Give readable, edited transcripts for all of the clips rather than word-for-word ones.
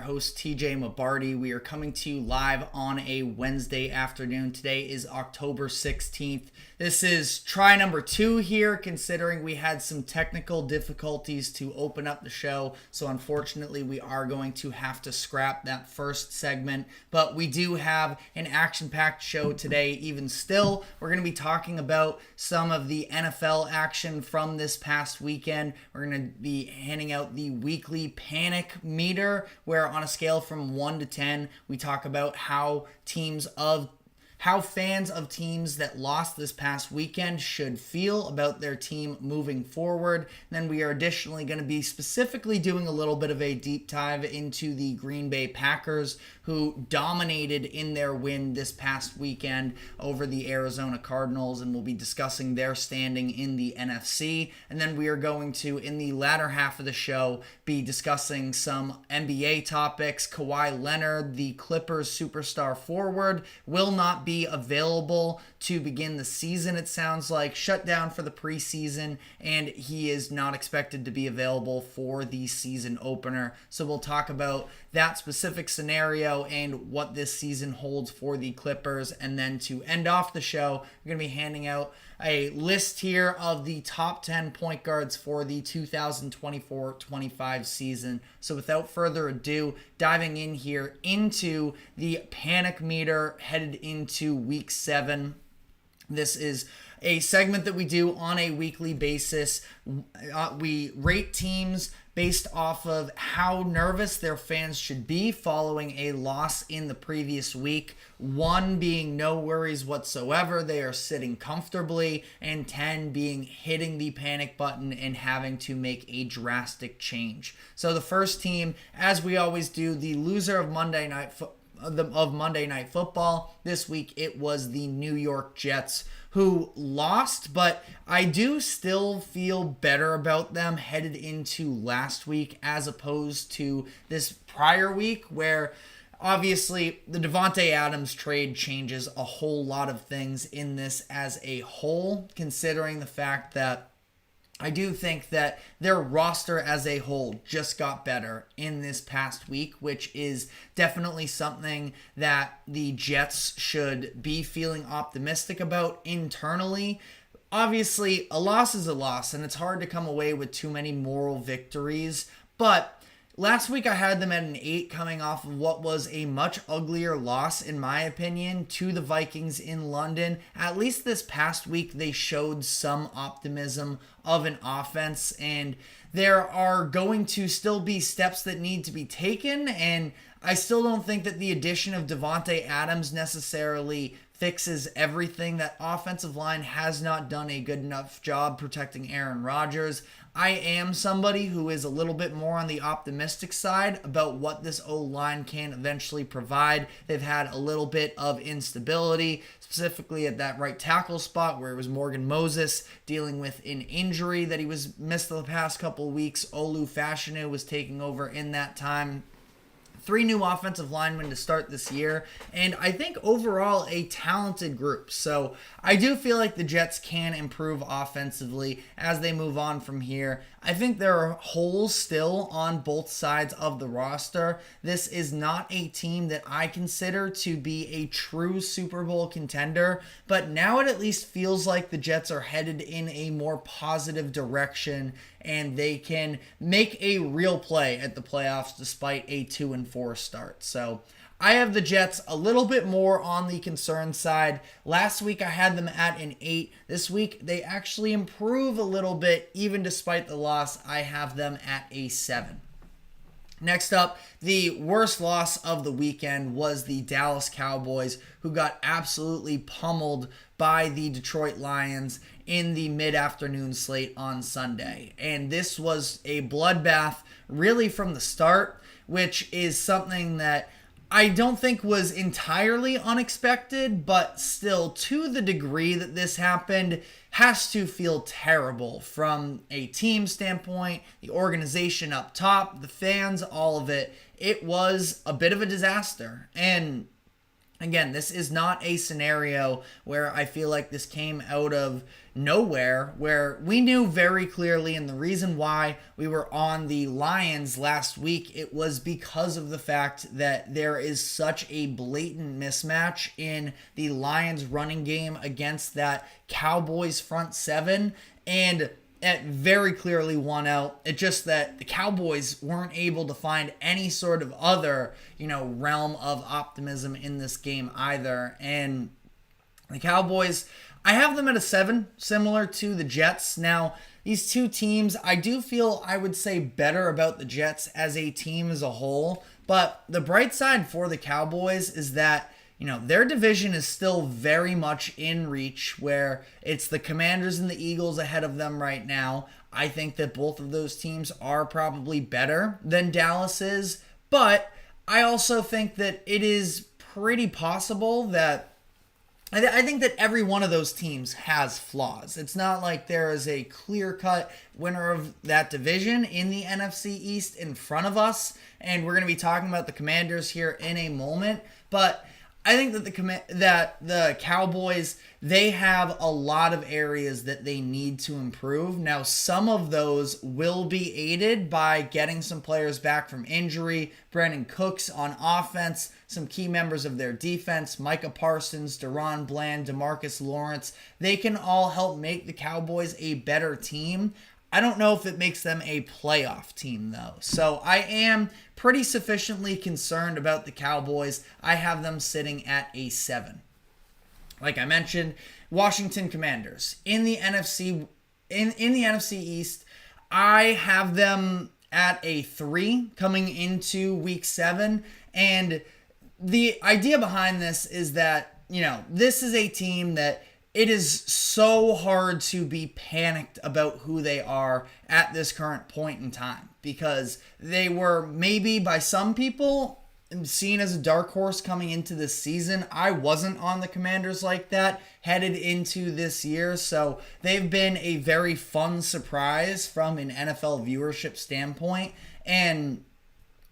host TJ Mabarty. We are coming to you live on a Wednesday afternoon. Today is October 16th. This is try number 2 here, considering we had some technical difficulties to open up the show. So unfortunately, we are going to have to scrap that first segment. But we do have an action-packed show today. Even still, we're going to be talking about some of the NFL action from this past weekend. We're going to be handing out the weekly panic meter, where on a scale from 1 to 10, we talk about how fans of teams that lost this past weekend should feel about their team moving forward. And then we are additionally going to be specifically doing a little bit of a deep dive into the Green Bay Packers, who dominated in their win this past weekend over the Arizona Cardinals, and we'll be discussing their standing in the NFC. And then we are going to, in the latter half of the show, be discussing some NBA topics. Kawhi Leonard, the Clippers superstar forward, will not be available to begin the season, it sounds like, shut down for the preseason, and he is not expected to be available for the season opener. So we'll talk about that specific scenario and what this season holds for the Clippers. And then to end off the show, we're going to be handing out a list here of the top 10 point guards for the 2024-25 season. So without further ado, diving in here into the panic meter headed into week 7. This is a segment that we do on a weekly basis. We rate teams based off of how nervous their fans should be following a loss in the previous week. 1 being no worries whatsoever, they are sitting comfortably, and 10 being hitting the panic button and having to make a drastic change. So the first team, as we always do, the loser of Monday Night Football. This week it was the New York Jets, who lost, but I do still feel better about them headed into last week as opposed to this prior week, where obviously the Davante Adams trade changes a whole lot of things in this as a whole, considering the fact that I do think that their roster as a whole just got better in this past week, which is definitely something that the Jets should be feeling optimistic about internally. Obviously, a loss is a loss, and it's hard to come away with too many moral victories, but last week I had them at an 8, coming off of what was a much uglier loss, in my opinion, to the Vikings in London. At least this past week they showed some optimism of an offense, and there are going to still be steps that need to be taken, and I still don't think that the addition of Davante Adams necessarily fixes everything. That offensive line has not done a good enough job protecting Aaron Rodgers. I am somebody who is a little bit more on the optimistic side about what this O-line can eventually provide. They've had a little bit of instability, specifically at that right tackle spot, where it was Morgan Moses dealing with an injury that he was missed the past couple of weeks. Olu Fashanu was taking over in that time. 3 new offensive linemen to start this year, and I think overall a talented group. So I do feel like the Jets can improve offensively as they move on from here. I think there are holes still on both sides of the roster. This is not a team that I consider to be a true Super Bowl contender, but now it at least feels like the Jets are headed in a more positive direction, and they can make a real play at the playoffs despite a 2-4 start. So I have the Jets a little bit more on the concern side. Last week I had them at an 8. This week they actually improve a little bit. Even despite the loss, I have them at a 7. Next up, the worst loss of the weekend was the Dallas Cowboys, who got absolutely pummeled by the Detroit Lions in the mid-afternoon slate on Sunday. And this was a bloodbath really from the start, which is something that I don't think was entirely unexpected, but still, to the degree that this happened, has to feel terrible from a team standpoint, the organization up top, the fans, all of it. It was a bit of a disaster. And Again, this is not a scenario where I feel like this came out of nowhere, where we knew very clearly, and the reason why we were on the Lions last week, it was because of the fact that there is such a blatant mismatch in the Lions running game against that Cowboys front seven, and it very clearly won out. It's just that the Cowboys weren't able to find any sort of other, realm of optimism in this game either. And the Cowboys, I have them at a 7, similar to the Jets. Now, these two teams, I do feel, I would say, better about the Jets as a team as a whole. But the bright side for the Cowboys is that their division is still very much in reach, where it's the Commanders and the Eagles ahead of them right now. I think that both of those teams are probably better than Dallas is, but I also think that it is pretty possible that I think that every one of those teams has flaws. It's not like there is a clear-cut winner of that division in the NFC East in front of us, and we're going to be talking about the Commanders here in a moment, but I think that the Cowboys, they have a lot of areas that they need to improve. Now, some of those will be aided by getting some players back from injury. Brandon Cooks on offense, some key members of their defense, Micah Parsons, Deron Bland, DeMarcus Lawrence. They can all help make the Cowboys a better team. I don't know if it makes them a playoff team, though. So I am pretty sufficiently concerned about the Cowboys. I have them sitting at a 7. Like I mentioned, Washington Commanders. In the NFC East, I have them at a 3 coming into week 7. And the idea behind this is that, this is a team that it is so hard to be panicked about who they are at this current point in time, because they were maybe by some people seen as a dark horse coming into this season. I wasn't on the Commanders like that headed into this year, so they've been a very fun surprise from an NFL viewership standpoint. And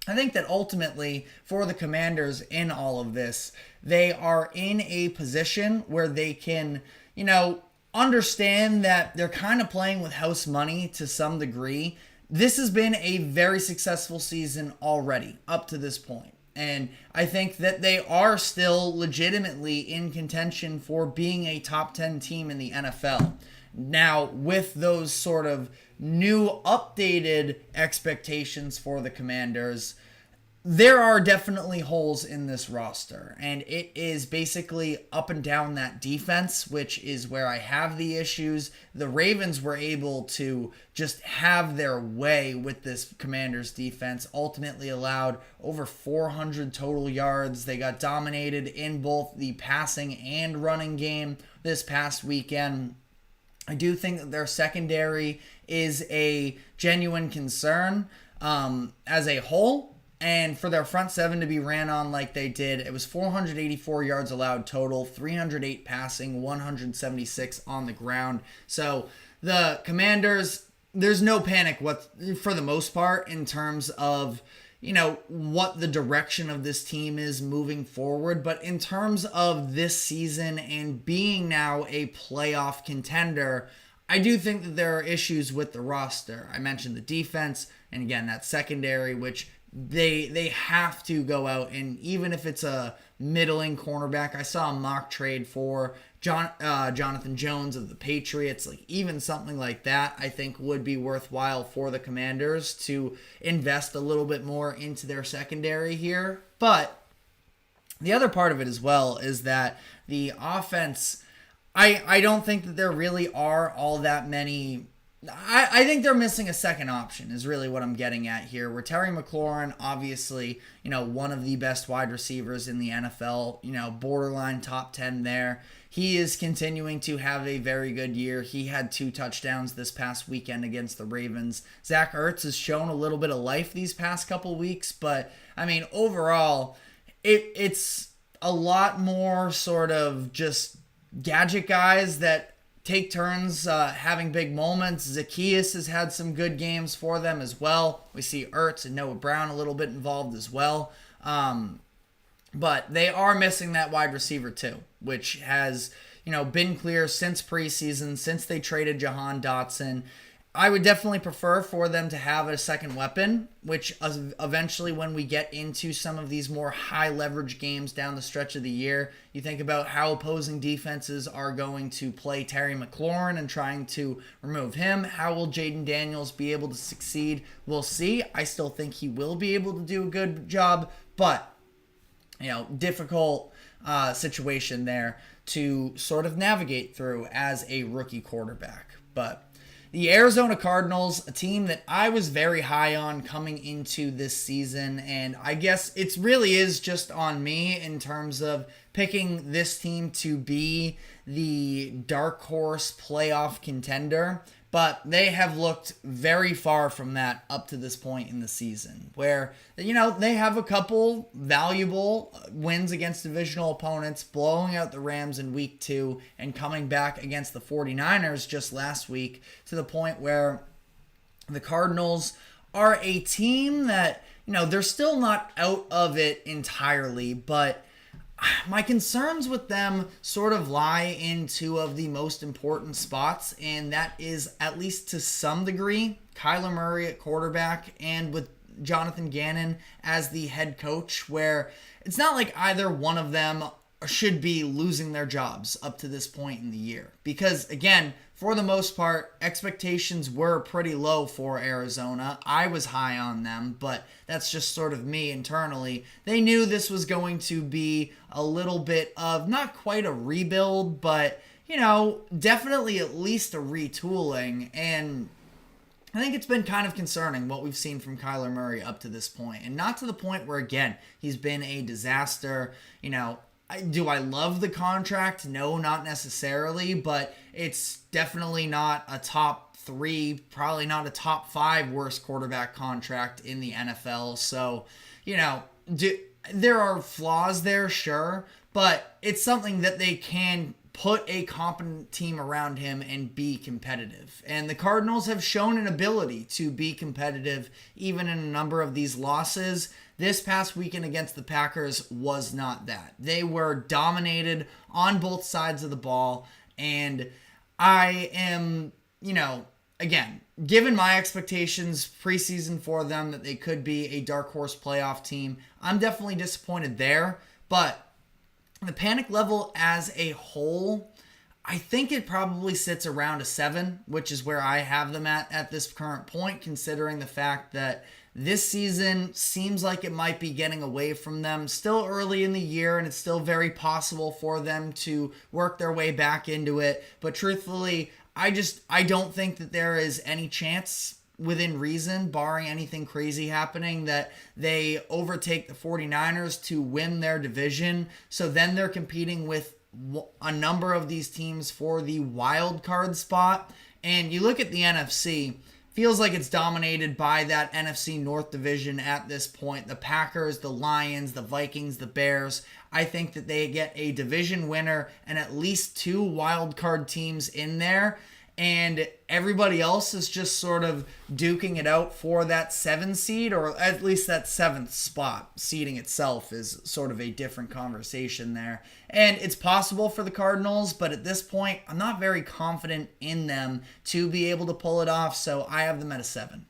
I think that ultimately for the Commanders in all of this, they are in a position where they can, understand that they're kind of playing with house money to some degree. This has been a very successful season already up to this point. And I think that they are still legitimately in contention for being a top 10 team in the NFL. Now, with those sort of new updated expectations for the Commanders, there are definitely holes in this roster, and it is basically up and down that defense, which is where I have the issues. The Ravens were able to just have their way with this Commanders defense, ultimately allowed over 400 total yards. They got dominated in both the passing and running game this past weekend. I do think that their secondary is a genuine concern as a whole. And for their front seven to be ran on like they did, it was 484 yards allowed total, 308 passing, 176 on the ground. So the Commanders, there's no panic for the most part in terms of, what the direction of this team is moving forward. But in terms of this season and being now a playoff contender, I do think that there are issues with the roster. I mentioned the defense, and again, that secondary, which they have to go out, and even if it's a middling cornerback, I saw a mock trade for Jonathan Jones of the Patriots. Like even something like that, I think would be worthwhile for the Commanders to invest a little bit more into their secondary here. But the other part of it as well is that the offense, I don't think that there really are all that many. I think they're missing a second option is really what I'm getting at here. Where Terry McLaurin, obviously, one of the best wide receivers in the NFL, borderline top 10 there. He is continuing to have a very good year. He had 2 touchdowns this past weekend against the Ravens. Zach Ertz has shown a little bit of life these past couple weeks, but overall, it's a lot more sort of just gadget guys that take turns having big moments. Zacchaeus has had some good games for them as well. We see Ertz and Noah Brown a little bit involved as well. But they are missing that wide receiver too, which has, been clear since preseason, since they traded Jahan Dotson. I would definitely prefer for them to have a second weapon, which eventually when we get into some of these more high leverage games down the stretch of the year, you think about how opposing defenses are going to play Terry McLaurin and trying to remove him. How will Jaden Daniels be able to succeed? We'll see. I still think he will be able to do a good job, but difficult situation there to sort of navigate through as a rookie quarterback. But the Arizona Cardinals, a team that I was very high on coming into this season, and I guess it really is just on me in terms of picking this team to be the dark horse playoff contender, but they have looked very far from that up to this point in the season, where, they have a couple valuable wins against divisional opponents, blowing out the Rams in week 2 and coming back against the 49ers just last week, to the point where the Cardinals are a team that, they're still not out of it entirely, but my concerns with them sort of lie in two of the most important spots, and that is, at least to some degree, Kyler Murray at quarterback and with Jonathan Gannon as the head coach, where it's not like either one of them should be losing their jobs up to this point in the year. Because, again, for the most part, expectations were pretty low for Arizona. I was high on them, but that's just sort of me internally. They knew this was going to be a little bit of, not quite a rebuild, but, definitely at least a retooling. And I think it's been kind of concerning what we've seen from Kyler Murray up to this point. And not to the point where, again, he's been a disaster. Do I love the contract? No, not necessarily, but it's definitely not a top 3, probably not a top 5 worst quarterback contract in the NFL. So, there are flaws there, sure, but it's something that they can put a competent team around him and be competitive. And the Cardinals have shown an ability to be competitive even in a number of these losses. This past weekend against the Packers was not that. They were dominated on both sides of the ball, and I am, again, given my expectations preseason for them that they could be a dark horse playoff team, I'm definitely disappointed there. But the panic level as a whole, I think it probably sits around a 7, which is where I have them at this current point, considering the fact that this season seems like it might be getting away from them. Still early in the year, and it's still very possible for them to work their way back into it. But truthfully, I don't think that there is any chance within reason, barring anything crazy happening, that they overtake the 49ers to win their division. So then they're competing with a number of these teams for the wild card spot. And you look at the NFC, feels like it's dominated by that NFC North division at this point. The Packers, the Lions, the Vikings, the Bears. I think that they get a division winner and at least 2 wild card teams in there. And everybody else is just sort of duking it out for that 7 seed, or at least that 7th spot. Seeding itself is sort of a different conversation there. And it's possible for the Cardinals, but at this point, I'm not very confident in them to be able to pull it off, so I have them at a 7.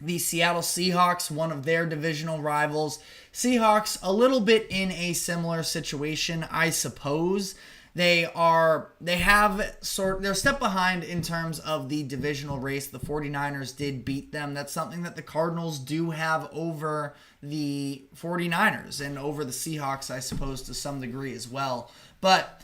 The Seattle Seahawks, one of their divisional rivals. Seahawks, a little bit in a similar situation, I suppose. They're a step behind in terms of the divisional race. The 49ers did beat them. That's something that the Cardinals do have over the 49ers and over the Seahawks, I suppose, to some degree as well. But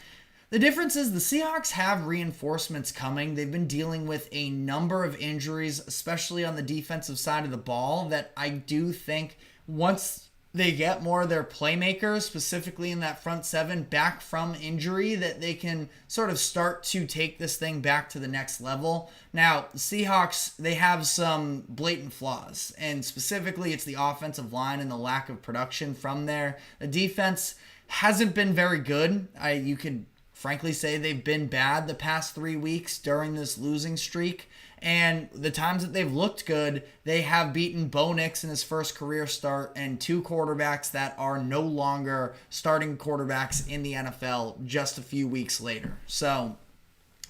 the difference is the Seahawks have reinforcements coming. They've been dealing with a number of injuries, especially on the defensive side of the ball, that I do think once they get more of their playmakers, specifically in that front 7, back from injury, that they can sort of start to take this thing back to the next level. Now, the Seahawks, they have some blatant flaws, and specifically it's the offensive line and the lack of production from there. The defense hasn't been very good. You could frankly say they've been bad the past 3 weeks during this losing streak. And the times that they've looked good, they have beaten Bo Nix in his first career start and 2 quarterbacks that are no longer starting quarterbacks in the NFL just a few weeks later. So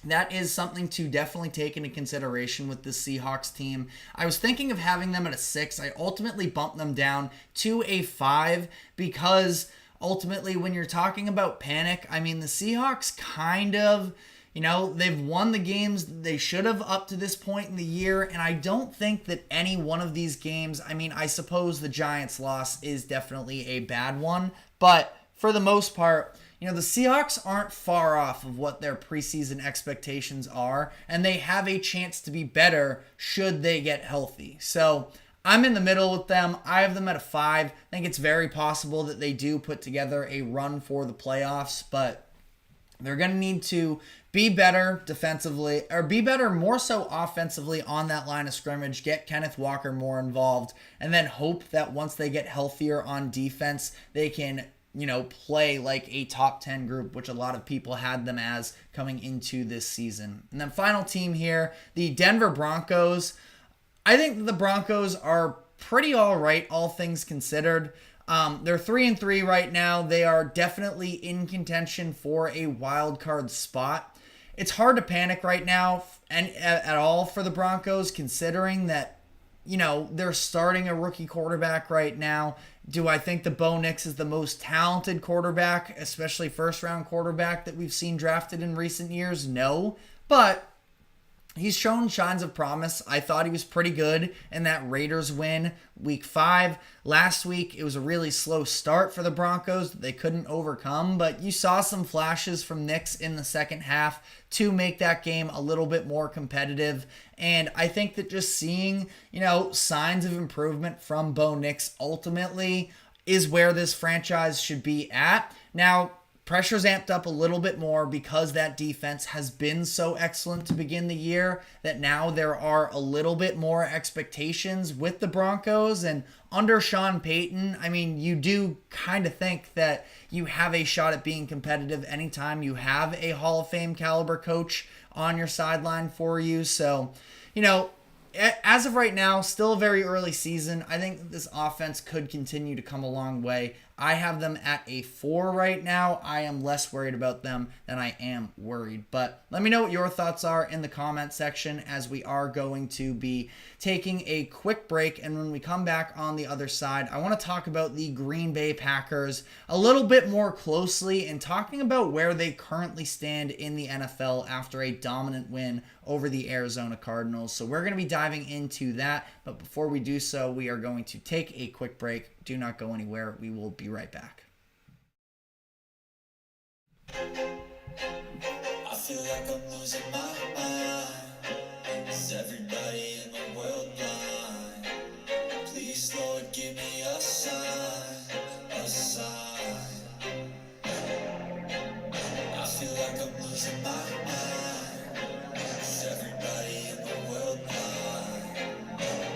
that is something to definitely take into consideration with the Seahawks team. I was thinking of having them at a 6. I ultimately bumped them down to a 5 because ultimately when you're talking about panic, I mean, the Seahawks kind of, they've won the games they should have up to this point in the year, and I don't think that any one of these games, I suppose the Giants loss is definitely a bad one, but for the most part, the Seahawks aren't far off of what their preseason expectations are, and they have a chance to be better should they get healthy. So I'm in the middle with them. I have them at a 5. I think it's very possible that they do put together a run for the playoffs, but they're going to need to be better defensively, or be better more so offensively on that line of scrimmage, get Kenneth Walker more involved, and then hope that once they get healthier on defense, they can, play like a top 10 group, which a lot of people had them as coming into this season. And then final team here, the Denver Broncos. I think the Broncos are pretty all right, all things considered. They're 3-3 right now. They are definitely in contention for a wild card spot. It's hard to panic right now and at all for the Broncos, considering that, they're starting a rookie quarterback right now. Do I think the Bo Nix is the most talented quarterback, especially first-round quarterback that we've seen drafted in recent years? No. But he's shown signs of promise. I thought he was pretty good in that Raiders win week 5. Last week, it was a really slow start for the Broncos that they couldn't overcome, but you saw some flashes from Nix in the second half to make that game a little bit more competitive. And I think that just seeing, signs of improvement from Bo Nix ultimately is where this franchise should be at. Now, pressure's amped up a little bit more because that defense has been so excellent to begin the year that now there are a little bit more expectations with the Broncos. And under Sean Payton, you do kind of think that you have a shot at being competitive anytime you have a Hall of Fame caliber coach on your sideline for you. So, as of right now, still a very early season. I think that this offense could continue to come a long way. I have them at a 4 right now. I am less worried about them than I am worried. But let me know what your thoughts are in the comment section, as we are going to be taking a quick break. And when we come back on the other side, I want to talk about the Green Bay Packers a little bit more closely and talking about where they currently stand in the NFL after a dominant win over the Arizona Cardinals. So we're going to be diving into that. But before we do so, we are going to take a quick break. Do not go anywhere. We will be right back. I feel like I'm losing my mind. Is everybody in the world blind? Please, Lord, give me a sign, a sign. I feel like I'm losing my mind. Is everybody in the world blind?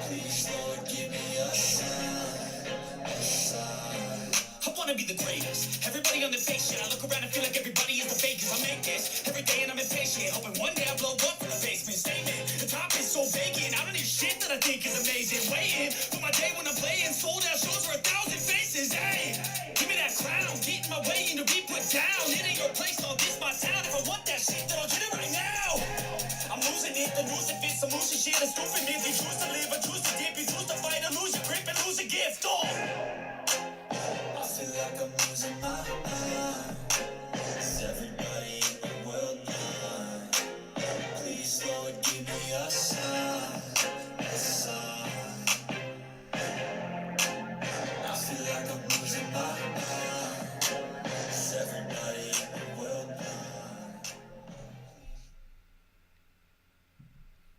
Please, Lord, give me a sign, a sign. I wanna be the greatest. Everybody on the fake shit. I look around and feel like everybody is the fakest. I make this every day and I'm impatient. Hoping one day I blow up from the basement. Statement. The top is so vacant. I don't hear shit that I think is amazing. Waiting for my day when I'm playing. Sold out shows for 1,000 faces. Hey, give me that crown. Get in my way and to be put down. It ain't your place. All this my sound. If I want that shit, then I'll get it right now. I'm losing it. The news if it's some losing shit. A stupid man. They choose to live. I choose to dip. You choose to fight. I lose your grip and lose a gift. Oh. I feel like I'm losing my mind. Is everybody in the world blind? Please, Lord, give me a sign, a sign. I feel like I'm losing my mind. Is everybody in the world blind?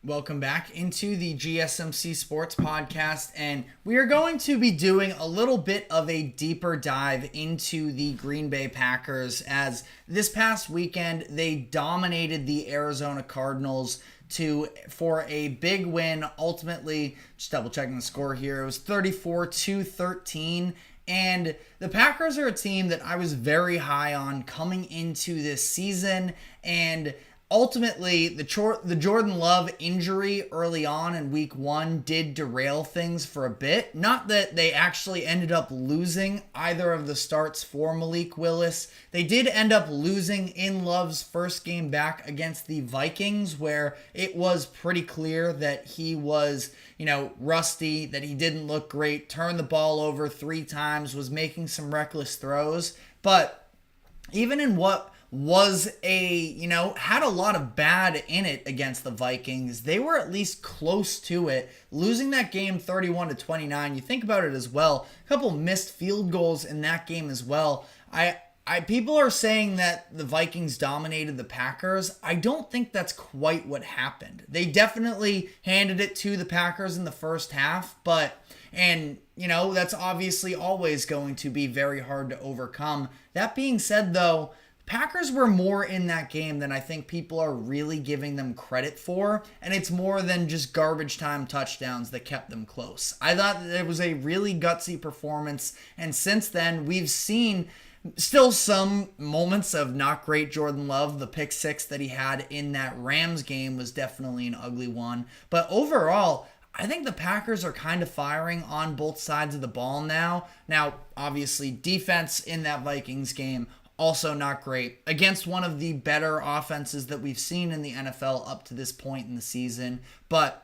Welcome back into the GSMC Sports Podcast, and we are going to be doing a little bit of a deeper dive into the Green Bay Packers, as this past weekend they dominated the Arizona Cardinals for a big win. Ultimately, just double checking the score here, it was 34-13. And the Packers are a team that I was very high on coming into this season, and ultimately, the Jordan Love injury early on in week 1 did derail things for a bit. Not that they actually ended up losing either of the starts for Malik Willis. They did end up losing in Love's first game back against the Vikings, where it was pretty clear that he was, rusty, that he didn't look great, turned the ball over 3 times, was making some reckless throws. But even in what was had a lot of bad in it against the Vikings, they were at least close to it, losing that game 31-29. You think about it as well, a couple missed field goals in that game as well. People are saying that the Vikings dominated the Packers. I don't think that's quite what happened. They definitely handed it to the Packers in the first half, that's obviously always going to be very hard to overcome. That being said, though, Packers were more in that game than I think people are really giving them credit for, and it's more than just garbage time touchdowns that kept them close. I thought that it was a really gutsy performance, and since then we've seen still some moments of not great Jordan Love. The pick 6 that he had in that Rams game was definitely an ugly one, but overall, I think the Packers are kind of firing on both sides of the ball now. Now, obviously, defense in that Vikings game, also not great, against one of the better offenses that we've seen in the NFL up to this point in the season. But,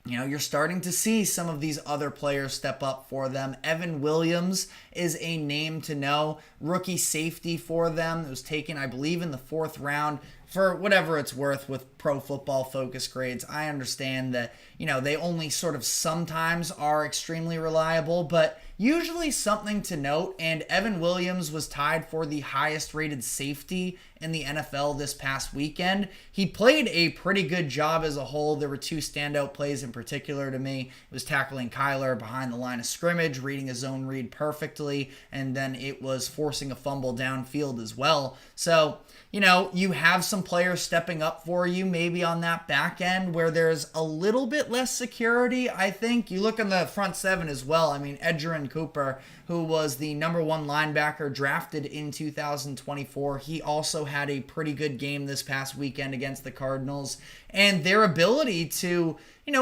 you're starting to see some of these other players step up for them. Evan Williams is a name to know. Rookie safety for them. It was taken, I believe, in the 4th round. For whatever it's worth with Pro Football Focus grades, I understand that, they only sort of sometimes are extremely reliable, but usually something to note. And Evan Williams was tied for the highest rated safety in the NFL this past weekend. He played a pretty good job as a whole. There were 2 standout plays in particular to me. It was tackling Kyler behind the line of scrimmage, reading a zone read perfectly, and then it was forcing a fumble downfield as well. So, you have some players stepping up for you maybe on that back end where there's a little bit less security, I think. You look on the front 7 as well. I mean, Edgerrin Cooper, who was the number 1 linebacker drafted in 2024, he also had a pretty good game this past weekend against the Cardinals. And their ability to,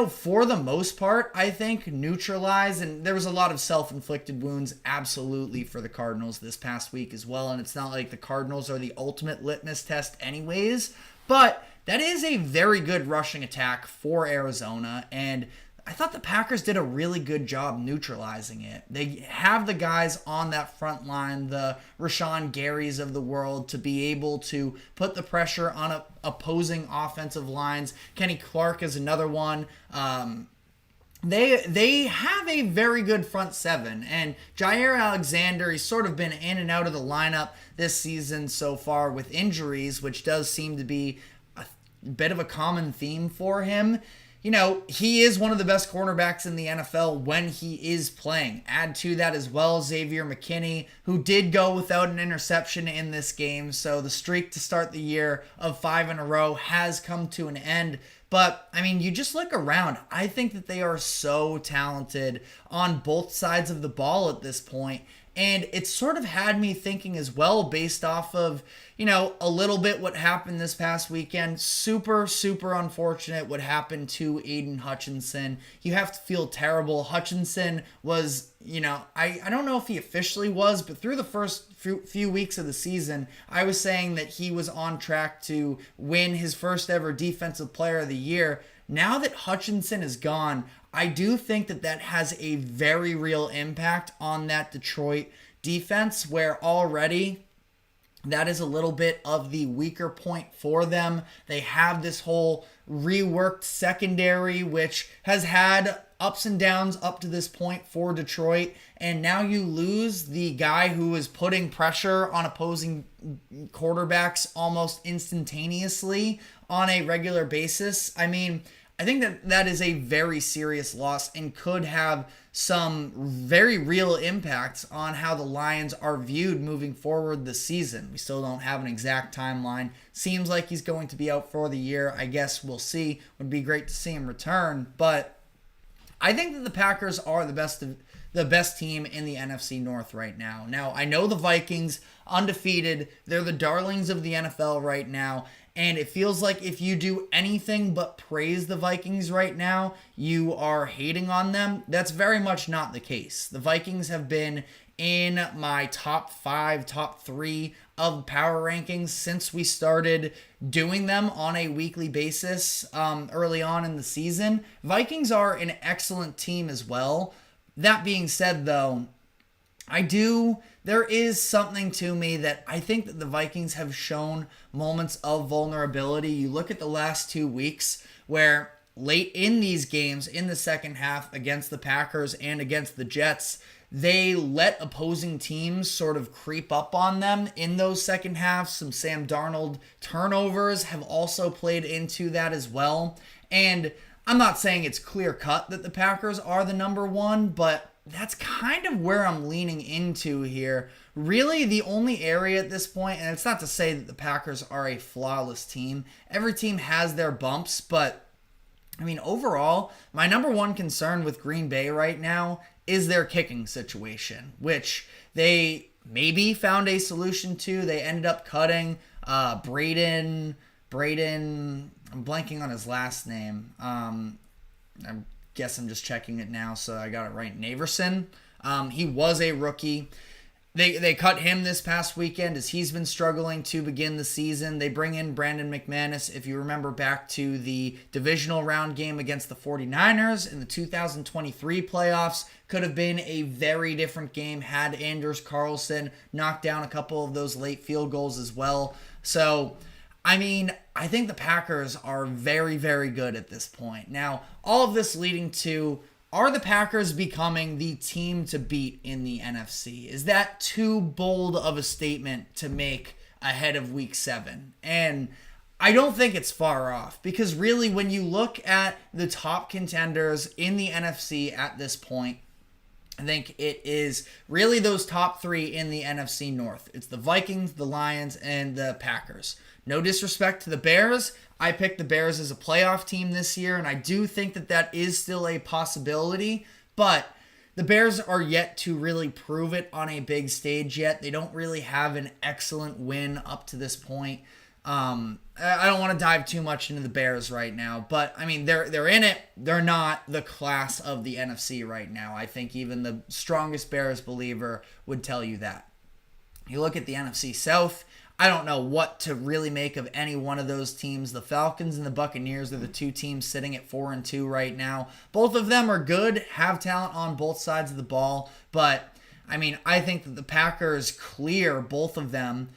for the most part, I think, neutralize, and there was a lot of self-inflicted wounds, absolutely, for the Cardinals this past week as well, and it's not like the Cardinals are the ultimate litmus test anyways, but that is a very good rushing attack for Arizona, and I thought the Packers did a really good job neutralizing it. They have the guys on that front line, the Rashawn Garys of the world, to be able to put the pressure on opposing offensive lines. Kenny Clark is another one. They have a very good front 7, and Jair Alexander, he's sort of been in and out of the lineup this season so far with injuries, which does seem to be a bit of a common theme for him. He is one of the best cornerbacks in the NFL when he is playing. Add to that as well Xavier McKinney, who did go without an interception in this game. So the streak to start the year of 5 in a row has come to an end. But, you just look around. I think that they are so talented on both sides of the ball at this point. And it sort of had me thinking as well, based off of, a little bit what happened this past weekend. Super, super unfortunate what happened to Aiden Hutchinson. You have to feel terrible. Hutchinson was, I don't know if he officially was, but through the first few weeks of the season, I was saying that he was on track to win his first ever Defensive Player of the Year. Now that Hutchinson is gone, I do think that has a very real impact on that Detroit defense, where already that is a little bit of the weaker point for them. They have this whole reworked secondary, which has had ups and downs up to this point for Detroit. And now you lose the guy who is putting pressure on opposing quarterbacks almost instantaneously on a regular basis. I think that is a very serious loss and could have some very real impacts on how the Lions are viewed moving forward this season. We still don't have an exact timeline. Seems like he's going to be out for the year. I guess we'll see. Would be great to see him return. But I think that the Packers are the the best team in the NFC North right now. Now, I know the Vikings, undefeated, they're the darlings of the NFL right now, and it feels like if you do anything but praise the Vikings right now, you are hating on them. That's very much not the case. The Vikings have been in my top 5, top 3 of power rankings since we started doing them on a weekly basis early on in the season. Vikings are an excellent team as well. That being said, though, there is something to me that I think that the Vikings have shown moments of vulnerability. You look at the last 2 weeks where late in these games, in the second half against the Packers and against the Jets, they let opposing teams sort of creep up on them in those second halves. Some Sam Darnold turnovers have also played into that as well. And I'm not saying it's clear cut that the Packers are the number one, but that's kind of where I'm leaning into here. Really, the only area at this point, and it's not to say that the Packers are a flawless team. Every team has their bumps, but I mean, overall, my number one concern with Green Bay right now is their kicking situation, which they maybe found a solution to. They ended up cutting Braden, I'm blanking on his last name. I guess I'm just checking it now, so I got it right. Naverson. He was a rookie. They cut him this past weekend as he's been struggling to begin the season. They bring in Brandon McManus. If you remember back to the divisional round game against the 49ers in the 2023 playoffs, could have been a very different game had Anders Carlson knocked down a couple of those late field goals as well. So, I mean, I think the Packers are very, very good at this point. Now, all of this leading to, are the Packers becoming the team to beat in the NFC? Is that too bold of a statement to make ahead of Week 7? And I don't think it's far off, because really when you look at the top contenders in the NFC at this point, I think it is really those top 3 in the NFC North. It's the Vikings, the Lions, and the Packers. No disrespect to the Bears. I picked the Bears as a playoff team this year, and I do think that that is still a possibility, but the Bears are yet to really prove it on a big stage yet. They don't really have an excellent win up to this point. I don't want to dive too much into the Bears right now, but I mean, they're in it. They're not the class of the NFC right now. I think even the strongest Bears believer would tell you that. You look at the NFC South, I don't know what to really make of any one of those teams. The Falcons and the Buccaneers are the 2 teams sitting at 4-2 right now. Both of them are good, have talent on both sides of the ball, but I mean, I think that the Packers clear both of them.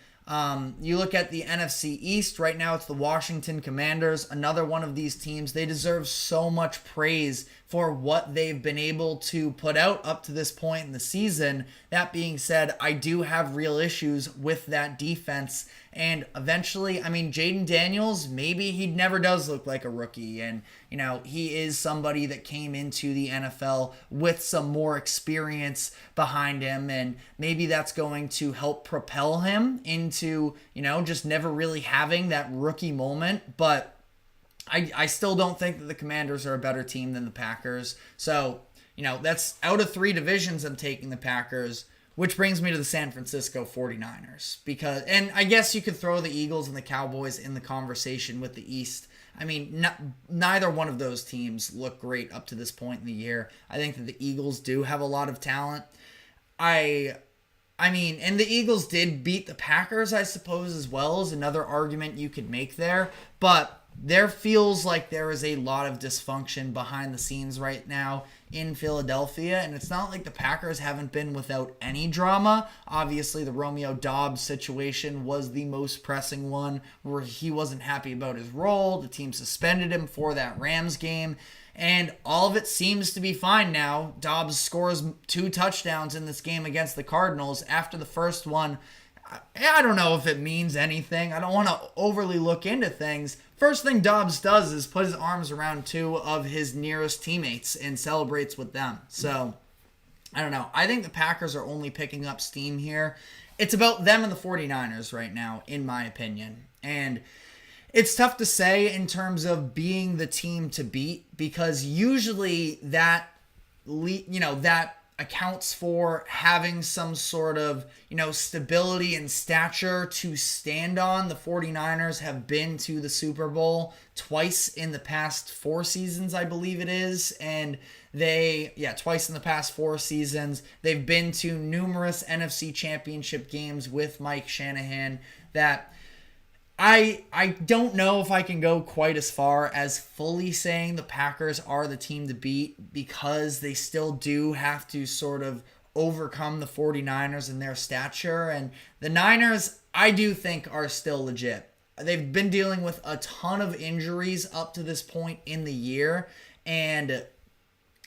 You look at the NFC East right now, it's the Washington Commanders, another one of these teams. They deserve so much praise for what they've been able to put out up to this point in the season. That being said, I do have real issues with that defense. And eventually, I mean, Jaden Daniels, maybe he never does look like a rookie. And, you know, he is somebody that came into the NFL with some more experience behind him. And maybe that's going to help propel him into, you know, just never really having that rookie moment. But I still don't think that the Commanders are a better team than the Packers. So, you know, that's out of 3 divisions, I'm taking the Packers, which brings me to the San Francisco 49ers. And I guess you could throw the Eagles and the Cowboys in the conversation with the East. I mean, neither one of those teams look great up to this point in the year. I think that the Eagles do have a lot of talent. I mean, and the Eagles did beat the Packers, I suppose, as well, is another argument you could make there. But there feels like there is a lot of dysfunction behind the scenes right now in Philadelphia, and it's not like the Packers haven't been without any drama. Obviously, the Romeo Doubs situation was the most pressing one, where he wasn't happy about his role. The team suspended him for that Rams game, and all of it seems to be fine now. Doubs scores 2 touchdowns in this game against the Cardinals. After the first one, I don't know if it means anything. I don't want to overly look into things. First thing Doubs does is put his arms around 2 of his nearest teammates and celebrates with them. So, I don't know. I think the Packers are only picking up steam here. It's about them and the 49ers right now, in my opinion. And it's tough to say in terms of being the team to beat, because usually that accounts for having some sort of, stability and stature to stand on. The 49ers have been to the Super Bowl twice in the past 4 seasons, I believe it is. And twice in the past 4 seasons. They've been to numerous NFC Championship games with Mike Shanahan that I don't know if I can go quite as far as fully saying the Packers are the team to beat, because they still do have to sort of overcome the 49ers and their stature. And the Niners, I do think, are still legit. They've been dealing with a ton of injuries up to this point in the year, and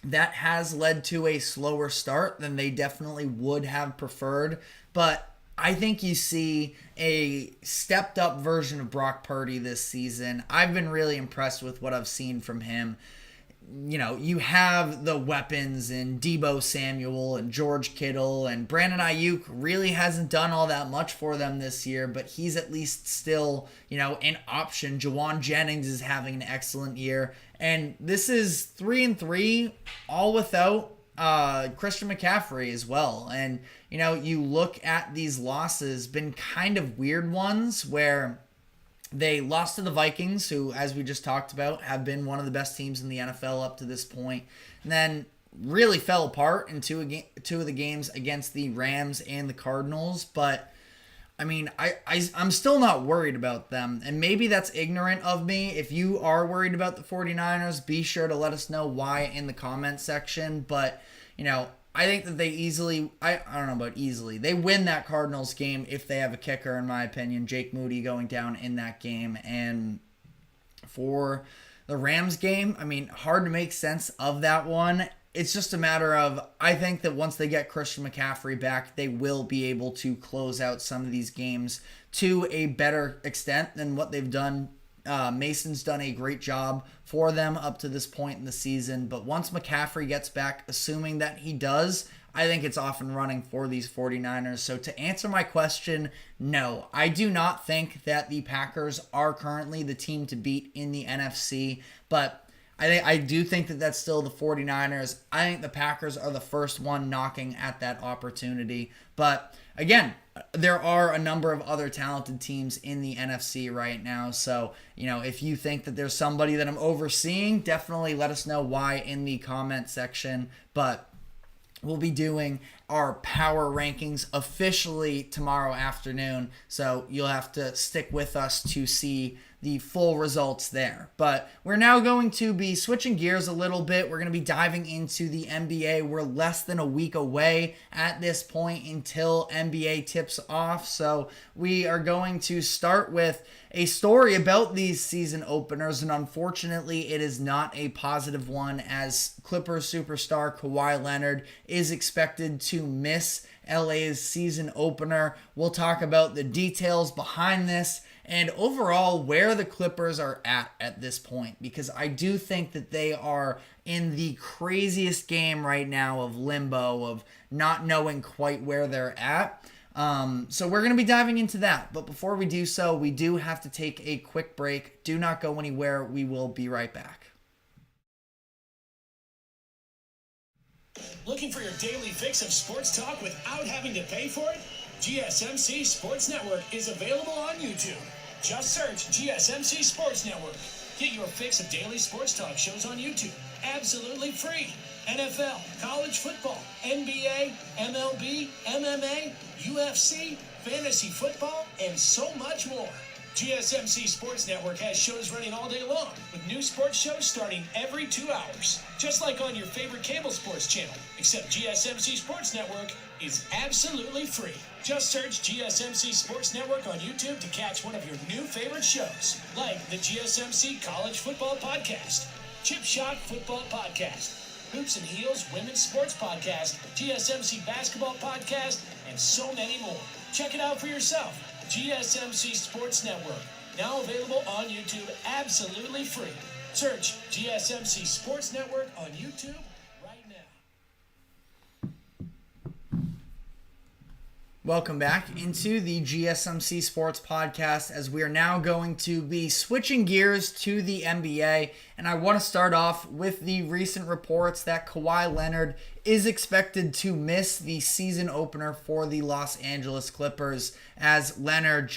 that has led to a slower start than they definitely would have preferred. But I think you see a stepped up version of Brock Purdy this season. I've been really impressed with what I've seen from him. You have the weapons in Deebo Samuel and George Kittle, and Brandon Ayuk really hasn't done all that much for them this year, but he's at least still, an option. Jawan Jennings is having an excellent year, and this is 3-3, all without Christian McCaffrey as well. And you look at these losses, been kind of weird ones, where they lost to the Vikings, who, as we just talked about, have been one of the best teams in the NFL up to this point, and then really fell apart in two of the games against the Rams and the Cardinals. But I mean, I'm still not worried about them, and maybe that's ignorant of me. If you are worried about the 49ers, be sure to let us know why in the comment section. But I think that they easily, I don't know about easily, they win that Cardinals game if they have a kicker, in my opinion. Jake Moody going down in that game. And for the Rams game, I mean, hard to make sense of that one. It's just a matter of, I think that once they get Christian McCaffrey back, they will be able to close out some of these games to a better extent than what they've done. Mason's done a great job for them up to this point in the season, but once McCaffrey gets back, assuming that he does, I think it's off and running for these 49ers. So to answer my question, no, I do not think that the Packers are currently the team to beat in the NFC, but I do think that that's still the 49ers. I think the Packers are the first one knocking at that opportunity. But again, there are a number of other talented teams in the NFC right now. So, if you think that there's somebody that I'm overseeing, definitely let us know why in the comment section. But we'll be doing our power rankings officially tomorrow afternoon. So you'll have to stick with us to see the full results there. But we're now going to be switching gears a little bit. We're going to be diving into the NBA. We're less than a week away at this point until NBA tips off. So we are going to start with a story about these season openers, and unfortunately it is not a positive one, as Clippers superstar Kawhi Leonard is expected to miss LA's season opener. We'll talk about the details behind this and overall where the Clippers are at this point, because I do think that they are in the craziest game right now of limbo, of not knowing quite where they're at. So we're going to be diving into that. But before we do so, we do have to take a quick break. Do not go anywhere. We will be right back. Looking for your daily fix of sports talk without having to pay for it? GSMC Sports Network is available on YouTube. Just search GSMC Sports Network. Get your fix of daily sports talk shows on YouTube, absolutely free. NFL, college football, NBA, MLB, MMA, UFC, fantasy football, and so much more. GSMC Sports Network has shows running all day long, with new sports shows starting every 2 hours. Just like on your favorite cable sports channel, except GSMC Sports Network is absolutely free. Just search GSMC Sports Network on YouTube to catch one of your new favorite shows, like the GSMC College Football Podcast, Chip Shot Football Podcast, Hoops and Heels Women's Sports Podcast, GSMC Basketball Podcast, and so many more. Check it out for yourself. GSMC Sports Network, now available on YouTube absolutely free. Search GSMC Sports Network on YouTube right now. Welcome back into the GSMC Sports Podcast, as we are now going to be switching gears to the NBA. And I want to start off with the recent reports that Kawhi Leonard is expected to miss the season opener for the Los Angeles Clippers, as Leonard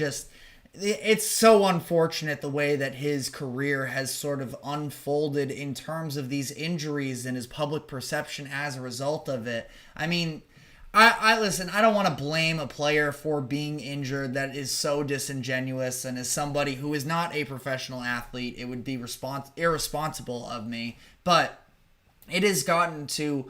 it's so unfortunate the way that his career has sort of unfolded in terms of these injuries and his public perception as a result of it. I mean, I listen, I don't want to blame a player for being injured. That is so disingenuous, and as somebody who is not a professional athlete, it would be irresponsible of me. But it has gotten to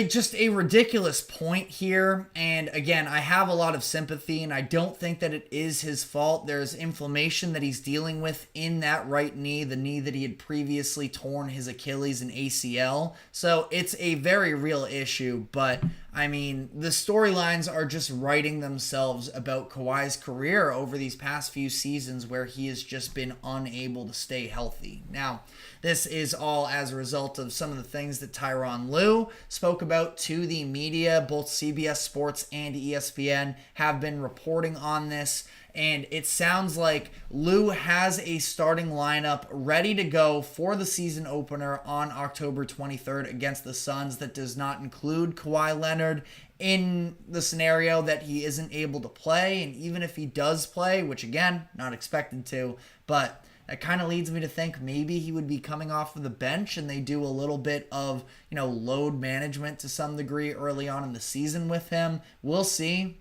just a ridiculous point here. And again, I have a lot of sympathy, and I don't think that it is his fault. There's inflammation that he's dealing with in that right knee, the knee that he had previously torn his Achilles and ACL. So it's a very real issue. But I mean, the storylines are just writing themselves about Kawhi's career over these past few seasons, where he has just been unable to stay healthy. Now, this is all as a result of some of the things that Tyronn Lue spoke about to the media. Both CBS Sports and ESPN have been reporting on this, and it sounds like Lue has a starting lineup ready to go for the season opener on October 23rd against the Suns that does not include Kawhi Leonard in the scenario that he isn't able to play. And even if he does play, which again, not expected to, but that kind of leads me to think maybe he would be coming off of the bench and they do a little bit of, load management to some degree early on in the season with him. We'll see.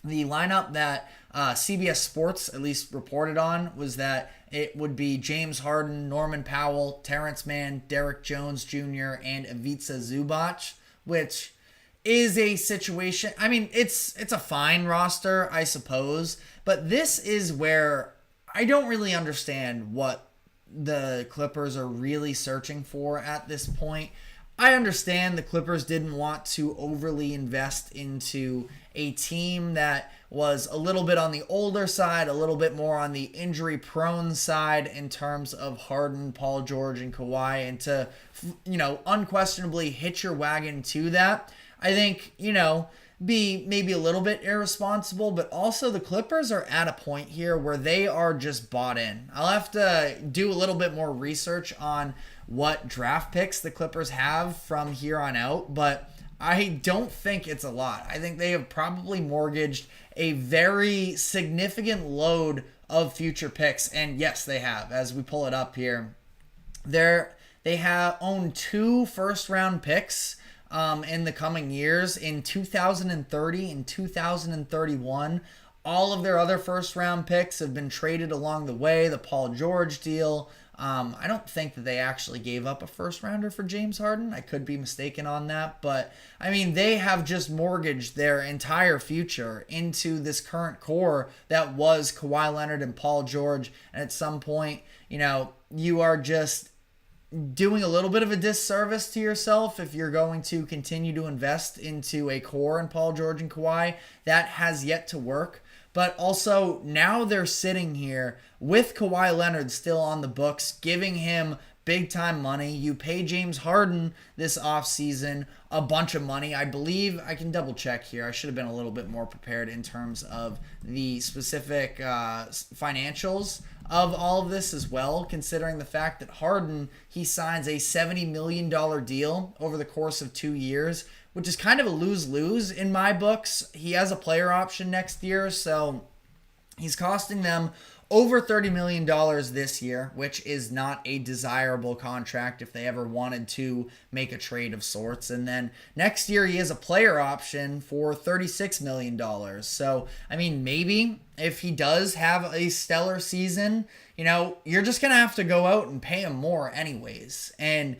The lineup that CBS Sports at least reported on was that it would be James Harden, Norman Powell, Terrence Mann, Derrick Jones Jr., and Ivica Zubac, which is a situation. I mean, it's a fine roster, I suppose, but this is where I don't really understand what the Clippers are really searching for at this point. I understand the Clippers didn't want to overly invest into a team that was a little bit on the older side, a little bit more on the injury-prone side in terms of Harden, Paul George, and Kawhi, and to, unquestionably hitch your wagon to that. I think, be maybe a little bit irresponsible, but also the Clippers are at a point here where they are just bought in. I'll have to do a little bit more research on what draft picks the Clippers have from here on out, but I don't think it's a lot. I think they have probably mortgaged a very significant load of future picks, and yes, they have. As we pull it up here, they have owned 2 first-round picks in the coming years, in 2030 and 2031. All of their other first-round picks have been traded along the way. The Paul George deal. I don't think that they actually gave up a first-rounder for James Harden. I could be mistaken on that. But, I mean, they have just mortgaged their entire future into this current core that was Kawhi Leonard and Paul George. And at some point, you are just doing a little bit of a disservice to yourself if you're going to continue to invest into a core in Paul George and Kawhi. That has yet to work. But also, now they're sitting here with Kawhi Leonard still on the books, giving him big-time money. You pay James Harden this offseason a bunch of money. I believe, I can double-check here. I should have been a little bit more prepared in terms of the specific financials of all of this as well, considering the fact that Harden, he signs a $70 million deal over the course of 2 years, which is kind of a lose-lose in my books. He has a player option next year, so he's costing them over $30 million this year, which is not a desirable contract if they ever wanted to make a trade of sorts. And then next year he has a player option for $36 million. So, I mean, maybe if he does have a stellar season, you're just going to have to go out and pay him more anyways. And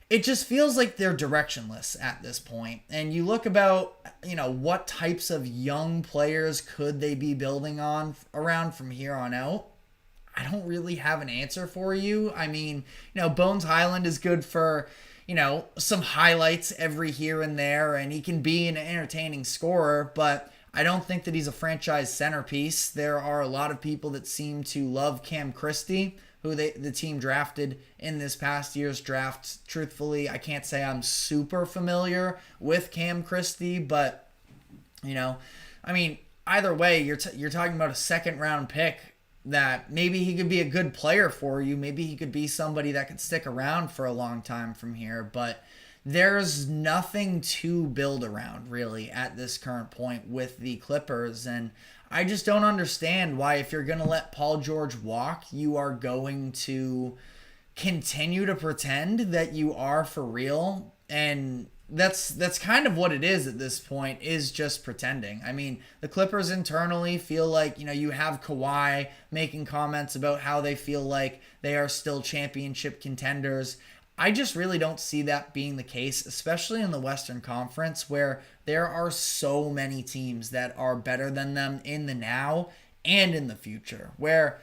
it just feels like they're directionless at this point. And you look about, what types of young players could they be building around from here on out? I don't really have an answer for you. I mean, Bones Highland is good for, some highlights every here and there, and he can be an entertaining scorer, but I don't think that he's a franchise centerpiece. There are a lot of people that seem to love Cam Christie, who the team drafted in this past year's draft. Truthfully, I can't say I'm super familiar with Cam Christie, but You know, I mean, either way, you're talking about a second round pick that maybe he could be a good player for you. Maybe he could be somebody that could stick around for a long time from here, but there's nothing to build around really at this current point with the Clippers. And I just don't understand why, if you're going to let Paul George walk, you are going to continue to pretend that you are for real. And that's kind of what it is at this point, is just pretending. I mean, the Clippers internally feel like, you have Kawhi making comments about how they feel like they are still championship contenders. I just really don't see that being the case, especially in the Western Conference, where there are so many teams that are better than them in the now and in the future. Where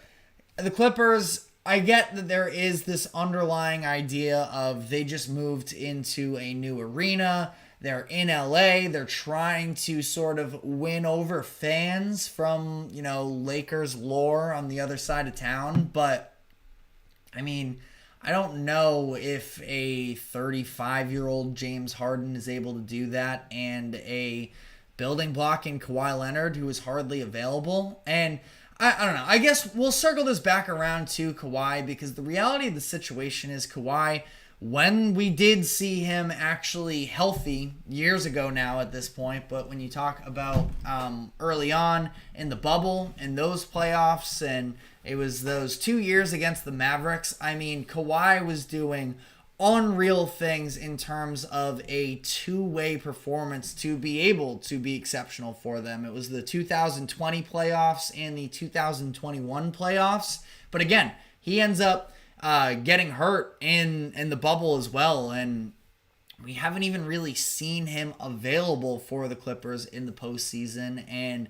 the Clippers, I get that there is this underlying idea of they just moved into a new arena. They're in LA. They're trying to sort of win over fans from, Lakers lore on the other side of town. But, I mean, I don't know if a 35-year-old James Harden is able to do that, and a building block in Kawhi Leonard, who is hardly available. And I don't know. I guess we'll circle this back around to Kawhi, because the reality of the situation is Kawhi, when we did see him actually healthy years ago now at this point, but when you talk about early on in the bubble and those playoffs, and it was those 2 years against the Mavericks, I mean, Kawhi was doing unreal things in terms of a two-way performance to be able to be exceptional for them. It was the 2020 playoffs and the 2021 playoffs. But again, he ends up getting hurt in the bubble as well. And we haven't even really seen him available for the Clippers in the postseason. And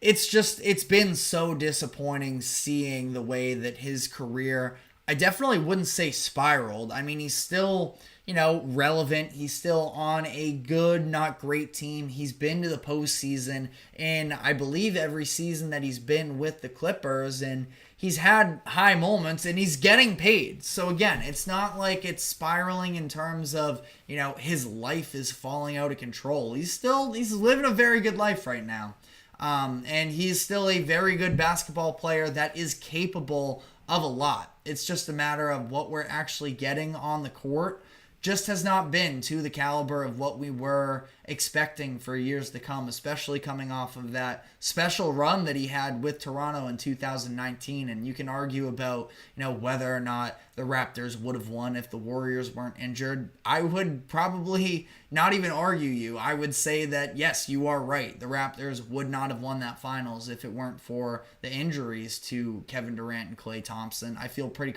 it's been so disappointing seeing the way that his career, I definitely wouldn't say spiraled. I mean, he's still, relevant. He's still on a good, not great team. He's been to the postseason in, I believe, every season that he's been with the Clippers, and he's had high moments, and he's getting paid. So again, it's not like it's spiraling in terms of, his life is falling out of control. He's living a very good life right now. And he's still a very good basketball player that is capable of a lot. It's just a matter of what we're actually getting on the court just has not been to the caliber of what we were expecting for years to come, especially coming off of that special run that he had with Toronto in 2019. And you can argue about, whether or not the Raptors would have won if the Warriors weren't injured. I would probably not even argue you. I would say that, yes, you are right. The Raptors would not have won that finals if it weren't for the injuries to Kevin Durant and Klay Thompson. I feel pretty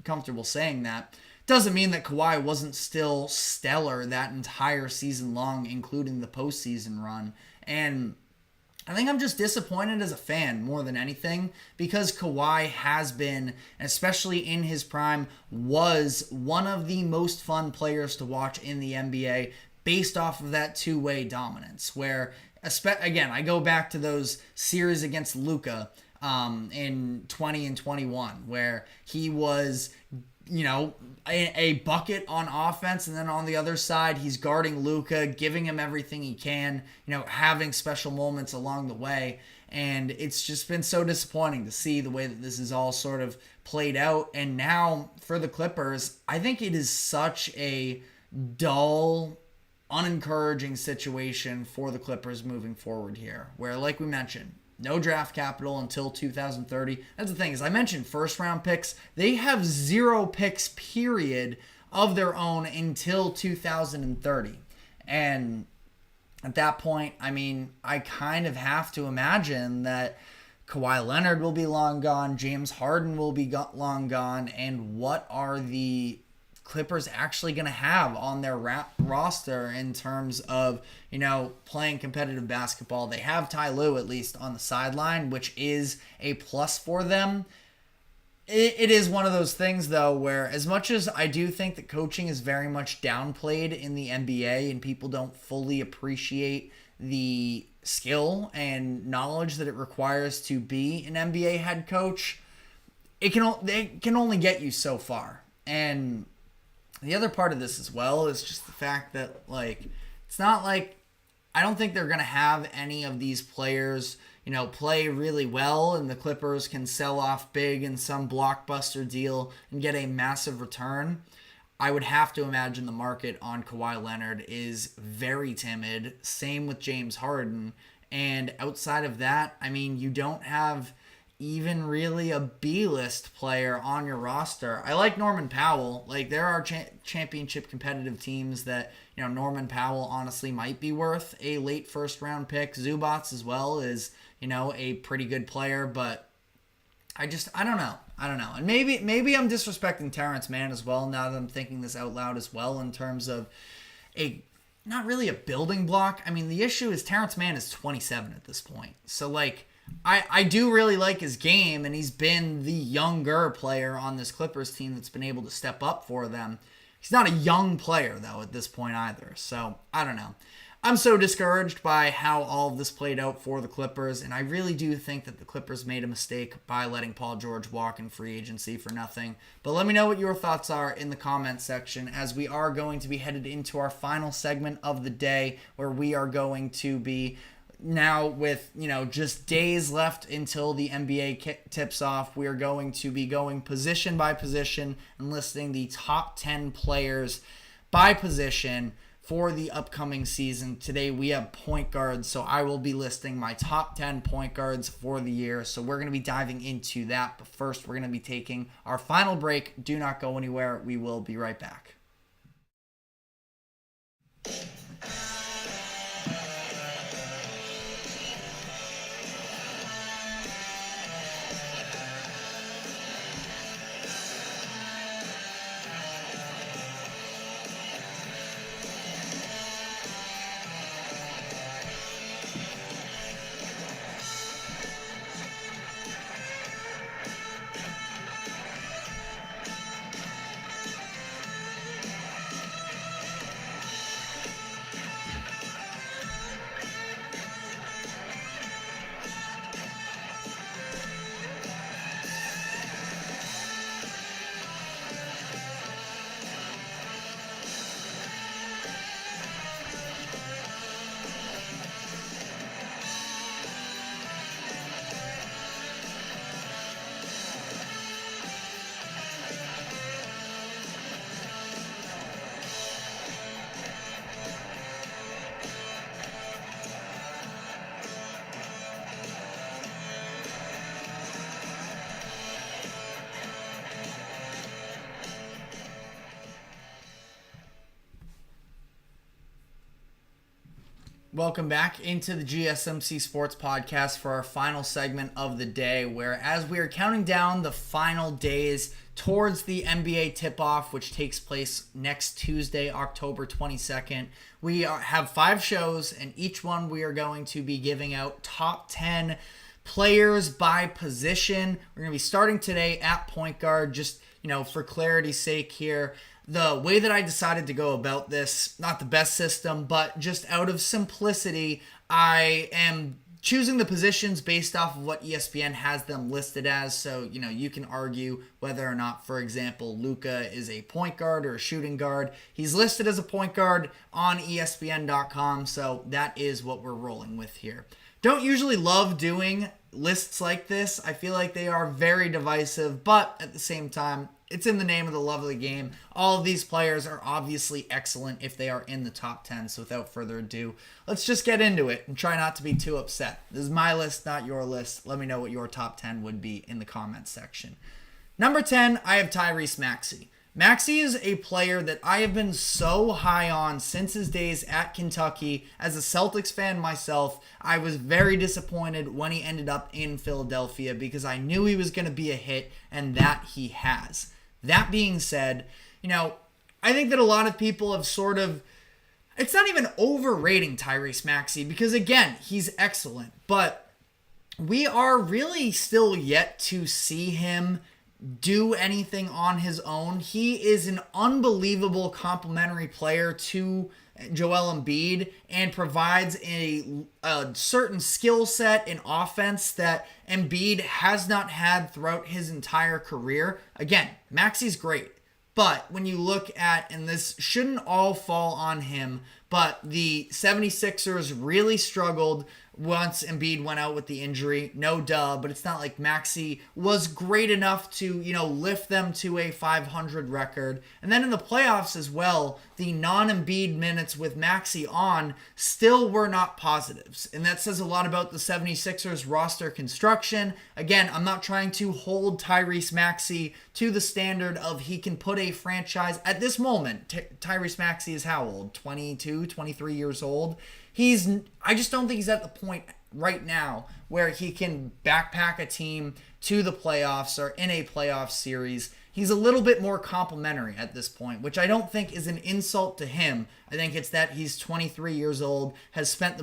comfortable saying that. Doesn't mean that Kawhi wasn't still stellar that entire season long, including the postseason run. And I think I'm just disappointed as a fan more than anything, because Kawhi has been, especially in his prime, was one of the most fun players to watch in the NBA based off of that two-way dominance. Where, again, I go back to those series against Luka in 20 and 21, where he was a bucket on offense, and then on the other side, he's guarding Luka, giving him everything he can, having special moments along the way. And it's just been so disappointing to see the way that this is all sort of played out. And now for the Clippers, I think it is such a dull, unencouraging situation for the Clippers moving forward here, where, like we mentioned, no draft capital until 2030. That's the thing, is I mentioned first round picks. They have 0 picks, period, of their own until 2030. And at that point, I mean, I kind of have to imagine that Kawhi Leonard will be long gone, James Harden will be long gone, and what are the Clippers actually going to have on their roster in terms of, playing competitive basketball? They have Ty Lue at least on the sideline, which is a plus for them. It is one of those things, though, where as much as I do think that coaching is very much downplayed in the NBA and people don't fully appreciate the skill and knowledge that it requires to be an NBA head coach, it can only get you so far. And the other part of this as well is just the fact that, it's not like I don't think they're going to have any of these players, play really well and the Clippers can sell off big in some blockbuster deal and get a massive return. I would have to imagine the market on Kawhi Leonard is very timid. Same with James Harden. And outside of that, you don't have even really a B-list player on your roster. I like Norman Powell. Like, there are championship competitive teams that, Norman Powell honestly might be worth a late first round pick. Zubats as well is, a pretty good player, but I don't know. And maybe I'm disrespecting Terrence Mann as well now that I'm thinking this out loud as well in terms of not really a building block. The issue is Terrence Mann is 27 at this point. So, I do really like his game, and he's been the younger player on this Clippers team that's been able to step up for them. He's not a young player, though, at this point either. So, I don't know. I'm so discouraged by how all of this played out for the Clippers, and I really do think that the Clippers made a mistake by letting Paul George walk in free agency for nothing. But let me know what your thoughts are in the comments section, as we are going to be headed into our final segment of the day, where we are going to be now with, just days left until the NBA tips off. We are going to be going position by position and listing the top 10 players by position for the upcoming season. Today we have point guards, so I will be listing my top 10 point guards for the year. So we're going to be diving into that, but first we're going to be taking our final break. Do not go anywhere. We will be right back. Welcome back into the GSMC Sports Podcast for our final segment of the day, where as we are counting down the final days towards the NBA tip-off, which takes place next Tuesday, October 22nd, we have 5 shows, and each one we are going to be giving out top 10 players by position. We're going to be starting today at point guard, just, for clarity's sake here. The way that I decided to go about this, not the best system, but just out of simplicity, I am choosing the positions based off of what ESPN has them listed as. So, you can argue whether or not, for example, Luka is a point guard or a shooting guard. He's listed as a point guard on ESPN.com, so that is what we're rolling with here. Don't usually love doing lists like this. I feel like they are very divisive, but at the same time, it's in the name of the love of the game. All of these players are obviously excellent if they are in the top 10. So without further ado, let's just get into it and try not to be too upset. This is my list, not your list. Let me know what your top 10 would be in the comments section. Number 10, I have Tyrese Maxey. Maxey is a player that I have been so high on since his days at Kentucky. As a Celtics fan myself, I was very disappointed when he ended up in Philadelphia because I knew he was going to be a hit, and that he has. That being said, I think that a lot of people have it's not even overrating Tyrese Maxey because, again, he's excellent, but we are really still yet to see him do anything on his own. He is an unbelievable complementary player to Joel Embiid and provides a certain skill set in offense that Embiid has not had throughout his entire career. Again, Maxey's great, But when you look at, and this shouldn't all fall on him, but the 76ers really struggled once Embiid went out with the injury. No duh, but it's not like Maxey was great enough to, lift them to a 500 record. And then in the playoffs as well, the non-Embiid minutes with Maxey on still were not positives. And that says a lot about the 76ers roster construction. Again, I'm not trying to hold Tyrese Maxey to the standard of he can put a franchise at this moment. Tyrese Maxey is how old? 22, 23 years old. I just don't think he's at the point right now where he can backpack a team to the playoffs or in a playoff series. He's a little bit more complimentary at this point, which I don't think is an insult to him. I think it's that he's 23 years old, has spent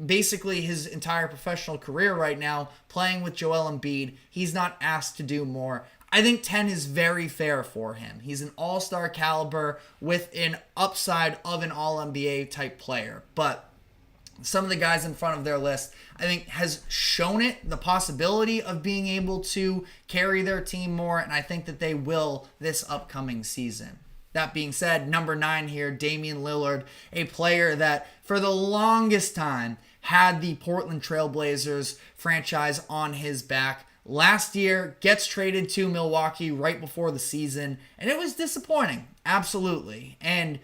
basically his entire professional career right now playing with Joel Embiid. He's not asked to do more. I think 10 is very fair for him. He's an all-star caliber with an upside of an all-NBA type player. But some of the guys in front of their list, I think, has shown it the possibility of being able to carry their team more, and I think that they will this upcoming season. That being said, number 9 here, Damian Lillard, a player that for the longest time had the Portland Trailblazers franchise on his back. Last year, gets traded to Milwaukee right before the season, and it was disappointing, absolutely. And,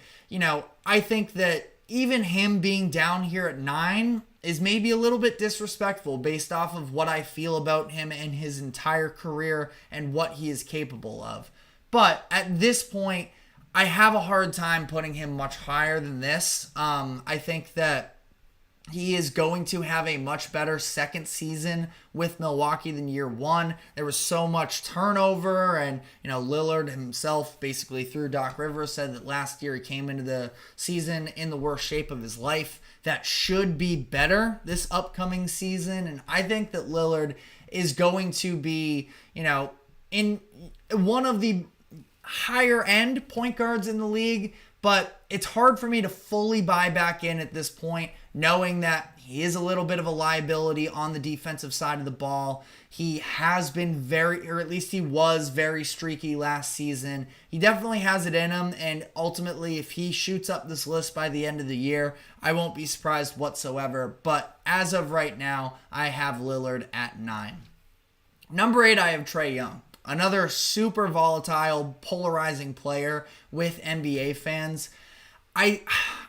I think that even him being down here at 9 is maybe a little bit disrespectful based off of what I feel about him and his entire career and what he is capable of. But at this point, I have a hard time putting him much higher than this. I think that he is going to have a much better second season with Milwaukee than year one. There was so much turnover, and Lillard himself, basically through Doc Rivers, said that last year he came into the season in the worst shape of his life. That should be better this upcoming season, and I think that Lillard is going to be, in one of the higher end point guards in the league, but it's hard for me to fully buy back in at this point, knowing that he is a little bit of a liability on the defensive side of the ball. He has been or at least he was very streaky last season. He definitely has it in him, and ultimately, if he shoots up this list by the end of the year, I won't be surprised whatsoever. But as of right now, I have Lillard at 9. Number 8, I have Trae Young. Another super volatile, polarizing player with NBA fans. I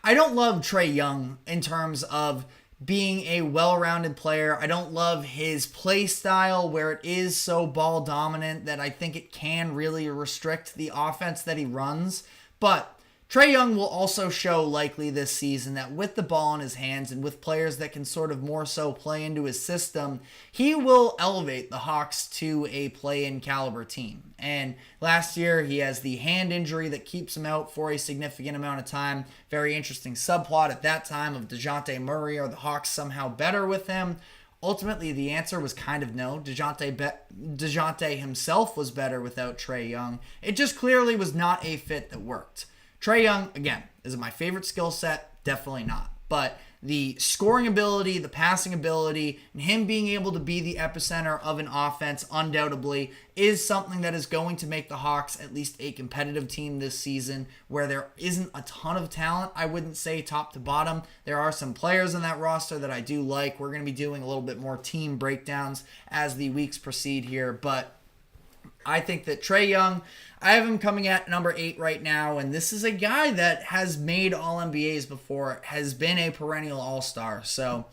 don't love Trae Young in terms of being a well-rounded player. I don't love his play style where it is so ball dominant that I think it can really restrict the offense that he runs. But Trae Young will also show likely this season that with the ball in his hands and with players that can sort of more so play into his system, he will elevate the Hawks to a play-in caliber team. And last year, he has the hand injury that keeps him out for a significant amount of time. Very interesting subplot at that time of DeJounte Murray. Are the Hawks somehow better with him? Ultimately, the answer was kind of no. DeJounte himself was better without Trae Young. It just clearly was not a fit that worked. Trae Young, again, is it my favorite skill set? Definitely not. But the scoring ability, the passing ability, and him being able to be the epicenter of an offense undoubtedly is something that is going to make the Hawks at least a competitive team this season where there isn't a ton of talent. I wouldn't say top to bottom. There are some players in that roster that I do like. We're going to be doing a little bit more team breakdowns as the weeks proceed here, but I think that Trae Young, I have him coming at number 8 right now, and this is a guy that has made All-NBAs before, has been a perennial All-Star. So,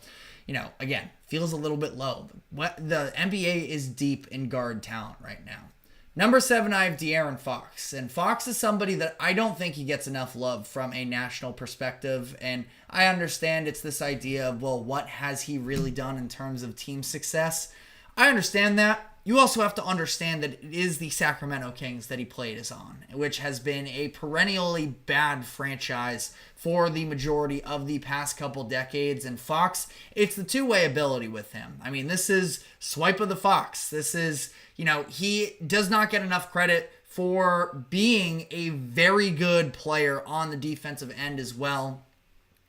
again, feels a little bit low. The NBA is deep in guard talent right now. Number 7, I have De'Aaron Fox, and Fox is somebody that I don't think he gets enough love from a national perspective, and I understand it's this idea of, well, what has he really done in terms of team success? I understand that. You also have to understand that it is the Sacramento Kings that he played as on, which has been a perennially bad franchise for the majority of the past couple decades. And Fox, it's the two-way ability with him. I mean, this is swipe of the Fox. This is, he does not get enough credit for being a very good player on the defensive end as well.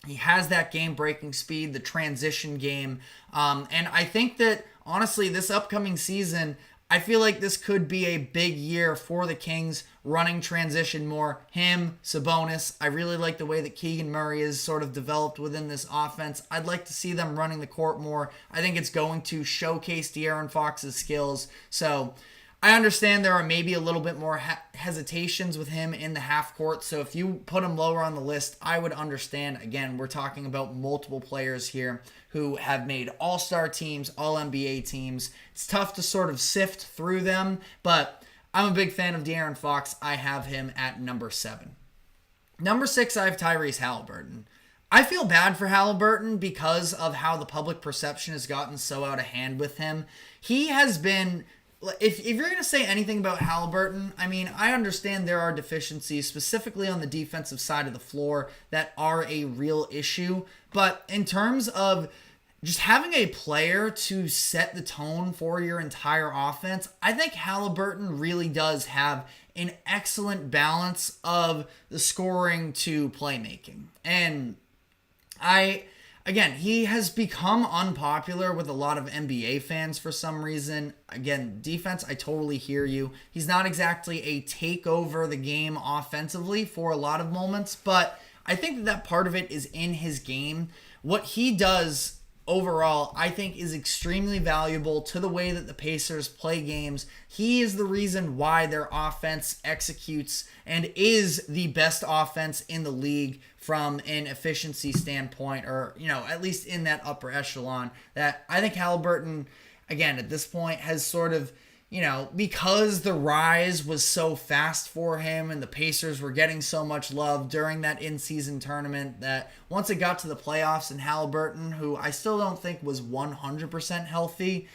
He has that game-breaking speed, the transition game. And I think that, honestly, this upcoming season, I feel like this could be a big year for the Kings, running transition more. Him, Sabonis. I really like the way that Keegan Murray is sort of developed within this offense. I'd like to see them running the court more. I think it's going to showcase De'Aaron Fox's skills. So I understand there are maybe a little bit more hesitations with him in the half court. So if you put him lower on the list, I would understand. Again, we're talking about multiple players here who have made all-star teams, all-NBA teams. It's tough to sort of sift through them, but I'm a big fan of De'Aaron Fox. I have him at number 7. Number 6, I have Tyrese Haliburton. I feel bad for Haliburton because of how the public perception has gotten so out of hand with him. He has been... If you're going to say anything about Haliburton, I mean, I understand there are deficiencies, specifically on the defensive side of the floor, that are a real issue. But in terms of just having a player to set the tone for your entire offense, I think Haliburton really does have an excellent balance of the scoring to playmaking. And Again, he has become unpopular with a lot of NBA fans for some reason. Again, defense, I totally hear you. He's not exactly a take over the game offensively for a lot of moments, but I think that part of it is in his game. What he does overall, I think, is extremely valuable to the way that the Pacers play games. He is the reason why their offense executes and is the best offense in the league from an efficiency standpoint, or, at least in that upper echelon. That I think Haliburton, again, at this point has sort of, because the rise was so fast for him and the Pacers were getting so much love during that in-season tournament, that once it got to the playoffs and Haliburton, who I still don't think was 100% healthy,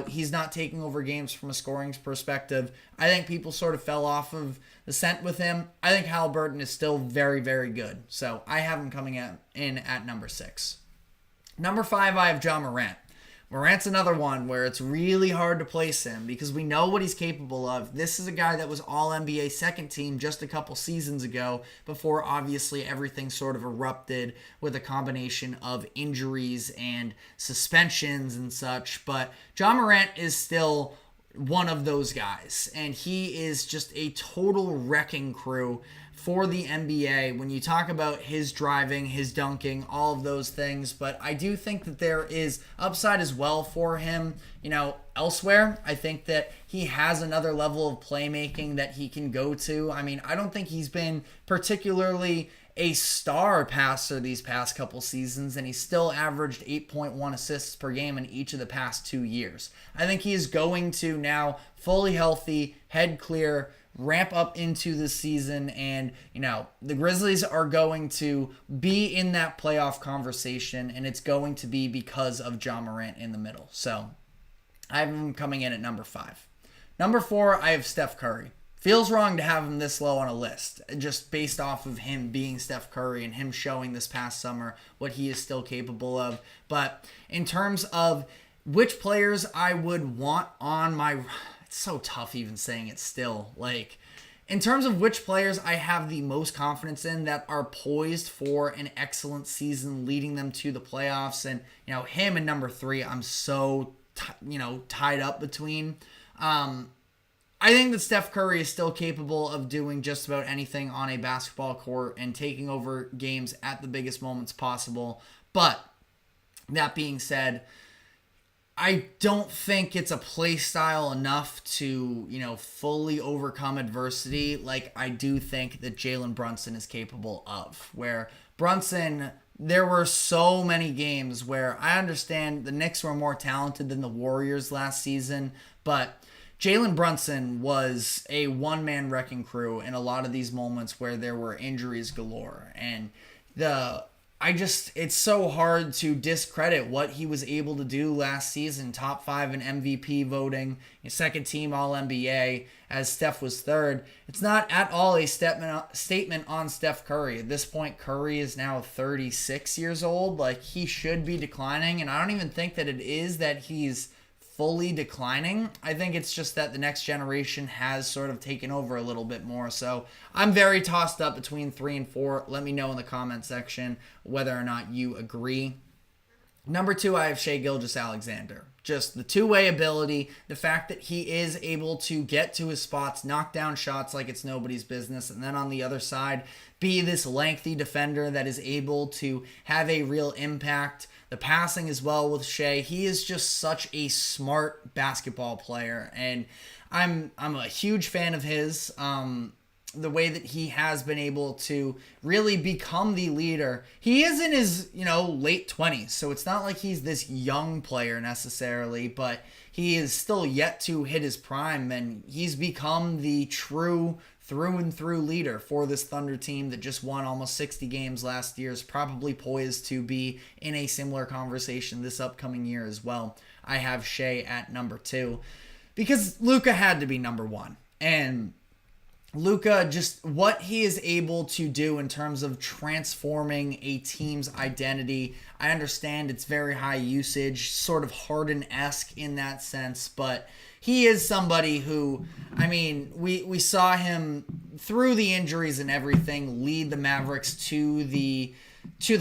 he's not taking over games from a scoring perspective. I think people sort of fell off of the scent with him. I think Haliburton is still very, very good. So I have him coming in at number 6. Number 5, I have Ja Morant. Morant's another one where it's really hard to place him because we know what he's capable of. This is a guy that was All-NBA second team just a couple seasons ago before obviously everything sort of erupted with a combination of injuries and suspensions and such. But Ja Morant is still one of those guys, and he is just a total wrecking crew for the NBA when you talk about his driving, his dunking, all of those things. But I do think that there is upside as well for him, elsewhere. I think that he has another level of playmaking that he can go to. I mean, I don't think he's been particularly a star passer these past couple seasons, and he's still averaged 8.1 assists per game in each of the past 2 years. I think he is going to now, fully healthy, head clear, ramp up into the season, and the Grizzlies are going to be in that playoff conversation, and it's going to be because of Ja Morant in the middle. So I have him coming in at number 5. Number 4, I have Steph Curry. Feels wrong to have him this low on a list, just based off of him being Steph Curry and him showing this past summer what he is still capable of. But in terms of which players I would want on my... It's so tough even saying it still. In terms of which players I have the most confidence in that are poised for an excellent season leading them to the playoffs, and, him and number 3, I'm so, tied up between. I think that Steph Curry is still capable of doing just about anything on a basketball court and taking over games at the biggest moments possible. But that being said, I don't think it's a play style enough to, fully overcome adversity like I do think that Jalen Brunson is capable of. Where Brunson, there were so many games where I understand the Knicks were more talented than the Warriors last season, but Jalen Brunson was a one-man wrecking crew in a lot of these moments where there were injuries galore. And it's so hard to discredit what he was able to do last season. Top 5 in MVP voting, second team All-NBA, as Steph was third. It's not at all a statement on Steph Curry. At this point, Curry is now 36 years old. He should be declining, and I don't even think that it is that he's fully declining. I think it's just that the next generation has sort of taken over a little bit more. So I'm very tossed up between 3 and 4. Let me know in the comment section whether or not you agree. Number 2, I have Shai Gilgeous-Alexander. Just the two-way ability, the fact that he is able to get to his spots, knock down shots like it's nobody's business, and then on the other side, be this lengthy defender that is able to have a real impact. The passing as well with Shea. He is just such a smart basketball player, and I'm a huge fan of his. The way that he has been able to really become the leader. He is in his, late 20s, so it's not like he's this young player necessarily, but he is still yet to hit his prime, and he's become the true through and through leader for this Thunder team that just won almost 60 games last year, is probably poised to be in a similar conversation this upcoming year as well. I have Shea at number 2 because Luka had to be number 1, and Luka, just what he is able to do in terms of transforming a team's identity. I understand it's very high usage, sort of Harden-esque in that sense, but he is somebody who, we saw him through the injuries and everything lead the Mavericks to the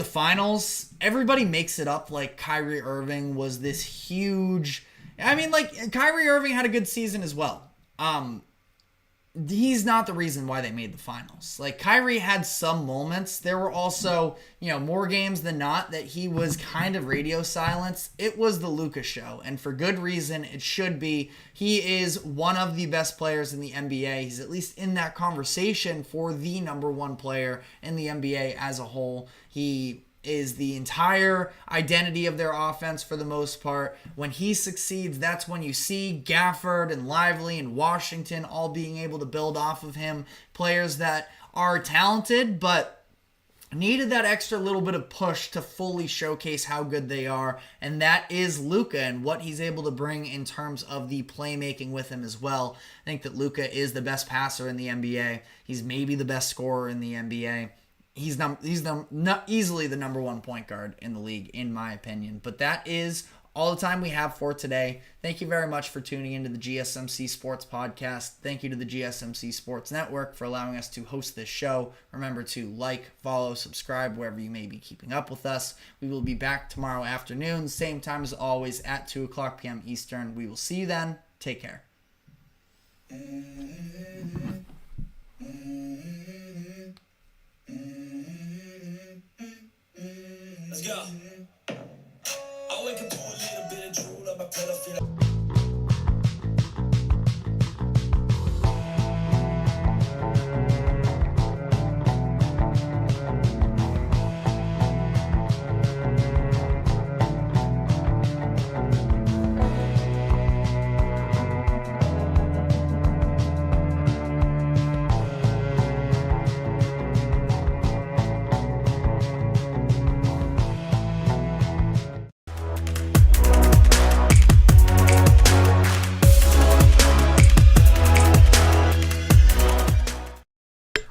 finals. Everybody makes it up like Kyrie Irving was this huge. Kyrie Irving had a good season as well. He's not the reason why they made the finals. Like, Kyrie had some moments. There were also, more games than not that he was kind of radio silence. It was the Luka show, and for good reason. It should be. He is one of the best players in the NBA. He's at least in that conversation for the number 1 player in the NBA as a whole. He is the entire identity of their offense for the most part. When he succeeds, that's when you see Gafford and Lively and Washington all being able to build off of him. Players that are talented, but needed that extra little bit of push to fully showcase how good they are. And that is Luka and what he's able to bring in terms of the playmaking with him as well. I think that Luka is the best passer in the NBA. He's maybe the best scorer in the NBA. He's not easily the number 1 point guard in the league, in my opinion. But that is all the time we have for today. Thank you very much for tuning into the GSMC Sports Podcast. Thank you to the GSMC Sports Network for allowing us to host this show. Remember to like, follow, subscribe wherever you may be keeping up with us. We will be back tomorrow afternoon, same time as always at 2 o'clock p.m. Eastern. We will see you then. Take care. Let's go. I wake up to a little bit of drool on my pillow, feel like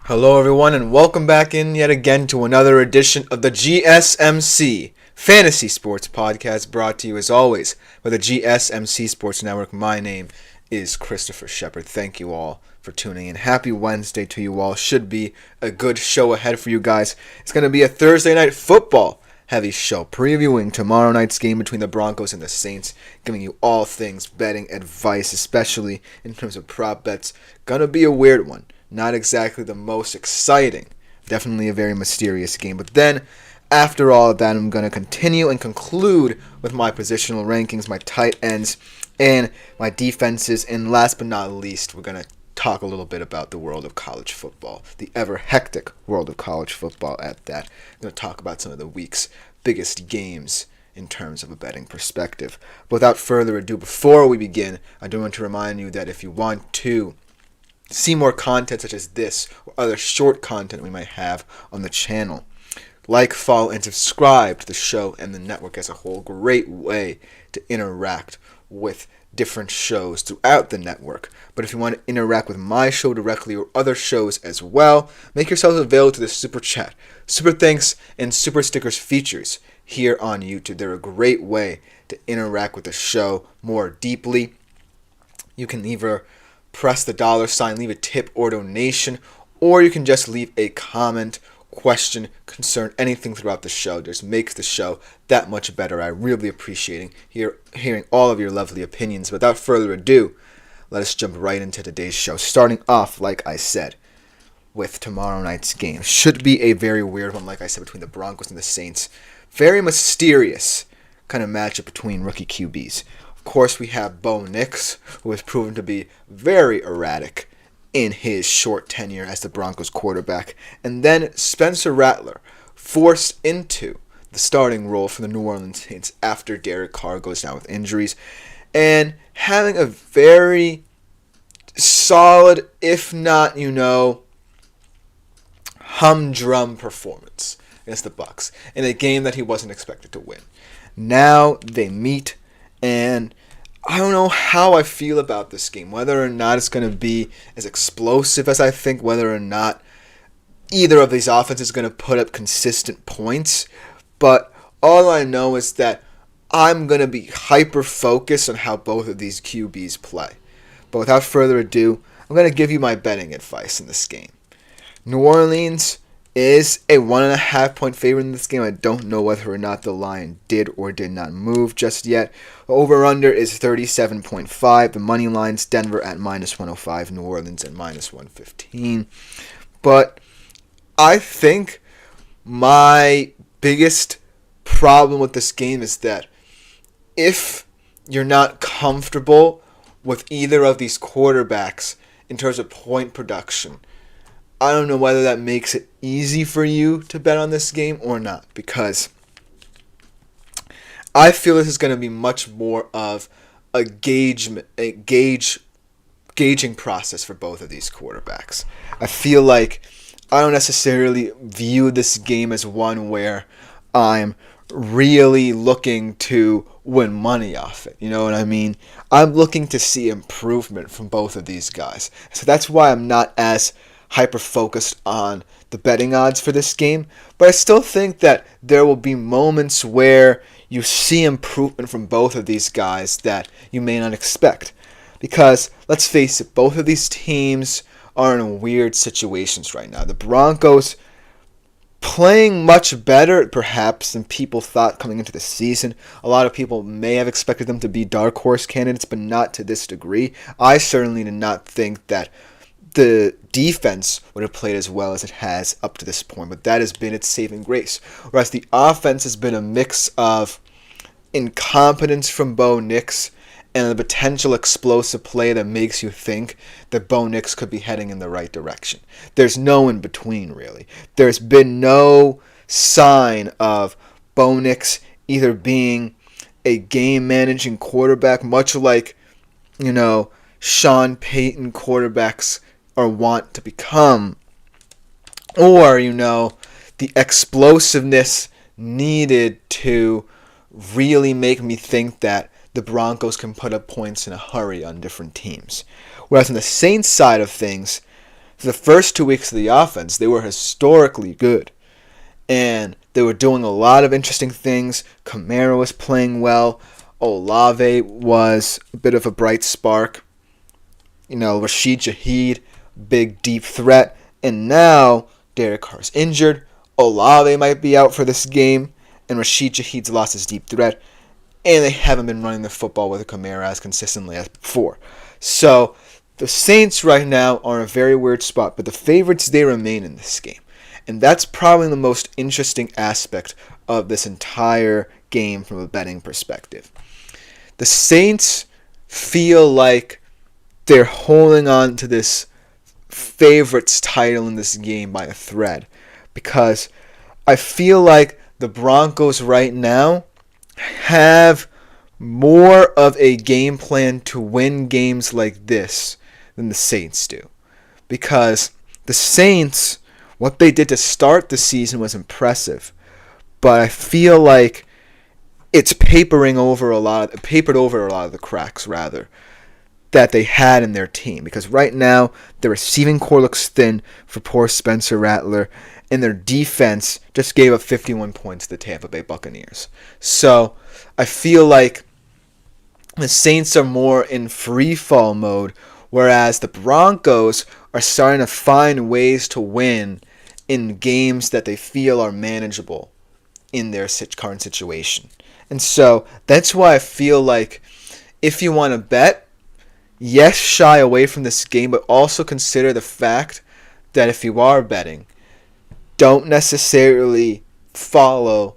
Hello everyone and welcome back in yet again to another edition of the GSMC Fantasy Sports Podcast, brought to you as always by the GSMC Sports Network. My name is Christopher Shepard. Thank you all for tuning in. Happy Wednesday to you all. Should be a good show ahead for you guys. It's going to be a Thursday night football heavy show, previewing tomorrow night's game between the Broncos and the Saints, giving you all things betting advice, especially in terms of prop bets. Gonna be a weird one. Not exactly the most exciting. Definitely a very mysterious game. But then, after all of that, I'm going to continue and conclude with my positional rankings, my tight ends, and my defenses. And last but not least, we're going to talk a little bit about the world of college football. The ever-hectic world of college football at that. I'm going to talk about some of the week's biggest games in terms of a betting perspective. But without further ado, before we begin, I do want to remind you that if you want to see more content such as this or other short content we might have on the channel, like, follow, and subscribe to the show and the network as a whole. Great way to interact with different shows throughout the network. But if you want to interact with my show directly or other shows as well, make yourselves available to the Super Chat, Super Thanks, and Super Stickers features here on YouTube. They're a great way to interact with the show more deeply. You can either press the $, leave a tip or donation, or you can just leave a comment question, concern, anything throughout the show. Just makes the show that much better. I really appreciate hearing all of your lovely opinions. Without further ado, let us jump right into today's show. Starting off, like I said, with tomorrow night's game. Should be a very weird one, like I said, between the Broncos and the Saints. Very mysterious kind of matchup between rookie QBs. Of course, we have Bo Nix, who has proven to be very erratic in his short tenure as the Broncos quarterback. And then Spencer Rattler, forced into the starting role for the New Orleans Saints after Derek Carr goes down with injuries. And having a very solid, if not, humdrum performance against the Bucs in a game that he wasn't expected to win. Now they meet, and I don't know how I feel about this game, whether or not it's going to be as explosive as I think, whether or not either of these offenses is going to put up consistent points, but all I know is that I'm going to be hyper-focused on how both of these QBs play. But without further ado, I'm going to give you my betting advice in this game. New Orleans is a 1.5-point favorite in this game. I don't know whether or not the line did or did not move just yet. Over-under is 37.5. The money line's Denver at -105, New Orleans at -115. But I think my biggest problem with this game is that if you're not comfortable with either of these quarterbacks in terms of point production, I don't know whether that makes it easy for you to bet on this game or not, because I feel this is going to be much more of a gauging process for both of these quarterbacks. I feel like I don't necessarily view this game as one where I'm really looking to win money off it. You know what I mean? I'm looking to see improvement from both of these guys. So that's why I'm not as hyper-focused on the betting odds for this game. But I still think that there will be moments where you see improvement from both of these guys that you may not expect. Because, let's face it, both of these teams are in weird situations right now. The Broncos playing much better, perhaps, than people thought coming into the season. A lot of people may have expected them to be dark horse candidates, but not to this degree. I certainly did not think that the defense would have played as well as it has up to this point, but that has been its saving grace. Whereas the offense has been a mix of incompetence from Bo Nix and the potential explosive play that makes you think that Bo Nix could be heading in the right direction. There's no in between, really. There's been no sign of Bo Nix either being a game-managing quarterback, much like, Sean Payton quarterbacks or want to become, or, the explosiveness needed to really make me think that the Broncos can put up points in a hurry on different teams. Whereas on the Saints side of things, for the first 2 weeks of the offense, they were historically good. And they were doing a lot of interesting things. Kamara was playing well. Olave was a bit of a bright spark. Rashid Shaheed, big deep threat. And now Derek Carr's injured. Olave might be out for this game. And Rashid Shaheed's lost his deep threat. And they haven't been running the football with Kamara as consistently as before. So the Saints right now are in a very weird spot, but the favorites, they remain in this game. And that's probably the most interesting aspect of this entire game from a betting perspective. The Saints feel like they're holding on to this favorites title in this game by a thread, because I feel like the Broncos right now have more of a game plan to win games like this than the Saints do. Because the Saints, what they did to start the season was impressive, but I feel like it's papered over a lot of the cracks that they had in their team. Because right now, the receiving core looks thin for poor Spencer Rattler, and their defense just gave up 51 points to the Tampa Bay Buccaneers. So I feel like the Saints are more in free fall mode, whereas the Broncos are starting to find ways to win in games that they feel are manageable in their current situation. And so that's why I feel like if you want to bet, yes, shy away from this game, but also consider the fact that if you are betting, don't necessarily follow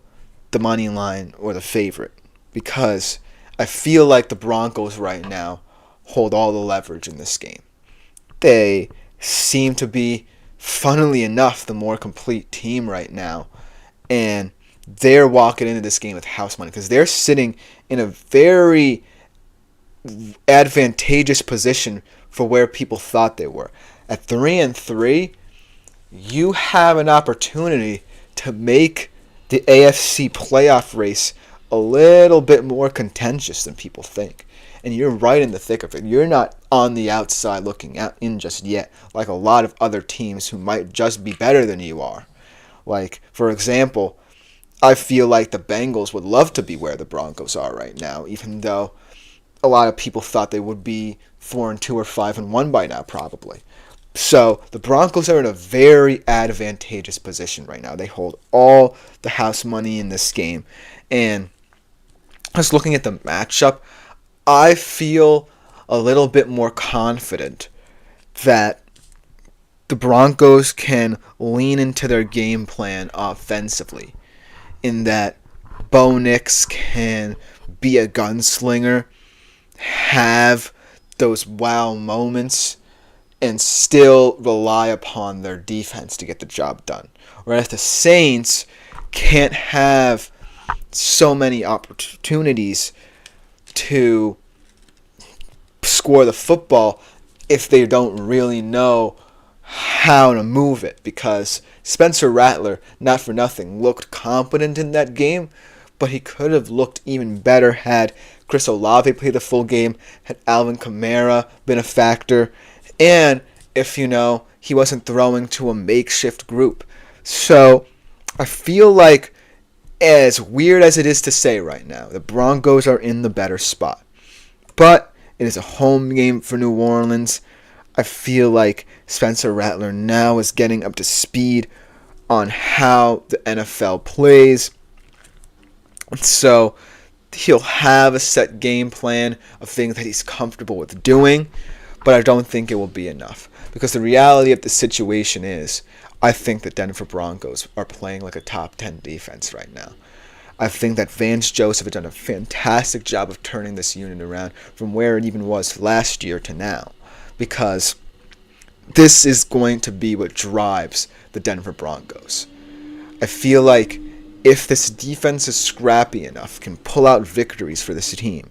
the money line or the favorite, because I feel like the Broncos right now hold all the leverage in this game. They seem to be, funnily enough, the more complete team right now, and they're walking into this game with house money because they're sitting in a very advantageous position for where people thought they were. At 3-3, you have an opportunity to make the AFC playoff race a little bit more contentious than people think. And you're right in the thick of it. You're not on the outside looking out in just yet, like a lot of other teams who might just be better than you are. Like, for example, I feel like the Bengals would love to be where the Broncos are right now, even though a lot of people thought they would be 4-2 or 5-1 by now, probably. So the Broncos are in a very advantageous position right now. They hold all the house money in this game. And just looking at the matchup, I feel a little bit more confident that the Broncos can lean into their game plan offensively, in that Bo Nix can be a gunslinger, have those wow moments, and still rely upon their defense to get the job done. Whereas the Saints can't have so many opportunities to score the football if they don't really know how to move it, because Spencer Rattler, not for nothing, looked competent in that game, but he could have looked even better had Chris Olave played the full game, had Alvin Kamara been a factor, and if, he wasn't throwing to a makeshift group. So I feel like, as weird as it is to say right now, the Broncos are in the better spot. But it is a home game for New Orleans. I feel like Spencer Rattler now is getting up to speed on how the NFL plays. So he'll have a set game plan of things that he's comfortable with doing, but I don't think it will be enough. Because the reality of the situation is, I think the Denver Broncos are playing like a top 10 defense right now. I think that Vance Joseph has done a fantastic job of turning this unit around from where it even was last year to now. Because this is going to be what drives the Denver Broncos. I feel like if this defense is scrappy enough, can pull out victories for this team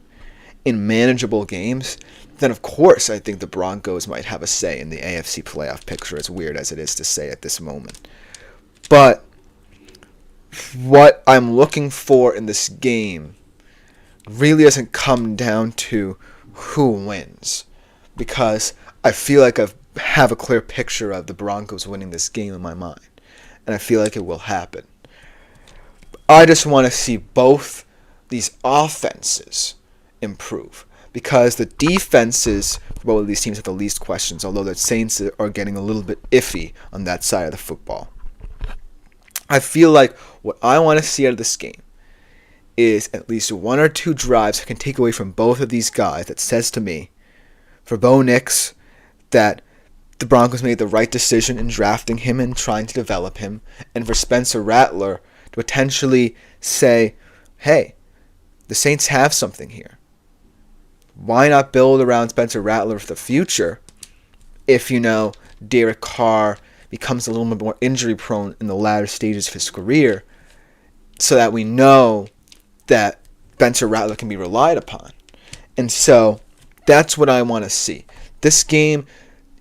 in manageable games, then of course I think the Broncos might have a say in the AFC playoff picture, as weird as it is to say at this moment. But what I'm looking for in this game really doesn't come down to who wins, because I feel like I have a clear picture of the Broncos winning this game in my mind, and I feel like it will happen. I just want to see both these offenses improve, because the defenses for both of these teams have the least questions, although the Saints are getting a little bit iffy on that side of the football. I feel like what I want to see out of this game is at least one or two drives I can take away from both of these guys that says to me, for Bo Nix, that the Broncos made the right decision in drafting him and trying to develop him, and for Spencer Rattler to potentially say, hey, the Saints have something here. Why not build around Spencer Rattler for the future if, Derek Carr becomes a little bit more injury prone in the latter stages of his career, so that we know that Spencer Rattler can be relied upon. And so that's what I want to see. This game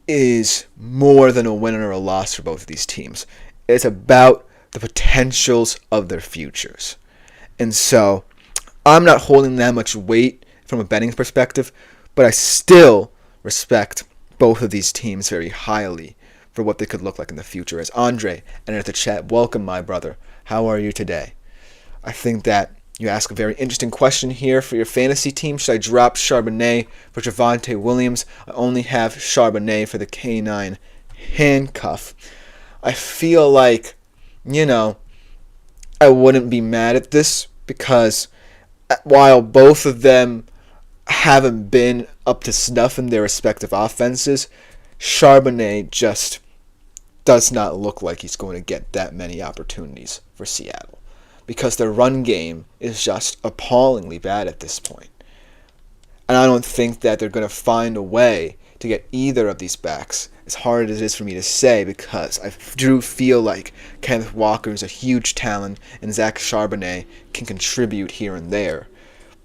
is more than a win or a loss for both of these teams. It's about the potentials of their futures. And so I'm not holding that much weight from a betting perspective, but I still respect both of these teams very highly for what they could look like in the future. As Andre entered the chat, welcome, my brother. How are you today? I think that you ask a very interesting question here for your fantasy team. Should I drop Charbonnet for Javonte Williams? I only have Charbonnet for the K9 handcuff. I feel like, I wouldn't be mad at this because while both of them haven't been up to snuff in their respective offenses, Charbonnet just does not look like he's going to get that many opportunities for Seattle because their run game is just appallingly bad at this point. And I don't think that they're going to find a way to get either of these backs, as hard as it is for me to say, because I do feel like Kenneth Walker is a huge talent and Zach Charbonnet can contribute here and there.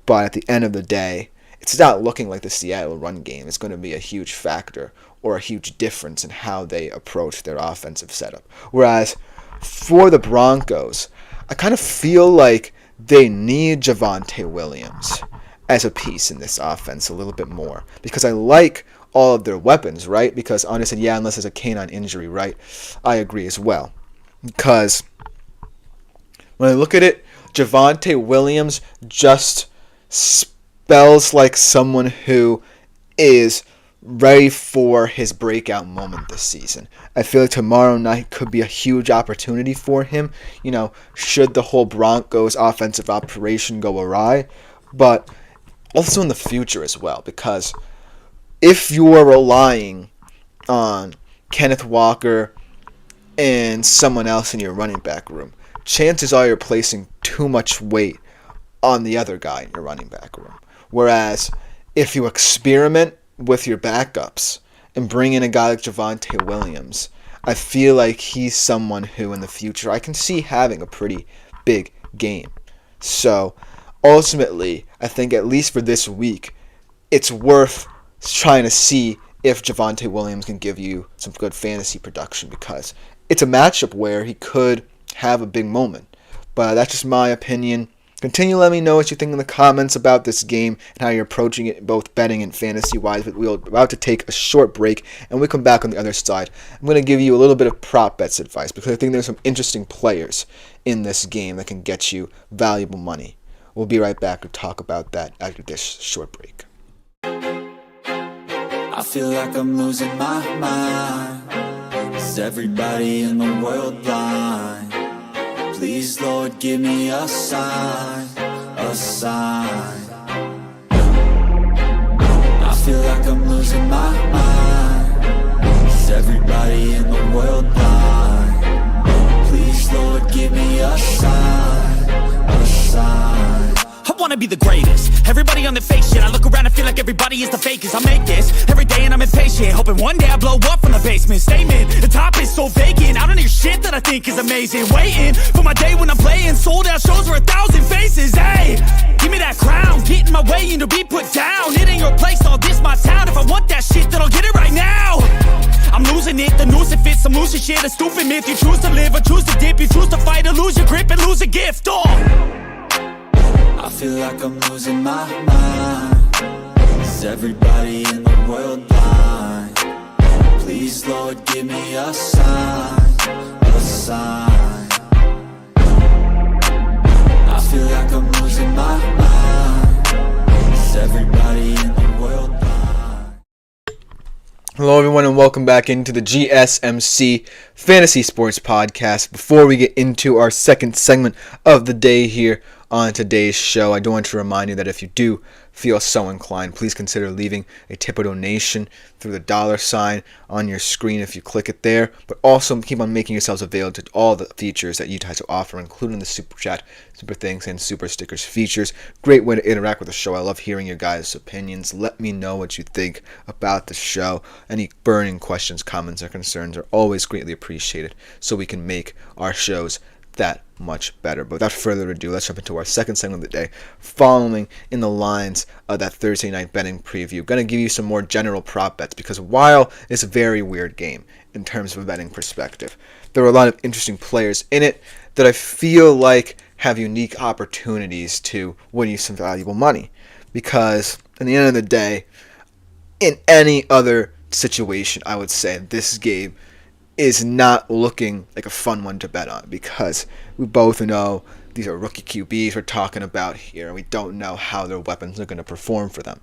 But at the end of the day, it's not looking like the Seattle run game is going to be a huge factor or a huge difference in how they approach their offensive setup. Whereas for the Broncos, I kind of feel like they need Javonte Williams as a piece in this offense a little bit more, because I like all of their weapons, right? Because honestly, yeah, unless there's a canine injury, right? I agree as well. Because when I look at it, Javonte Williams just spells like someone who is ready for his breakout moment this season. I feel like tomorrow night could be a huge opportunity for him, should the whole Broncos offensive operation go awry, but also in the future as well, because if you are relying on Kenneth Walker and someone else in your running back room, chances are you're placing too much weight on the other guy in your running back room. Whereas if you experiment with your backups and bring in a guy like Javonte Williams, I feel like he's someone who in the future I can see having a pretty big game. So ultimately, I think at least for this week, it's worth trying to see if Javonte Williams can give you some good fantasy production, because it's a matchup where he could have a big moment. But that's just my opinion. Continue to let me know what you think in the comments about this game and how you're approaching it, both betting and fantasy-wise. But we're about to take a short break, and when we come back on the other side, I'm going to give you a little bit of prop bets advice, because I think there's some interesting players in this game that can get you valuable money. We'll be right back to talk about that after this short break. I feel like I'm losing my mind. Is everybody in the world blind? Please, Lord, give me a sign, a sign. I feel like I'm losing my mind. Is everybody in the world blind? Please, Lord, give me a sign, a sign. I wanna be the greatest. Everybody on the fake shit. I look around and feel like everybody is the fakest. I make this every day and I'm impatient, hoping one day I blow up from the basement. Statement, the top is so vacant. I don't hear shit that I think is amazing. Waiting for my day when I'm playing sold out shows for 1,000 faces. Hey, give me that crown, get in my way and to be put down. It ain't your place, all this my town. If I want that shit, then I'll get it right now. I'm losing it, the noose it fits, I'm losing shit. A stupid myth, you choose to live or choose to dip. You choose to fight or lose your grip and lose a gift. I feel like I'm losing my mind. Is everybody in the world blind? Please, Lord, give me a sign, a sign. I feel like I'm losing my mind. Is everybody in the world blind? Hello everyone and welcome back into the GSMC Fantasy Sports Podcast. Before we get into our second segment of the day here on today's show, I do want to remind you that if you do feel so inclined, please consider leaving a tip or donation through the $ on your screen if you click it there. But also keep on making yourselves available to all the features that you guys offer, including the Super Chat, Super Thanks, and Super Stickers features. Great way to interact with the show. I love hearing your guys' opinions. Let me know what you think about the show. Any burning questions, comments, or concerns are always greatly appreciated so we can make our shows that much better. But without further ado, let's jump into our second segment of the day, following in the lines of that Thursday night betting preview. Going to give you some more general prop bets, because while it's a very weird game in terms of a betting perspective, there are a lot of interesting players in it that I feel like have unique opportunities to win you some valuable money. Because at the end of the day, in any other situation, I would say this game is not looking like a fun one to bet on, because we both know these are rookie QBs we're talking about here, and we don't know how their weapons are going to perform for them.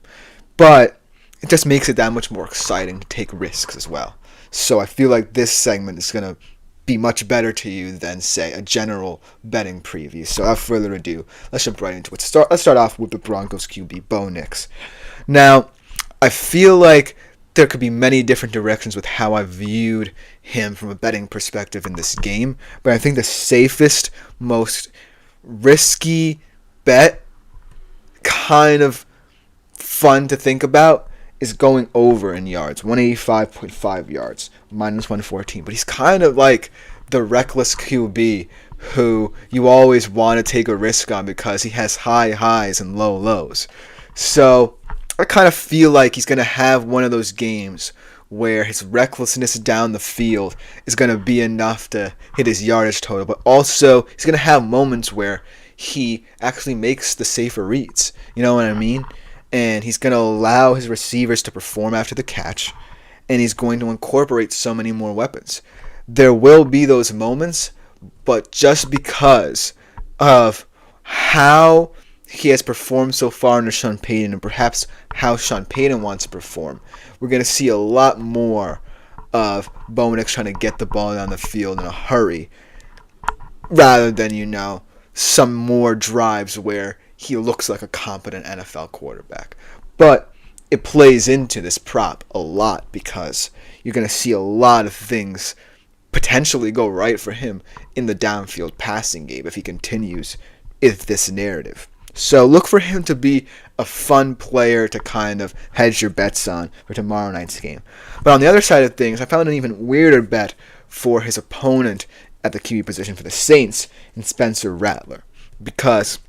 But it just makes it that much more exciting to take risks as well. So I feel like this segment is going to be much better to you than, say, a general betting preview. So without further ado, let's jump right into it. Let's start off with the Broncos QB, Bo Nix. Now, I feel like there could be many different directions with how I viewed him from a betting perspective in this game, but I think the safest, most risky bet, kind of fun to think about, is going over in yards, 185.5 yards, minus 114. But he's kind of like the reckless QB who you always want to take a risk on because he has high highs and low lows. So I kind of feel like he's going to have one of those games where his recklessness down the field is going to be enough to hit his yardage total, but also he's going to have moments where he actually makes the safer reads. You know what I mean? And he's going to allow his receivers to perform after the catch, and he's going to incorporate so many more weapons. There will be those moments, but just because of how he has performed so far under Sean Payton and perhaps how Sean Payton wants to perform, we're going to see a lot more of Bo Nix trying to get the ball down the field in a hurry rather than, some more drives where he looks like a competent NFL quarterback. But it plays into this prop a lot because you're going to see a lot of things potentially go right for him in the downfield passing game if he continues with this narrative. So look for him to be a fun player to kind of hedge your bets on for tomorrow night's game. But on the other side of things, I found an even weirder bet for his opponent at the QB position for the Saints in Spencer Rattler, because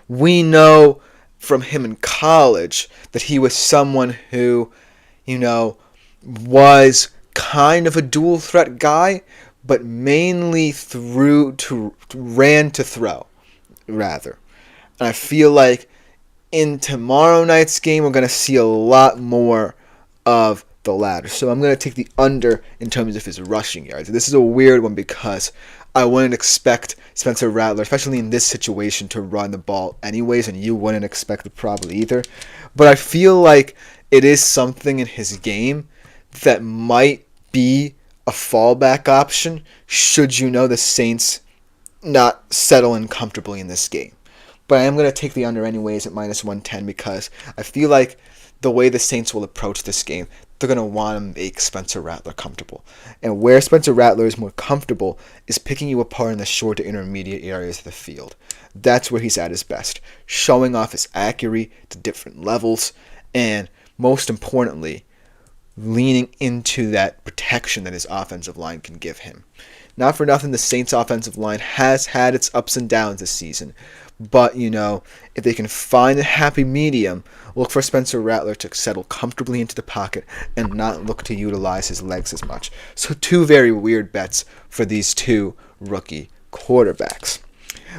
we know from him in college that he was someone who, was kind of a dual threat guy, but mainly ran to throw, rather. And I feel like in tomorrow night's game, we're going to see a lot more of the latter. So I'm going to take the under in terms of his rushing yards. This is a weird one because I wouldn't expect Spencer Rattler, especially in this situation, to run the ball anyways, and you wouldn't expect it probably either. But I feel like it is something in his game that might be a fallback option should the Saints not settle in comfortably in this game. But I am going to take the under anyways at minus 110 because I feel like the way the Saints will approach this game, they're going to want to make Spencer Rattler comfortable. And where Spencer Rattler is more comfortable is picking you apart in the short to intermediate areas of the field. That's where he's at his best, showing off his accuracy to different levels, and most importantly, leaning into that protection that his offensive line can give him. Not for nothing, the Saints' offensive line has had its ups and downs this season. But, if they can find a happy medium, look for Spencer Rattler to settle comfortably into the pocket and not look to utilize his legs as much. So 2 very weird bets for these 2 rookie quarterbacks.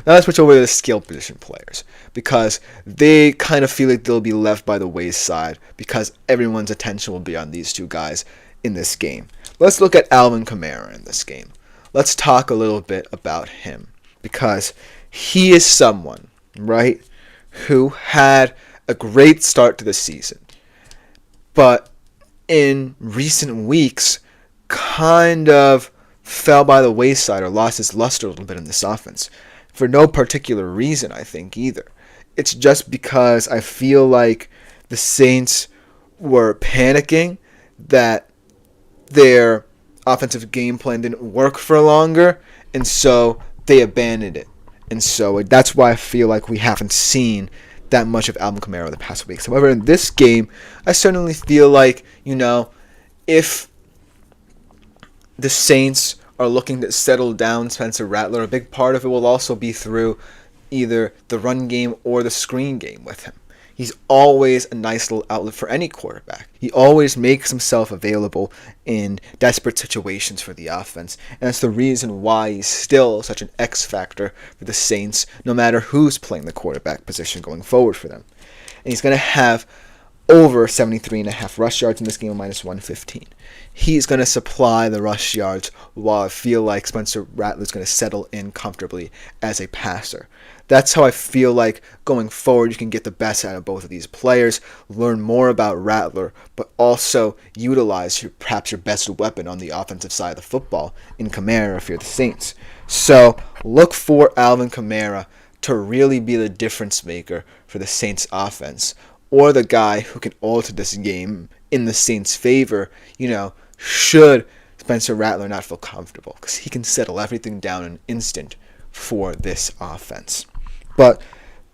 Now let's switch over to the skill position players, because they kind of feel like they'll be left by the wayside because everyone's attention will be on these 2 guys in this game. Let's look at Alvin Kamara in this game. Let's talk a little bit about him, because he is someone, right, who had a great start to the season, but in recent weeks kind of fell by the wayside or lost his luster a little bit in this offense. For no particular reason, I think, either. It's just because I feel like the Saints were panicking that their offensive game plan didn't work for longer, and so they abandoned it. And so that's why I feel like we haven't seen that much of Alvin Kamara the past weeks. However, in this game, I certainly feel like, if the Saints are looking to settle down Spencer Rattler, a big part of it will also be through either the run game or the screen game with him. He's always a nice little outlet for any quarterback. He always makes himself available in desperate situations for the offense. And that's the reason why he's still such an X factor for the Saints, no matter who's playing the quarterback position going forward for them. And he's going to have over 73.5 rush yards in this game, minus 115. He's going to supply the rush yards, while I feel like Spencer Rattler's going to settle in comfortably as a passer. That's how I feel like going forward you can get the best out of both of these players, learn more about Rattler, but also utilize perhaps your best weapon on the offensive side of the football in Kamara if you're the Saints. So look for Alvin Kamara to really be the difference maker for the Saints offense, or the guy who can alter this game in the Saints' favor, should Spencer Rattler not feel comfortable, because he can settle everything down in an instant for this offense. But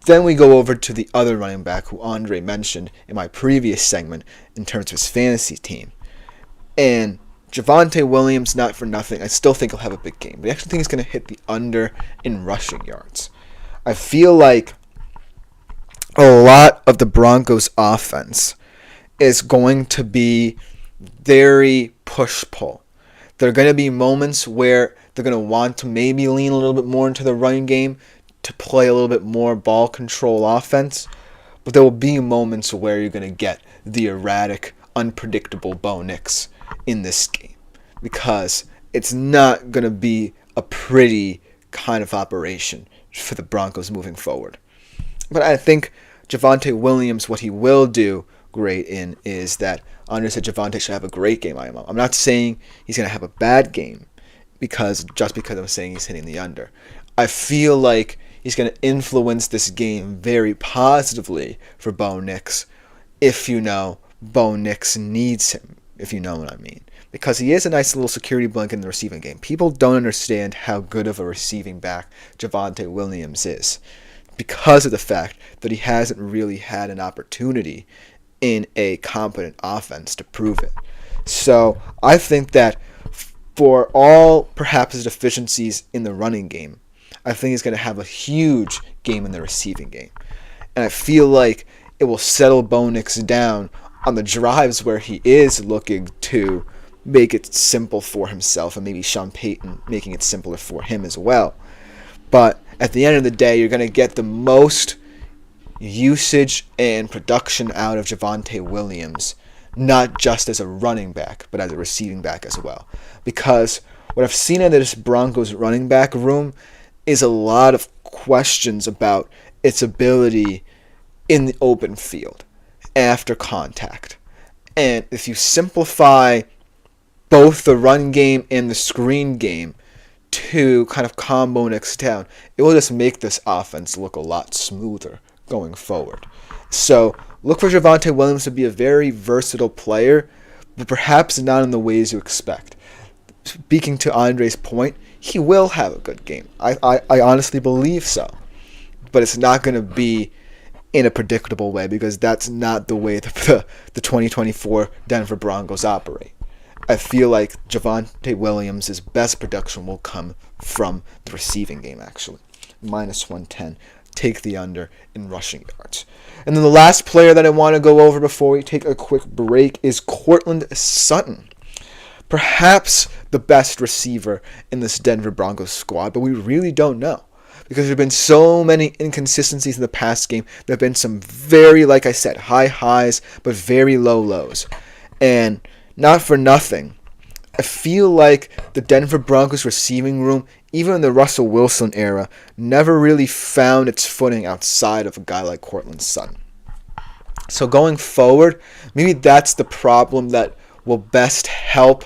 then we go over to the other running back who Andre mentioned in my previous segment in terms of his fantasy team. And Javonte Williams, not for nothing, I still think he'll have a big game, but I actually think he's going to hit the under in rushing yards. I feel like a lot of the Broncos' offense is going to be very push-pull. There are going to be moments where they're going to want to maybe lean a little bit more into the running game to play a little bit more ball control offense, but there will be moments where you're going to get the erratic, unpredictable Bo Nix in this game, because it's not going to be a pretty kind of operation for the Broncos moving forward. But I think Javonte Williams, what he will do great in is that Andre said Javonte should have a great game. I'm not saying he's going to have a bad game because I'm saying he's hitting the under. I feel like he's going to influence this game very positively for Bo Nix if Bo Nix needs him, if you know what I mean. Because he is a nice little security blanket in the receiving game. People don't understand how good of a receiving back Javonte Williams is, because of the fact that he hasn't really had an opportunity in a competent offense to prove it. So I think that for all perhaps his deficiencies in the running game, I think he's going to have a huge game in the receiving game. And I feel like it will settle Bo Nix down on the drives where he is looking to make it simple for himself, and maybe Sean Payton making it simpler for him as well. But at the end of the day, you're going to get the most usage and production out of Javonte Williams, not just as a running back, but as a receiving back as well. Because what I've seen in this Broncos running back room is a lot of questions about its ability in the open field after contact. And if you simplify both the run game and the screen game to kind of combo Nix down, it will just make this offense look a lot smoother going forward. So look for Javonte Williams to be a very versatile player, but perhaps not in the ways you expect. Speaking to Andre's point, he will have a good game. I honestly believe so. But it's not going to be in a predictable way, because that's not the way the 2024 Denver Broncos operate. I feel like Javonte Williams' best production will come from the receiving game, actually. Minus 110. Take the under in rushing yards. And then the last player that I want to go over before we take a quick break is Courtland Sutton. Perhaps the best receiver in this Denver Broncos squad, but we really don't know, because there have been so many inconsistencies in the past game. There have been some very, like I said, high highs, but very low lows. And not for nothing, I feel like the Denver Broncos receiving room, even in the Russell Wilson era, never really found its footing outside of a guy like Courtland Sutton. So going forward, maybe that's the problem that will best help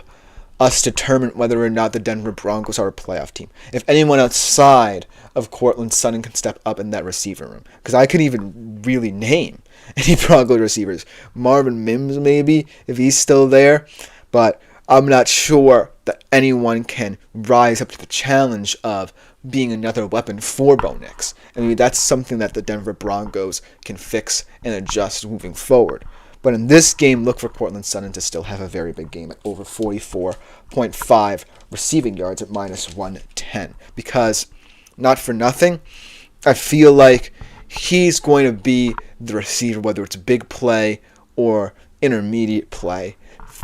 us determine whether or not the Denver Broncos are a playoff team. If anyone outside of Courtland Sutton can step up in that receiver room. Because I could even really name any Broncos receivers. Marvin Mims maybe, if he's still there. But I'm not sure that anyone can rise up to the challenge of being another weapon for Bo Nix. I mean, that's something that the Denver Broncos can fix and adjust moving forward. But in this game, look for Courtland Sutton to still have a very big game at over 44.5 receiving yards at minus 110. Because, not for nothing, I feel like he's going to be the receiver, whether it's big play or intermediate play,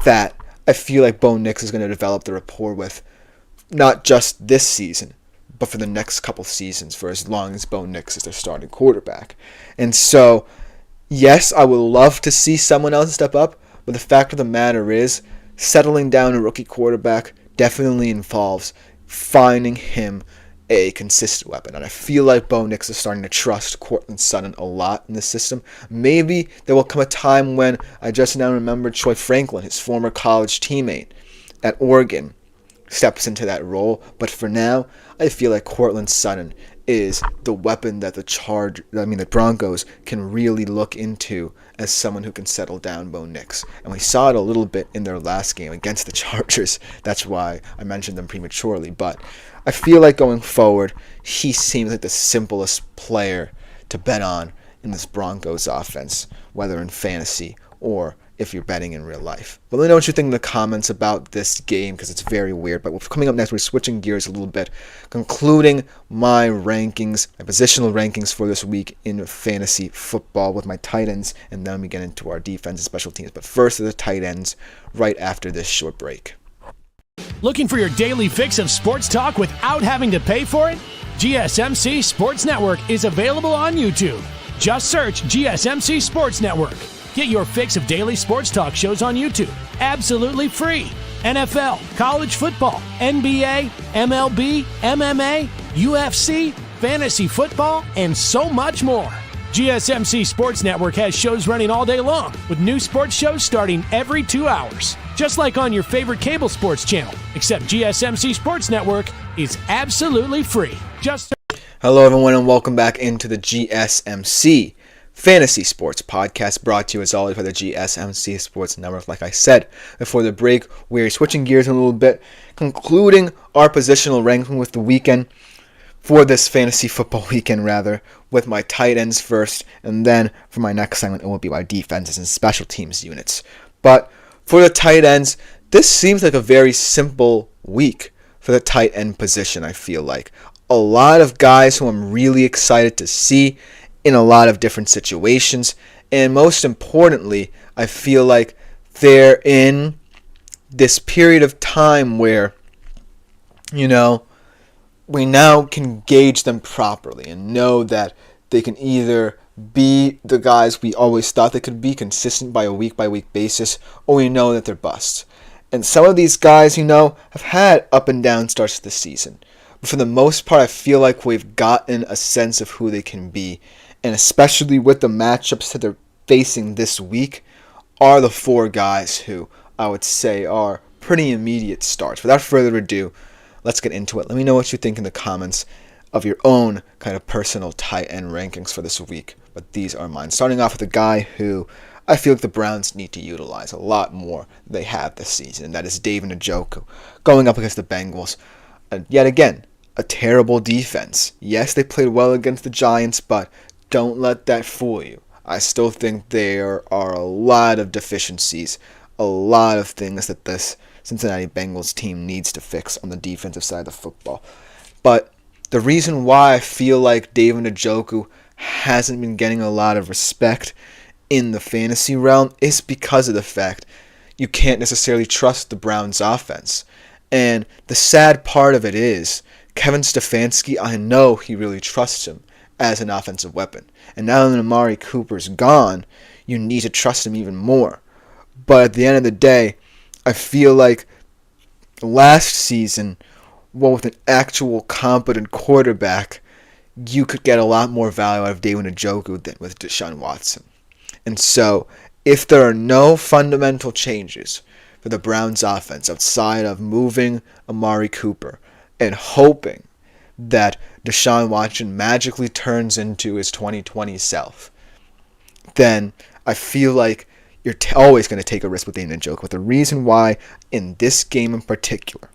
that I feel like Bo Nix is going to develop the rapport with, not just this season, but for the next couple seasons, for as long as Bo Nix is their starting quarterback. And so, Yes, I would love to see someone else step up, but the fact of the matter is, settling down a rookie quarterback definitely involves finding him a consistent weapon. And I feel like Bo Nix is starting to trust Courtland Sutton a lot in the system. Maybe there will come a time when I just now remember Troy Franklin, his former college teammate at Oregon, steps into that role. But for now, I feel like Courtland Sutton is the weapon that the Broncos can really look into as someone who can settle down Bo Nix. And we saw it a little bit in their last game against the Chargers. That's why I mentioned them prematurely. But I feel like going forward, he seems like the simplest player to bet on in this Broncos offense, whether in fantasy or if you're betting in real life. But let me know what you think in the comments about this game, because it's very weird. But coming up next, we're switching gears a little bit, concluding my rankings, my positional rankings for this week in fantasy football with my tight ends, and then we get into our defense and special teams. But first, the tight ends right after this short break. Looking for your daily fix of sports talk without having to pay for it? GSMC Sports Network is available on YouTube. Just search GSMC Sports Network. Get your fix of daily sports talk shows on YouTube, absolutely free. NFL, college football, NBA, MLB, MMA, UFC, fantasy football, and so much more. GSMC Sports Network has shows running all day long, with new sports shows starting every 2 hours. Just like on your favorite cable sports channel, except GSMC Sports Network is absolutely free. Hello everyone, and welcome back into the GSMC Fantasy Sports Podcast, brought to you as always by the GSMC Sports Network. Like I said before the break, we're switching gears a little bit, concluding our positional ranking with the weekend, for this fantasy football weekend rather, with my tight ends first, and then for my next segment it will be my defenses and special teams units. But for the tight ends, this seems like a very simple week for the tight end position, I feel like. A lot of guys who I'm really excited to see in a lot of different situations, and most importantly, I feel like they're in this period of time where, we now can gauge them properly and know that they can either be the guys we always thought they could be, consistent by a week-by-week basis, or we know that they're busts. And some of these guys, have had up and down starts this season. But for the most part, I feel like we've gotten a sense of who they can be. And especially with the matchups that they're facing this week, are the four guys who I would say are pretty immediate starts. Without further ado, let's get into it. Let me know what you think in the comments of your own kind of personal tight end rankings for this week. But these are mine. Starting off with a guy who I feel like the Browns need to utilize a lot more than they have this season, and that is David Njoku, going up against the Bengals. Yet again, a terrible defense. Yes, they played well against the Giants, but don't let that fool you. I still think there are a lot of deficiencies, a lot of things that this Cincinnati Bengals team needs to fix on the defensive side of the football. But the reason why I feel like David Njoku hasn't been getting a lot of respect in the fantasy realm is because of the fact you can't necessarily trust the Browns' offense. And the sad part of it is, Kevin Stefanski, I know he really trusts him as an offensive weapon. And now that Amari Cooper's gone, you need to trust him even more. But at the end of the day, I feel like last season, with an actual competent quarterback, you could get a lot more value out of David Njoku than with Deshaun Watson. And so, if there are no fundamental changes for the Browns offense outside of moving Amari Cooper and hoping that Deshaun Watson magically turns into his 2020 self, then I feel like you're always going to take a risk with David Njoku. But the reason why, in this game in particular,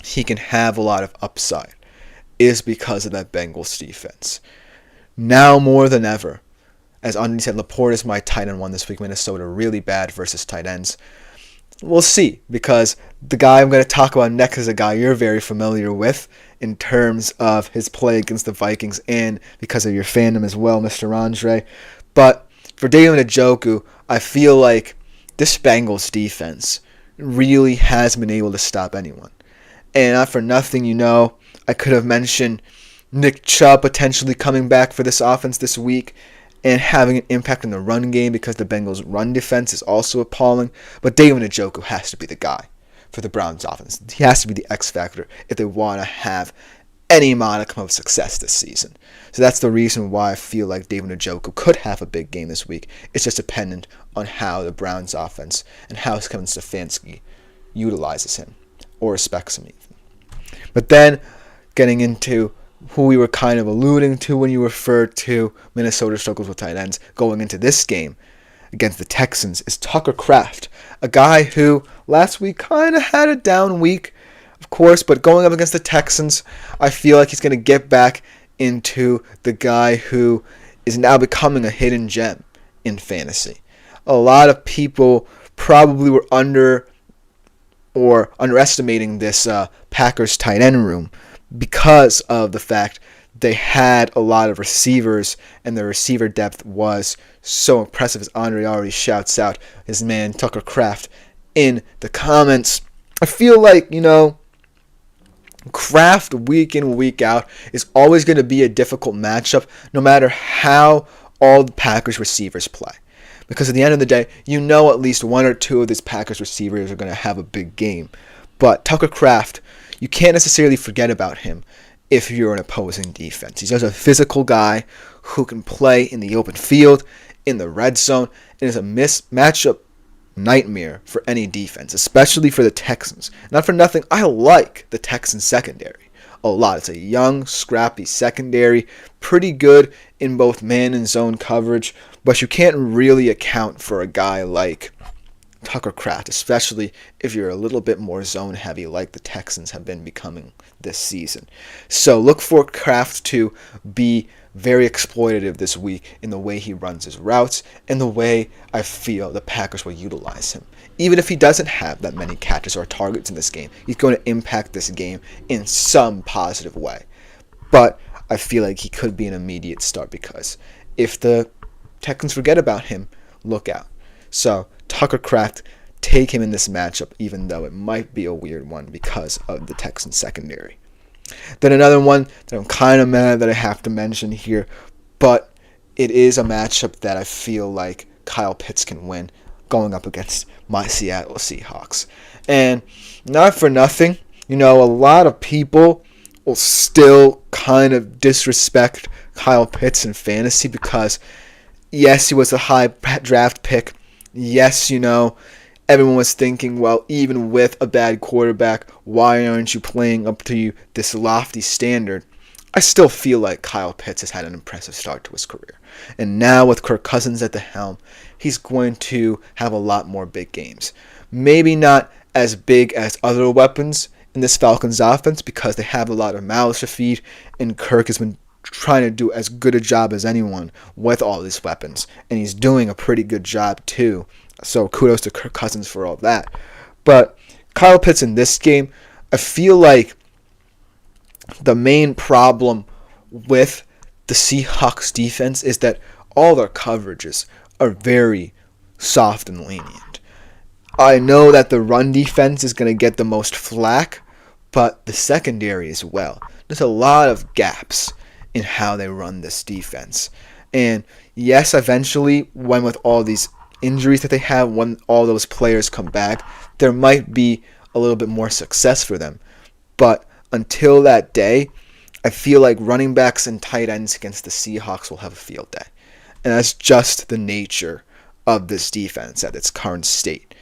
he can have a lot of upside is because of that Bengals defense. Now more than ever, as Andy said, Laporte is my tight end one this week. Minnesota really bad versus tight ends. We'll see, because the guy I'm going to talk about next is a guy you're very familiar with in terms of his play against the Vikings and because of your fandom as well, Mr. Andre. But for David Njoku, I feel like this Bengals defense really has been able to stop anyone. And not for nothing, I could have mentioned Nick Chubb potentially coming back for this offense this week and having an impact on the run game because the Bengals' run defense is also appalling. But David Njoku has to be the guy for the Browns offense. He has to be the X factor if they want to have any modicum of success this season. So that's the reason why I feel like David Njoku could have a big game this week. It's just dependent on how the Browns offense and how Kevin Stefanski utilizes him or respects him even. But then getting into who we were kind of alluding to when you referred to Minnesota struggles with tight ends going into this game against the Texans is Tucker Kraft, a guy who last week kind of had a down week, of course, but going up against the Texans, I feel like he's going to get back into the guy who is now becoming a hidden gem in fantasy. A lot of people probably were underestimating this Packers tight end room because of the fact they had a lot of receivers and the receiver depth was so impressive, as Andre already shouts out his man Tucker Kraft in the comments. I feel like, Kraft week in, week out is always going to be a difficult matchup no matter how all the Packers receivers play. Because at the end of the day, at least one or two of these Packers receivers are going to have a big game. But Tucker Kraft, you can't necessarily forget about him if you're an opposing defense. He's just a physical guy who can play in the open field, in the red zone, and is a matchup nightmare for any defense, especially for the Texans. Not for nothing, I like the Texans secondary a lot. It's a young, scrappy secondary, pretty good in both man and zone coverage, but you can't really account for a guy like Tucker Kraft, especially if you're a little bit more zone heavy like the Texans have been becoming this season. So look for Kraft to be very exploitative this week in the way he runs his routes and the way I feel the Packers will utilize him. Even if he doesn't have that many catches or targets in this game, he's going to impact this game in some positive way. But I feel like he could be an immediate start because if the Texans forget about him, look out. So Tucker Kraft, take him in this matchup, even though it might be a weird one because of the Texans secondary. Then another one that I'm kind of mad that I have to mention here, but it is a matchup that I feel like Kyle Pitts can win going up against my Seattle Seahawks. And not for nothing, a lot of people will still kind of disrespect Kyle Pitts in fantasy because, yes, he was a high draft pick. Yes, everyone was thinking, well, even with a bad quarterback, why aren't you playing up to this lofty standard? I still feel like Kyle Pitts has had an impressive start to his career. And now with Kirk Cousins at the helm, he's going to have a lot more big games. Maybe not as big as other weapons in this Falcons offense because they have a lot of mouths to feed, and Kirk has been trying to do as good a job as anyone with all these weapons, and he's doing a pretty good job too. So kudos to Kirk Cousins for all that. But Kyle Pitts in this game, I feel like the main problem with the Seahawks defense is that all their coverages are very soft and lenient. I know that the run defense is going to get the most flack, but the secondary as well. There's a lot of gaps in how they run this defense. And yes, eventually, when with all these injuries that they have, when all those players come back, there might be a little bit more success for them. But until that day, I feel like running backs and tight ends against the Seahawks will have a field day. And that's just the nature of this defense at its current state.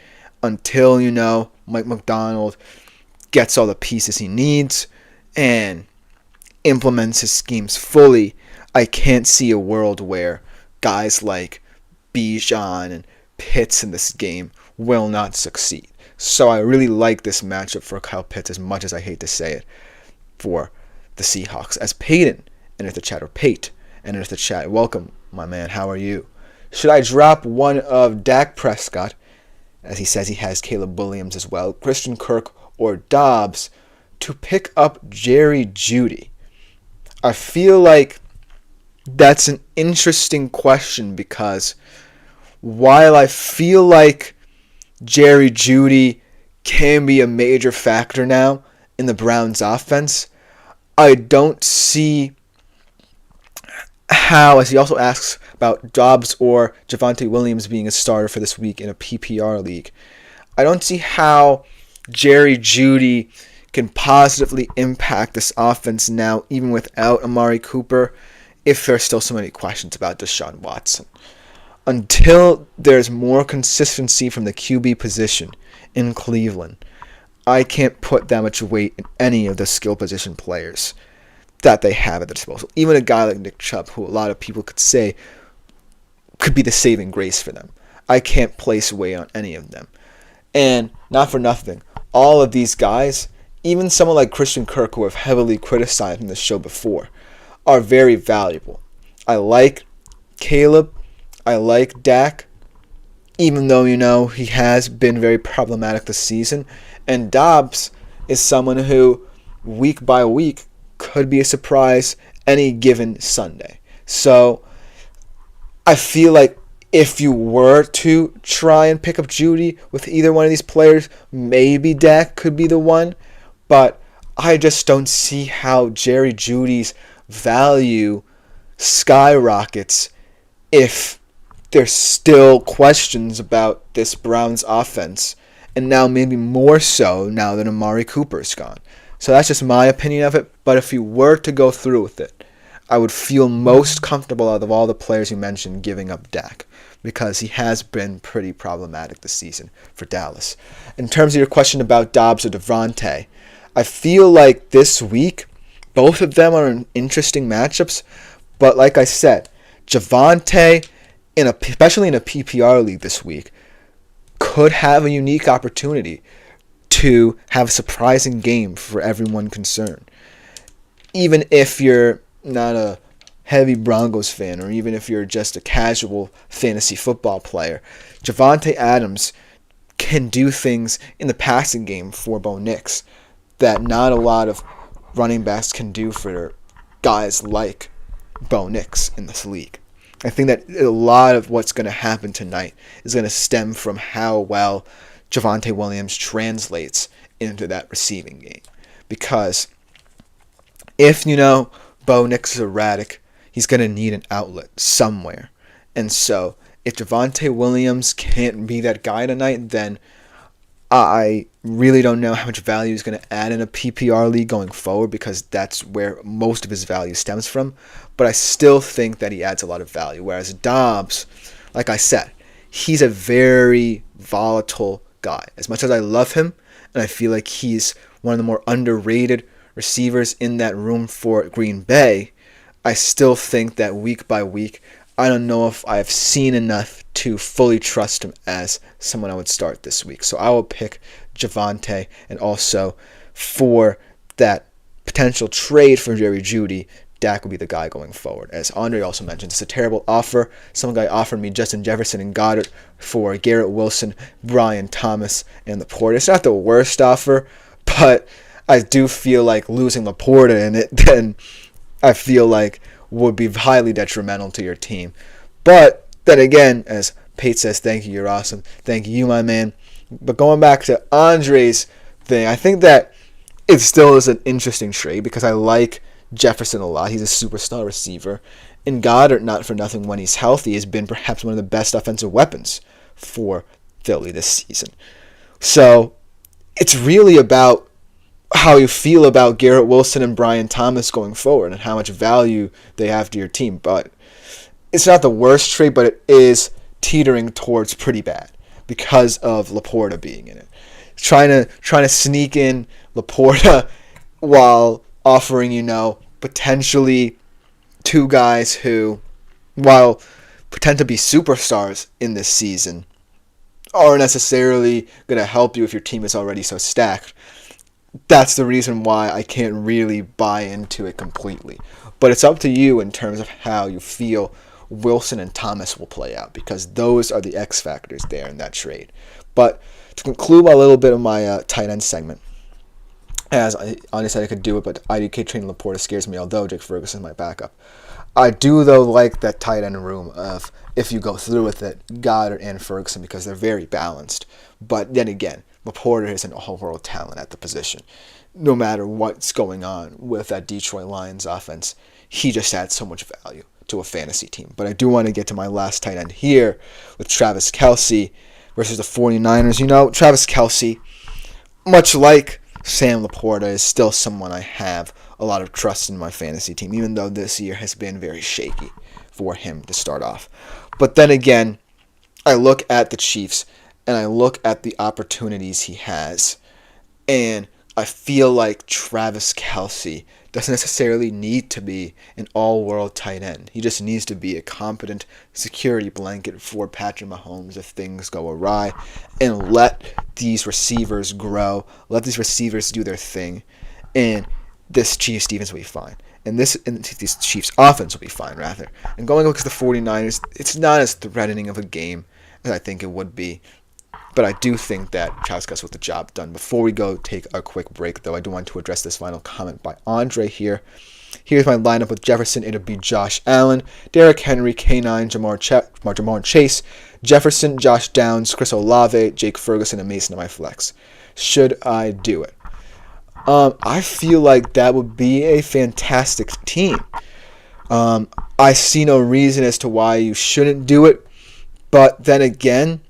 Until, Mike McDonald gets all the pieces he needs and implements his schemes fully, I can't see a world where guys like Bijan and Pitts in this game will not succeed. So I really like this matchup for Kyle Pitts, as much as I hate to say it, for the Seahawks. As Peyton enters the chat, or Pate enters the chat. Welcome, my man. How are you? Should I drop one of Dak Prescott, as he says he has Caleb Williams as well, Christian Kirk, or Dobbs, to pick up Jerry Jeudy? I feel like that's an interesting question because while I feel like Jerry Jeudy can be a major factor now in the Browns offense, I don't see how, as he also asks about Dobbs or Javonte Williams being a starter for this week in a PPR league, I don't see how Jerry Jeudy can positively impact this offense now, even without Amari Cooper, if there's still so many questions about Deshaun Watson. Until there's more consistency from the QB position in Cleveland, I can't put that much weight in any of the skill position players that they have at their disposal. Even a guy like Nick Chubb, who a lot of people could say could be the saving grace for them. I can't place weight on any of them. And not for nothing, all of these guys, even someone like Christian Kirk, who I've heavily criticized in this show before, are very valuable. I like Caleb. I like Dak, even though, he has been very problematic this season. And Dobbs is someone who, week by week, could be a surprise any given Sunday. So I feel like if you were to try and pick up Jeudy with either one of these players, maybe Dak could be the one. But I just don't see how Jerry Jeudy's value skyrockets if there's still questions about this Browns offense. And now maybe more so now that Amari Cooper's gone. So that's just my opinion of it. But if you were to go through with it, I would feel most comfortable out of all the players you mentioned giving up Dak, because he has been pretty problematic this season for Dallas. In terms of your question about Dobbs or Devontae, I feel like this week, both of them are in interesting matchups. But like I said, Javonte, especially in a PPR league this week, could have a unique opportunity to have a surprising game for everyone concerned. Even if you're not a heavy Broncos fan, or even if you're just a casual fantasy football player, Javonte Adams can do things in the passing game for Bo Nix that not a lot of running backs can do for guys like Bo Nix in this league. I think that a lot of what's going to happen tonight is going to stem from how well Javonte Williams translates into that receiving game. Because if, Bo Nix is erratic, he's going to need an outlet somewhere. And so if Javonte Williams can't be that guy tonight, then I really don't know how much value he's going to add in a PPR league going forward, because that's where most of his value stems from. But I still think that he adds a lot of value. Whereas Dobbs, like I said, he's a very volatile guy. As much as I love him, and I feel like he's one of the more underrated receivers in that room for Green Bay, I still think that week by week, I don't know if I've seen enough to fully trust him as someone I would start this week. So I will pick Javonte, and also for that potential trade for Jerry Jeudy, Dak will be the guy going forward. As Andre also mentioned, it's a terrible offer. Some guy offered me Justin Jefferson and Goddard for Garrett Wilson, Brian Thomas, and Laporta. It's not the worst offer, but I do feel like losing Laporta in it, then I feel like would be highly detrimental to your team. But then again, as Pate says, thank you, you're awesome. Thank you, my man. But going back to Andre's thing, I think that it still is an interesting trade, because I like Jefferson a lot. He's a superstar receiver. And Goddard, not for nothing, when he's healthy, has been perhaps one of the best offensive weapons for Philly this season. So it's really about how you feel about Garrett Wilson and Brian Thomas going forward and how much value they have to your team. But it's not the worst trade, but it is teetering towards pretty bad because of Laporta being in it. Trying to sneak in Laporta while offering, potentially two guys who, while pretend to be superstars in this season, aren't necessarily going to help you if your team is already so stacked. That's the reason why I can't really buy into it completely. But it's up to you in terms of how you feel Wilson and Thomas will play out, because those are the X factors there in that trade. But to conclude a little bit of my tight end segment, as I honestly said I could do it, but IDK training Laporta scares me, although Jake Ferguson is my backup. I do, though, like that tight end room of, if you go through with it, Goddard and Ferguson, because they're very balanced. But then again, Laporta isn't a whole world talent at the position. No matter what's going on with that Detroit Lions offense, he just adds so much value to a fantasy team. But I do want to get to my last tight end here with Travis Kelce versus the 49ers. You know, Travis Kelce, much like Sam Laporta, is still someone I have a lot of trust in my fantasy team, even though this year has been very shaky for him to start off. But then again, I look at the Chiefs and I look at the opportunities he has, and I feel like Travis Kelce doesn't necessarily need to be an all-world tight end. He just needs to be a competent security blanket for Patrick Mahomes if things go awry, and let these receivers grow, let these receivers do their thing, and this Chiefs defense will be fine. And this Chiefs offense will be fine, rather. And going against the 49ers, it's not as threatening of a game as I think it would be. But I do think that Travis Kelce with the job done. Before we go take a quick break, though, I do want to address this final comment by Andre here. Here's my lineup with Jefferson. It'll be Josh Allen, Derrick Henry, K9, Jamar Chase, Jefferson, Josh Downs, Chris Olave, Jake Ferguson, and Mason in my flex. Should I do it? I feel like that would be a fantastic team. I see no reason as to why you shouldn't do it. But then again,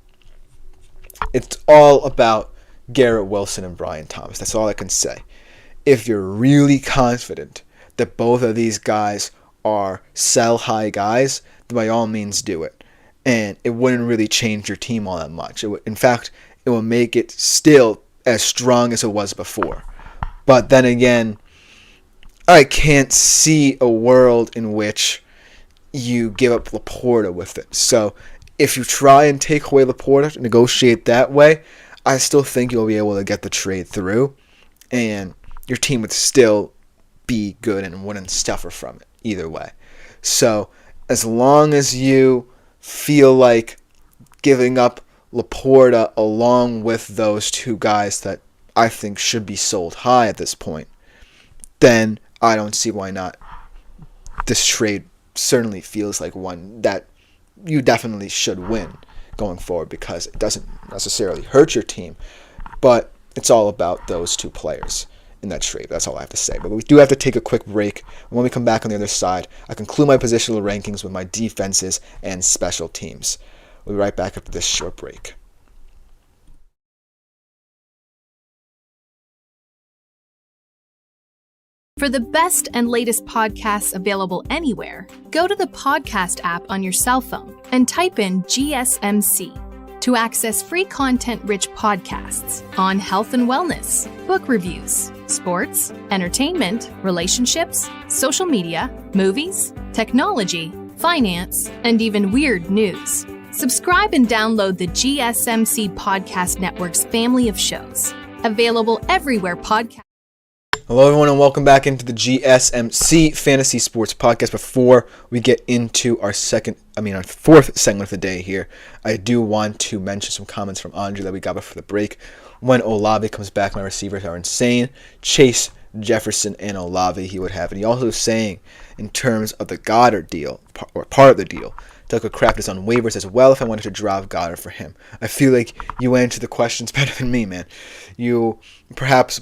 it's all about Garrett Wilson and Brian Thomas. That's all I can say. If you're really confident that both of these guys are sell-high guys, then by all means do it. And it wouldn't really change your team all that much. In fact, it will make it still as strong as it was before. But then again, I can't see a world in which you give up Laporta with it. So if you try and take away Laporta, negotiate that way, I still think you'll be able to get the trade through, and your team would still be good and wouldn't suffer from it either way. So as long as you feel like giving up Laporta along with those two guys that I think should be sold high at this point, then I don't see why not. This trade certainly feels like one that you definitely should win going forward, because it doesn't necessarily hurt your team, but it's all about those two players in that trade. That's all I have to say. But we do have to take a quick break. When we come back on the other side, I conclude my positional rankings with my defenses and special teams. We'll be right back after this short break. For the best and latest podcasts available anywhere, go to the podcast app on your cell phone and type in GSMC to access free content-rich podcasts on health and wellness, book reviews, sports, entertainment, relationships, social media, movies, technology, finance, and even weird news. Subscribe and download the GSMC Podcast Network's family of shows, available everywhere podcasts. Hello, everyone, and welcome back into the GSMC Fantasy Sports Podcast. Before we get into our fourth segment of the day here, I do want to mention some comments from Andre that we got before the break. When Olave comes back, my receivers are insane. Chase, Jefferson, and Olave he would have. And he also was saying, in terms of the Goddard deal, or part of the deal, took a crack this on waivers as well if I wanted to drop Goddard for him. I feel like you answered the questions better than me, man. You perhaps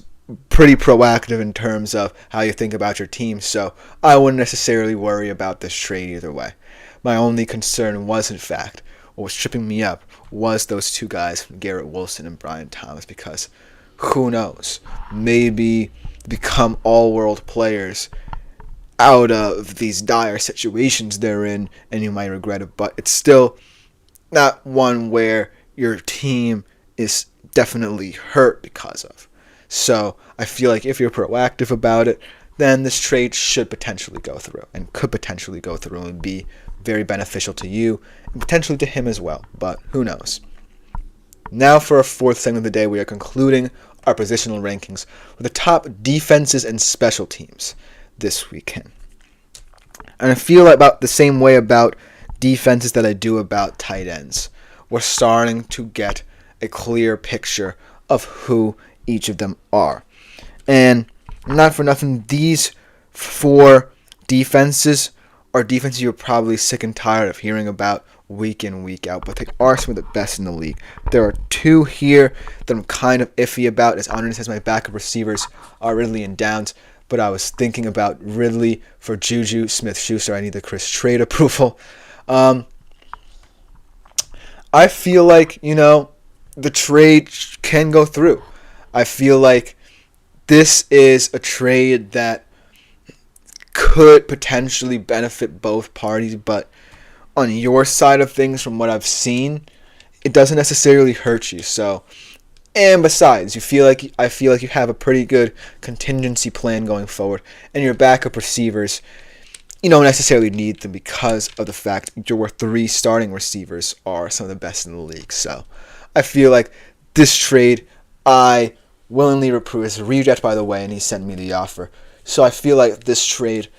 pretty proactive in terms of how you think about your team, so I wouldn't necessarily worry about this trade either way. My only concern was, in fact, what was tripping me up was those two guys, Garrett Wilson and Brian Thomas, because who knows, maybe become all-world players out of these dire situations they're in, and you might regret it, but it's still not one where your team is definitely hurt because of. So I feel like if you're proactive about it, then this trade should potentially go through, and could potentially go through and be very beneficial to you and potentially to him as well, but who knows. Now for our fourth segment of the day, we are concluding our positional rankings with the top defenses and special teams this weekend. And I feel about the same way about defenses that I do about tight ends. We're starting to get a clear picture of who each of them are. And not for nothing, these four defenses are defenses you're probably sick and tired of hearing about week in, week out, but they are some of the best in the league. There are two here that I'm kind of iffy about, as Andre says my backup receivers are Ridley and Downs, but I was thinking about Ridley for Juju Smith-Schuster. I need the Chris trade approval. I feel like, the trade can go through. I feel like this is a trade that could potentially benefit both parties, but on your side of things, from what I've seen, it doesn't necessarily hurt you. So, and besides, I feel like you have a pretty good contingency plan going forward, and your backup receivers, you don't necessarily need them because of the fact your 3 starting receivers are some of the best in the league. So, I feel like this trade, I willingly approve. It's a reject, by the way, and he sent me the offer. So I feel like this trade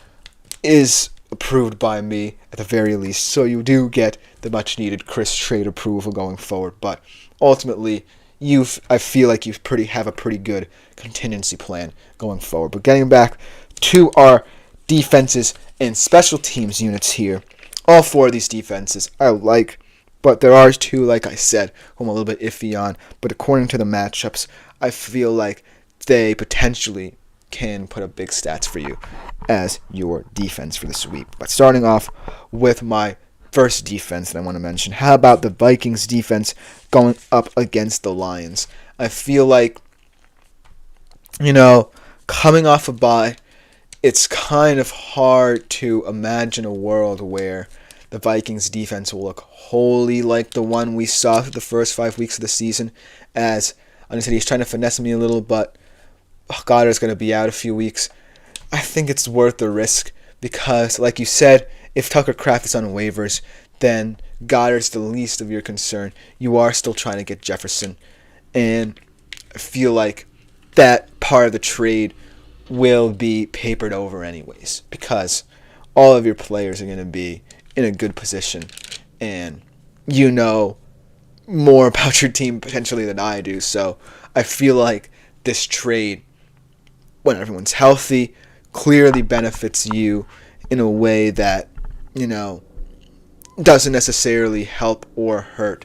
is approved by me at the very least. So you do get the much needed Chris trade approval going forward. But ultimately, I feel like you have a pretty good contingency plan going forward. But getting back to our defenses and special teams units here, all 4 of these defenses I like, but there are 2, like I said, who I'm a little bit iffy on. But according to the matchups, I feel like they potentially can put up big stats for you as your defense for this week. But starting off with my first defense that I want to mention, how about the Vikings defense going up against the Lions? I feel like, coming off a bye, it's kind of hard to imagine a world where the Vikings defense will look wholly like the one we saw through the first 5 weeks of the season. As I said, he's trying to finesse me a little, but Goddard's going to be out a few weeks. I think it's worth the risk because, like you said, if Tucker Kraft is on waivers, then Goddard's the least of your concern. You are still trying to get Jefferson, and I feel like that part of the trade will be papered over anyways because all of your players are going to be in a good position, and you know more about your team potentially than I do. So I feel like this trade, when everyone's healthy, clearly benefits you in a way that, doesn't necessarily help or hurt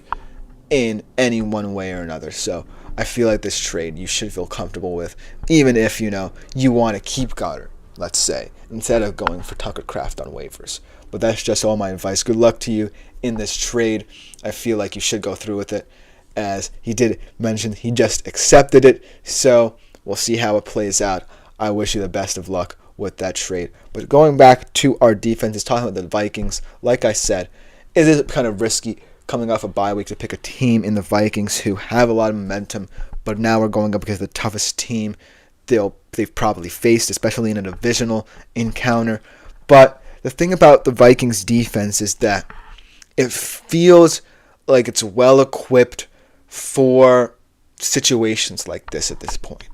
in any one way or another. So I feel like this trade you should feel comfortable with, even if, you want to keep Goddard, let's say, instead of going for Tucker Kraft on waivers. But that's just all my advice. Good luck to you in this trade. I feel like you should go through with it, as he did mention he just accepted it. So we'll see how it plays out. I wish you the best of luck with that trade. But going back to our defense, talking about the Vikings, like I said, it is kind of risky coming off a bye week to pick a team in the Vikings who have a lot of momentum, but now we're going up against the toughest team they've probably faced, especially in a divisional encounter. But the thing about the Vikings defense is that it feels like it's well equipped for situations like this at this point.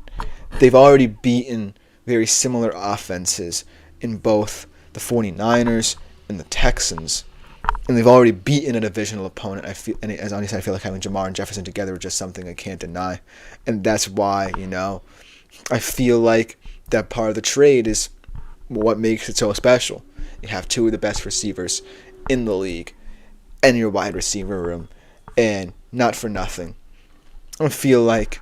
They've already beaten very similar offenses in both the 49ers and the Texans, and they've already beaten a divisional opponent. As Ani said, I feel like having Jamar and Jefferson together is just something I can't deny, and that's why I feel like that part of the trade is what makes it so special. You have 2 of the best receivers in the league and your wide receiver room, and not for nothing, I feel like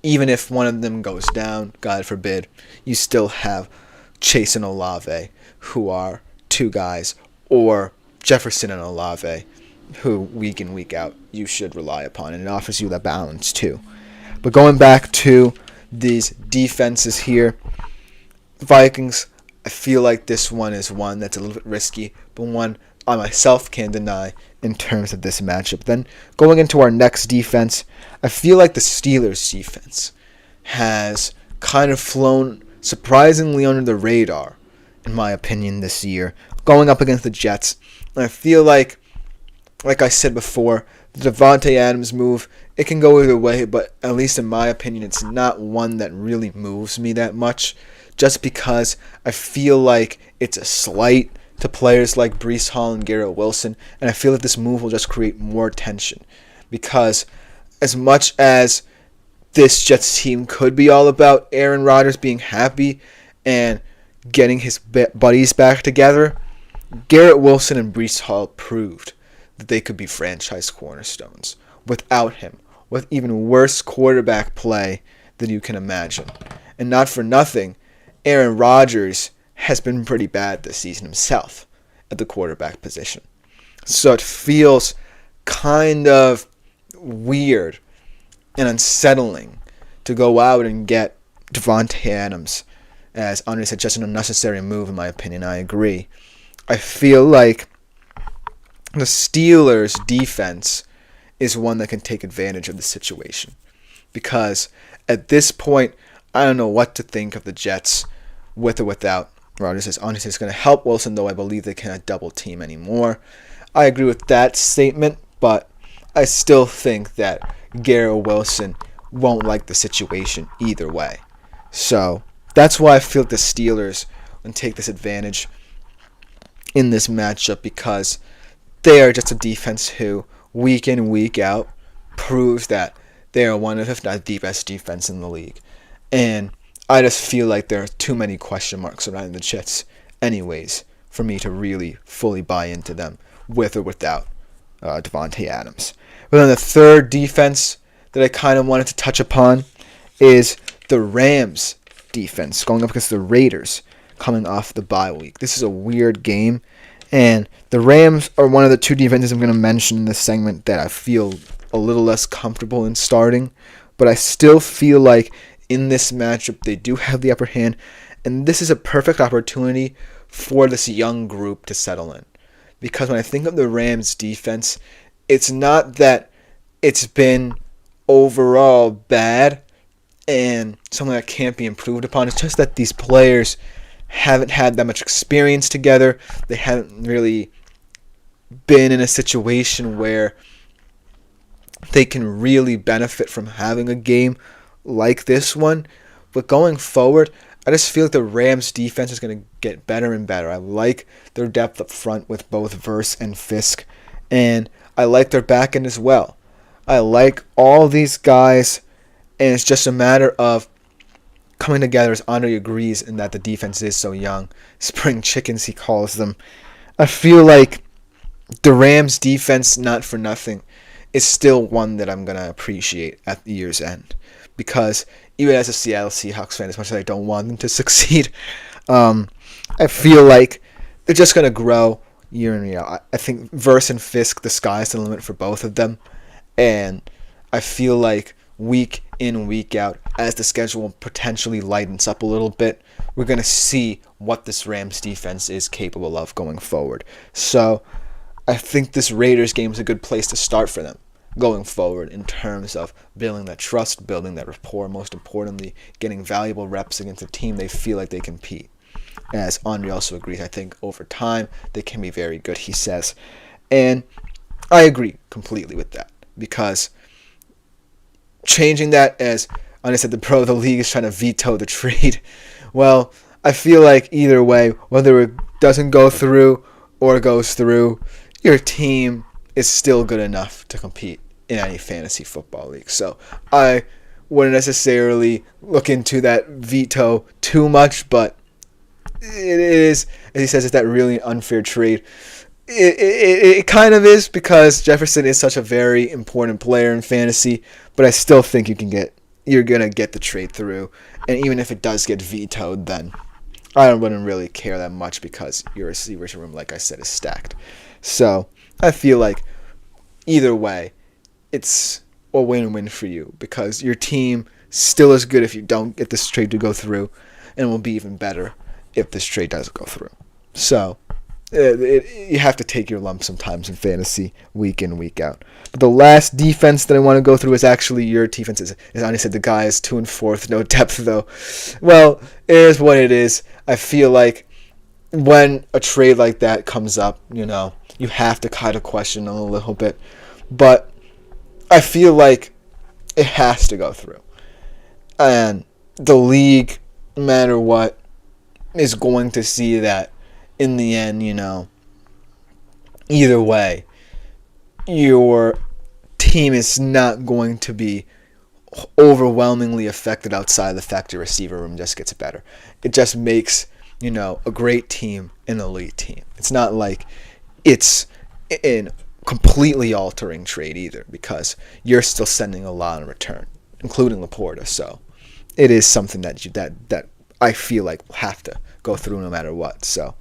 even if one of them goes down, God forbid, you still have Chase and Olave, who are 2 guys, or Jefferson and Olave, who week in, week out, you should rely upon, and it offers you that balance too. But going back to these defenses here, Vikings, I feel like this one is one that's a little bit risky, but one I myself can't deny in terms of this matchup. Then going into our next defense, I feel like the Steelers' defense has kind of flown surprisingly under the radar, in my opinion, this year, going up against the Jets. And I feel like I said before, the Devontae Adams move, it can go either way, but at least in my opinion, it's not one that really moves me that much, just because I feel like it's a slight to players like Breece Hall and Garrett Wilson, and I feel that this move will just create more tension, because as much as this Jets team could be all about Aaron Rodgers being happy and getting his buddies back together, Garrett Wilson and Breece Hall proved that they could be franchise cornerstones without him, with even worse quarterback play than you can imagine. And not for nothing, Aaron Rodgers has been pretty bad this season himself at the quarterback position. So it feels kind of weird and unsettling to go out and get Davante Adams. As Andre said, just an unnecessary move in my opinion. I agree. I feel like the Steelers' defense is one that can take advantage of the situation. Because at this point, I don't know what to think of the Jets with or without Rodgers. As Andre said, it's going to help Wilson, though I believe they cannot double team anymore. I agree with that statement, but I still think that Garrett Wilson won't like the situation either way. So that's why I feel the Steelers will take this advantage in this matchup, because they are just a defense who, week in, week out, proves that they are one of, if not the best defense in the league. And I just feel like there are too many question marks around the Jets anyways for me to really fully buy into them with or without Davante Adams. But then the third defense that I kind of wanted to touch upon is the Rams defense going up against the Raiders coming off the bye week. This is a weird game, and the Rams are one of the two defenses I'm going to mention in this segment that I feel a little less comfortable in starting, but I still feel like in this matchup they do have the upper hand, and this is a perfect opportunity for this young group to settle in. Because when I think of the Rams defense, it's not that it's been overall bad and something that can't be improved upon. It's just that these players haven't had that much experience together. They haven't really been in a situation where they can really benefit from having a game like this one. But going forward, I just feel like the Rams defense is going to get better and better. I like their depth up front with both Verse and Fisk, and I like their back end as well. I like all these guys, and it's just a matter of coming together, as Andre agrees, in that the defense is so young. Spring chickens, he calls them. I feel like the Rams defense, not for nothing, is still one that I'm going to appreciate at the year's end. Because even as a Seattle Seahawks fan, as much as I don't want them to succeed, I feel like they're just going to grow year in, year out. I think Verse and Fisk, the sky's the limit for both of them. And I feel like week in, week out, as the schedule potentially lightens up a little bit, we're going to see what this Rams defense is capable of going forward. So I think this Raiders game is a good place to start for them going forward in terms of building that trust, building that rapport, most importantly, getting valuable reps against a team they feel like they compete. As Andre also agrees, I think over time they can be very good, he says. And I agree completely with that, because changing that, as Andre said, the pro of the league is trying to veto the trade. Well, I feel like either way, whether it doesn't go through or goes through, your team is still good enough to compete in any fantasy football league. So I wouldn't necessarily look into that veto too much, but it is, as he says, it's that really unfair trade. It kind of is, because Jefferson is such a very important player in fantasy, but I still think you're gonna get the trade through, and even if it does get vetoed, then I wouldn't really care that much, because your receivers room, like I said, is stacked. So I feel like either way, it's a win-win for you, because your team still is good if you don't get this trade to go through, and will be even better if this trade does go through. So you have to take your lump sometimes in fantasy, week in, week out. But the last defense that I want to go through is actually your defense. As Ani said, the guy is 2 and 4th, no depth though. Well, it is what it is. I feel like when a trade like that comes up, you have to kind of question them a little bit. But I feel like it has to go through. And the league, no matter what, is going to see that in the end, either way, your team is not going to be overwhelmingly affected outside of the fact your receiver room just gets better. It just makes, a great team an elite team. It's not like it's an completely altering trade either, because you're still sending a lot in return, including Laporta. So it is something that I feel like we'll have to go through no matter what. So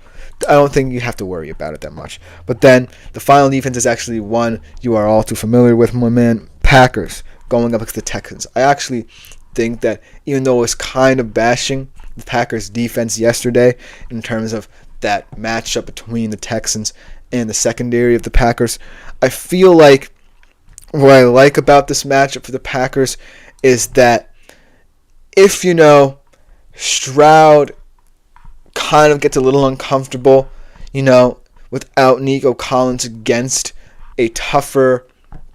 I don't think you have to worry about it that much. But then the final defense is actually one you are all too familiar with, my man. Packers going up against the Texans. I actually think that even though it was kind of bashing the Packers defense yesterday in terms of that matchup between the Texans and the secondary of the Packers, I feel like what I like about this matchup for the Packers is that if, Stroud kind of gets a little uncomfortable, without Nico Collins against a tougher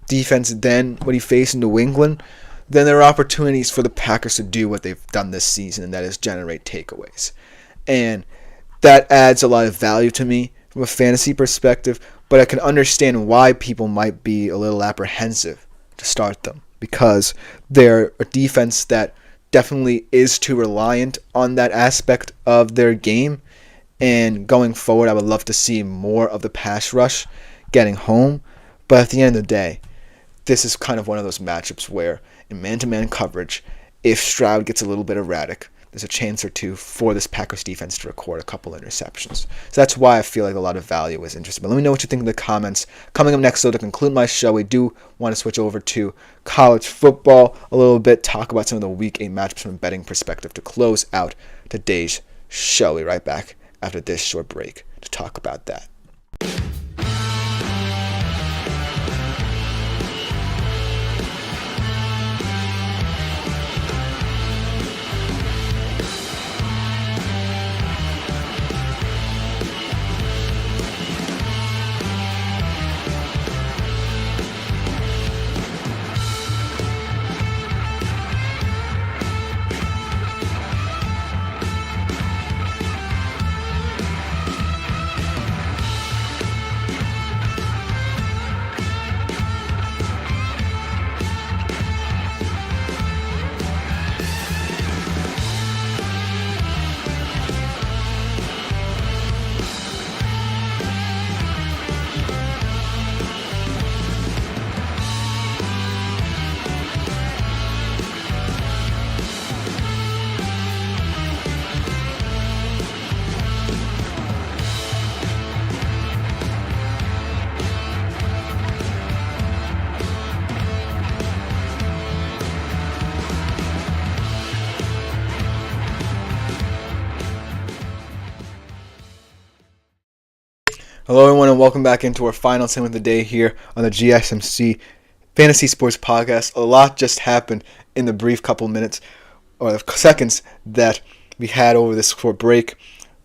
defense than what he faced in New England, then there are opportunities for the Packers to do what they've done this season, and that is generate takeaways. And that adds a lot of value to me from a fantasy perspective, but I can understand why people might be a little apprehensive to start them, because they're a defense that definitely is too reliant on that aspect of their game. And going forward, I would love to see more of the pass rush getting home. But at the end of the day, this is kind of one of those matchups where in man-to-man coverage, if Stroud gets a little bit erratic, there's a chance or two for this Packers defense to record a couple interceptions. So that's why I feel like a lot of value is interesting. But let me know what you think in the comments. Coming up next, though, to conclude my show, we do want to switch over to college football a little bit, talk about some of the Week 8 matchups from a betting perspective to close out today's show. We'll be right back after this short break to talk about that. Hello everyone and welcome back into our final segment of the day here on the GSMC Fantasy Sports Podcast. A lot just happened in the brief couple minutes or seconds that we had over this short break,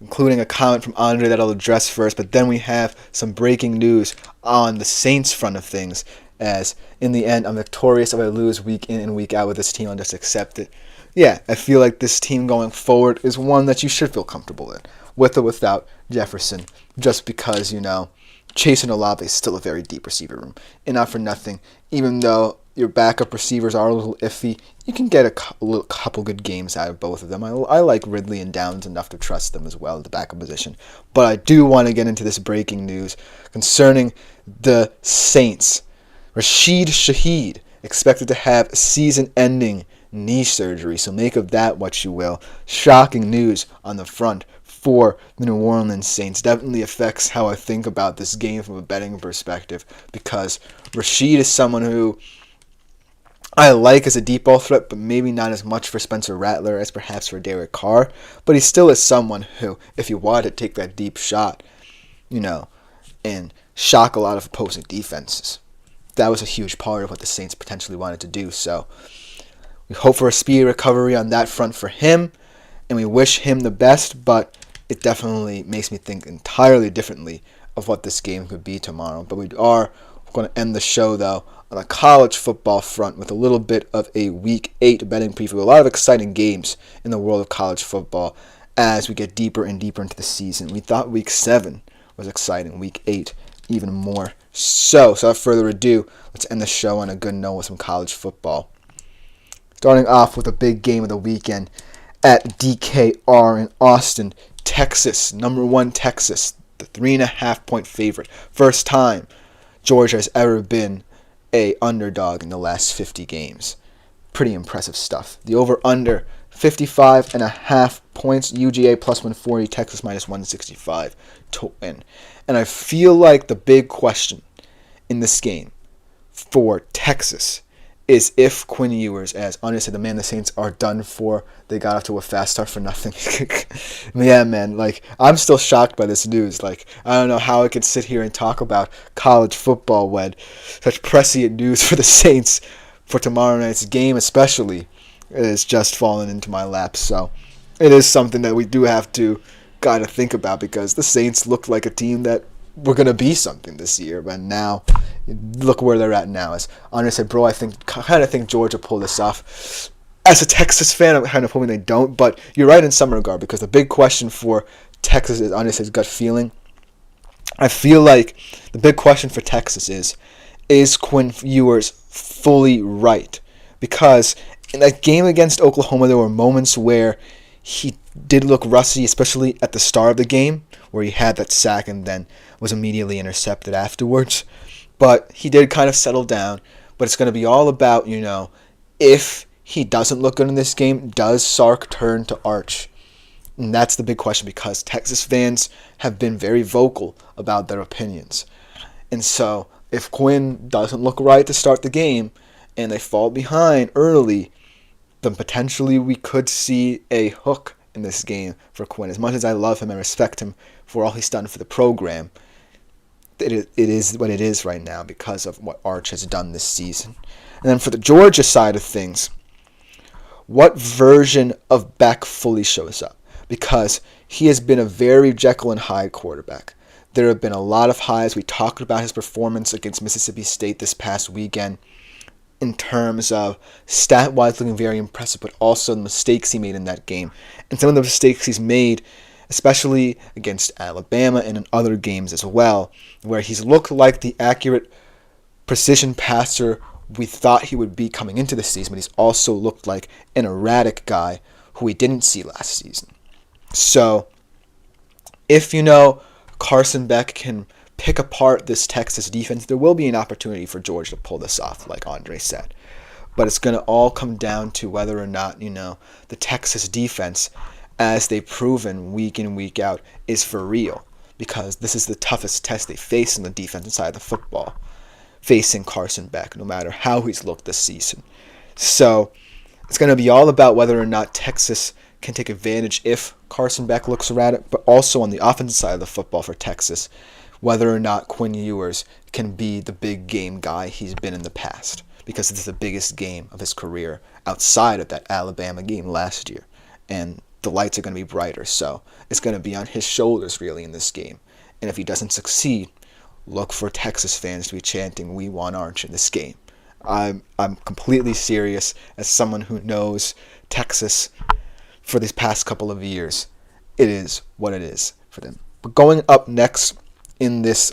including a comment from Andre that I'll address first, but then we have some breaking news on the Saints front of things, as in the end I'm victorious if I lose week in and week out with this team. I'll just accept it. Yeah, I feel like this team going forward is one that you should feel comfortable in, with or without Jefferson, just because, Chase and Olave is still a very deep receiver room. And not for nothing, even though your backup receivers are a little iffy, you can get a couple good games out of both of them. I like Ridley and Downs enough to trust them as well at the backup position. But I do want to get into this breaking news concerning the Saints. Rashid Shaheed expected to have season-ending knee surgery, so make of that what you will. Shocking news on the front for the New Orleans Saints. Definitely affects how I think about this game from a betting perspective, because Rashid is someone who I like as a deep ball threat, but maybe not as much for Spencer Rattler as perhaps for Derek Carr. But he still is someone who, if you wanted to take that deep shot, and shock a lot of opposing defenses, that was a huge part of what the Saints potentially wanted to do. So we hope for a speedy recovery on that front for him, and we wish him the best, but it definitely makes me think entirely differently of what this game could be tomorrow. But we are going to end the show, though, on a college football front with a little bit of a Week 8 betting preview. A lot of exciting games in the world of college football as we get deeper and deeper into the season. We thought Week 7 was exciting. Week 8 even more so. So without further ado, let's end the show on a good note with some college football. Starting off with a big game of the weekend at DKR in Austin, Texas. Number 1 Texas, the 3.5-point favorite. First time Georgia has ever been a underdog in the last 50 games. pretty impressive stuff. The over-under, 55.5 points. UGA plus 140, Texas minus 165 to win. And I feel like the big question in this game for Texas is if Quinn Ewers, as Andre said, the Saints are done for. They got off to a fast start for nothing. Yeah, man, like, I'm still shocked by this news. Like, I don't know how I could sit here and talk about college football when such prescient news for the Saints for tomorrow night's game especially is just fallen into my lap. So it is something that we do have to kind of think about, because the Saints look like a team that were going to be something this year, but now look where they're at now. As Andre said, bro, I kind of think Georgia pulled this off. As a Texas fan, I'm kind of hoping they don't, but you're right in some regard, because the big question for Texas is, Andre says, gut feeling. I feel like the big question for Texas is Quinn Ewers fully right? Because in that game against Oklahoma, there were moments where he did look rusty, especially at the start of the game, where he had that sack and then was immediately intercepted afterwards. But he did kind of settle down. But it's going to be all about, if he doesn't look good in this game, does Sark turn to Arch? And that's the big question, because Texas fans have been very vocal about their opinions. And so if Quinn doesn't look right to start the game and they fall behind early, then potentially we could see a hook in this game for Quinn. As much as I love him and respect him for all he's done for the program, it is what it is right now because of what Arch has done this season. And then for the Georgia side of things, what version of Beck fully shows up? Because he has been a very Jekyll and Hyde quarterback. There have been a lot of highs. We talked about his performance against Mississippi State this past weekend in terms of stat-wise looking very impressive, but also the mistakes he made in that game. And some of the mistakes he's made, especially against Alabama and in other games as well, where he's looked like the accurate precision passer we thought he would be coming into the season, but he's also looked like an erratic guy who we didn't see last season. So, if Carson Beck can pick apart this Texas defense, there will be an opportunity for Georgia to pull this off, like Andre said. But it's going to all come down to whether or not, the Texas defense, as they've proven week in, week out, is for real. Because this is the toughest test they face on the defensive side of the football, facing Carson Beck, no matter how he's looked this season. So it's going to be all about whether or not Texas can take advantage if Carson Beck looks erratic, but also on the offensive side of the football for Texas, whether or not Quinn Ewers can be the big game guy he's been in the past, because it's the biggest game of his career outside of that Alabama game last year. And the lights are going to be brighter, so it's going to be on his shoulders really in this game. And if he doesn't succeed, look for Texas fans to be chanting, "We want Arch" in this game. I'm completely serious as someone who knows Texas for these past couple of years. It is what it is for them. But going up next in this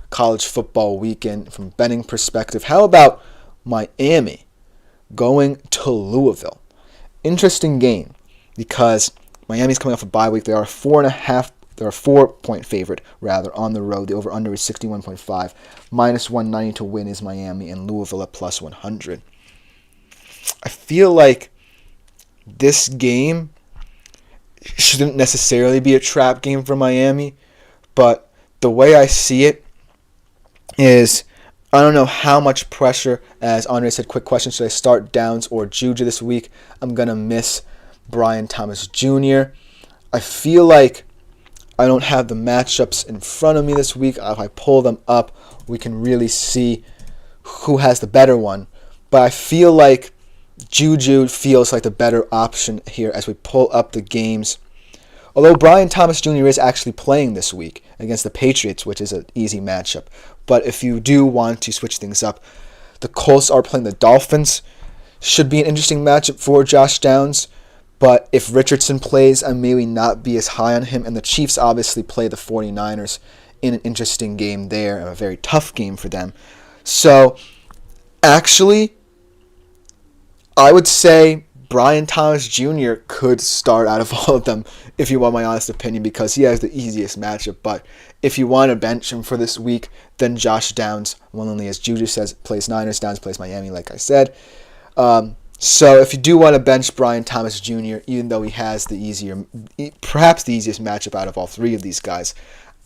college football weekend from betting perspective, how about Miami going to Louisville? Interesting game because Miami's coming off a bye week. They are a 4-point favorite on the road. The over-under is 61.5. Minus 190 to win is Miami, and Louisville at plus 100. I feel like this game shouldn't necessarily be a trap game for Miami, but the way I see it is, I don't know how much pressure, as Andre said, quick question, should I start Downs or Juju this week? I'm going to miss Brian Thomas Jr. I feel like I don't have the matchups in front of me this week. If I pull them up, we can really see who has the better one. But I feel like Juju feels like the better option here as we pull up the games. Although Brian Thomas Jr. is actually playing this week against the Patriots, which is an easy matchup. But if you do want to switch things up, the Colts are playing the Dolphins. Should be an interesting matchup for Josh Downs. But if Richardson plays, I maybe not be as high on him. And the Chiefs obviously play the 49ers in an interesting game there, a very tough game for them. So, actually, I would say Brian Thomas Jr. could start out of all of them, if you want my honest opinion, because he has the easiest matchup. But if you want to bench him for this week, then Josh Downs, only as Juju says, plays Niners, Downs plays Miami, like I said. So if you do want to bench Brian Thomas Jr., even though he has perhaps the easiest matchup out of all three of these guys,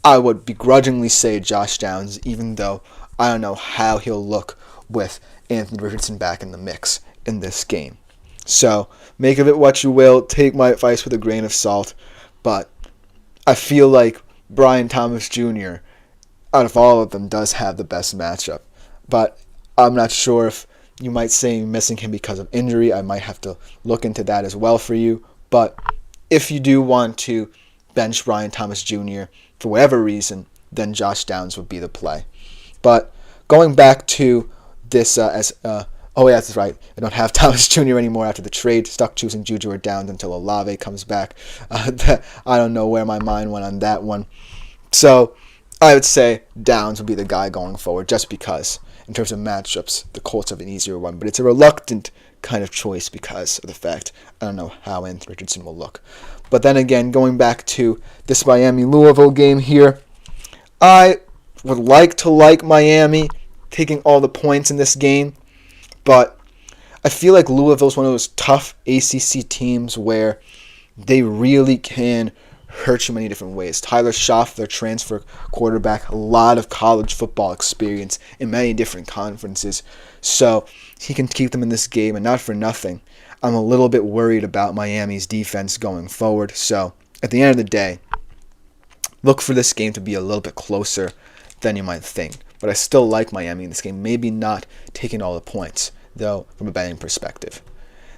I would begrudgingly say Josh Downs, even though I don't know how he'll look with Anthony Richardson back in the mix in this game. So make of it what you will. Take my advice with a grain of salt. But I feel like Brian Thomas Jr., out of all of them, does have the best matchup. But I'm not sure if you might say missing him because of injury. I might have to look into that as well for you. But if you do want to bench Brian Thomas Jr. for whatever reason, then Josh Downs would be the play. But going back to this that's right. I don't have Thomas Jr. anymore after the trade. Stuck choosing Juju or Downs until Olave comes back. I don't know where my mind went on that one. So I would say Downs would be the guy going forward just because, in terms of matchups, the Colts have an easier one. But it's a reluctant kind of choice because of the fact I don't know how Anthony Richardson will look. But then again, going back to this Miami-Louisville game here, I would like Miami taking all the points in this game. But I feel like Louisville's one of those tough ACC teams where they really can hurt you many different ways. Tyler Schaff, their transfer quarterback, a lot of college football experience in many different conferences. So he can keep them in this game, and not for nothing. I'm a little bit worried about Miami's defense going forward. So at the end of the day, look for this game to be a little bit closer than you might think. But I still like Miami in this game. Maybe not taking all the points, though, from a betting perspective.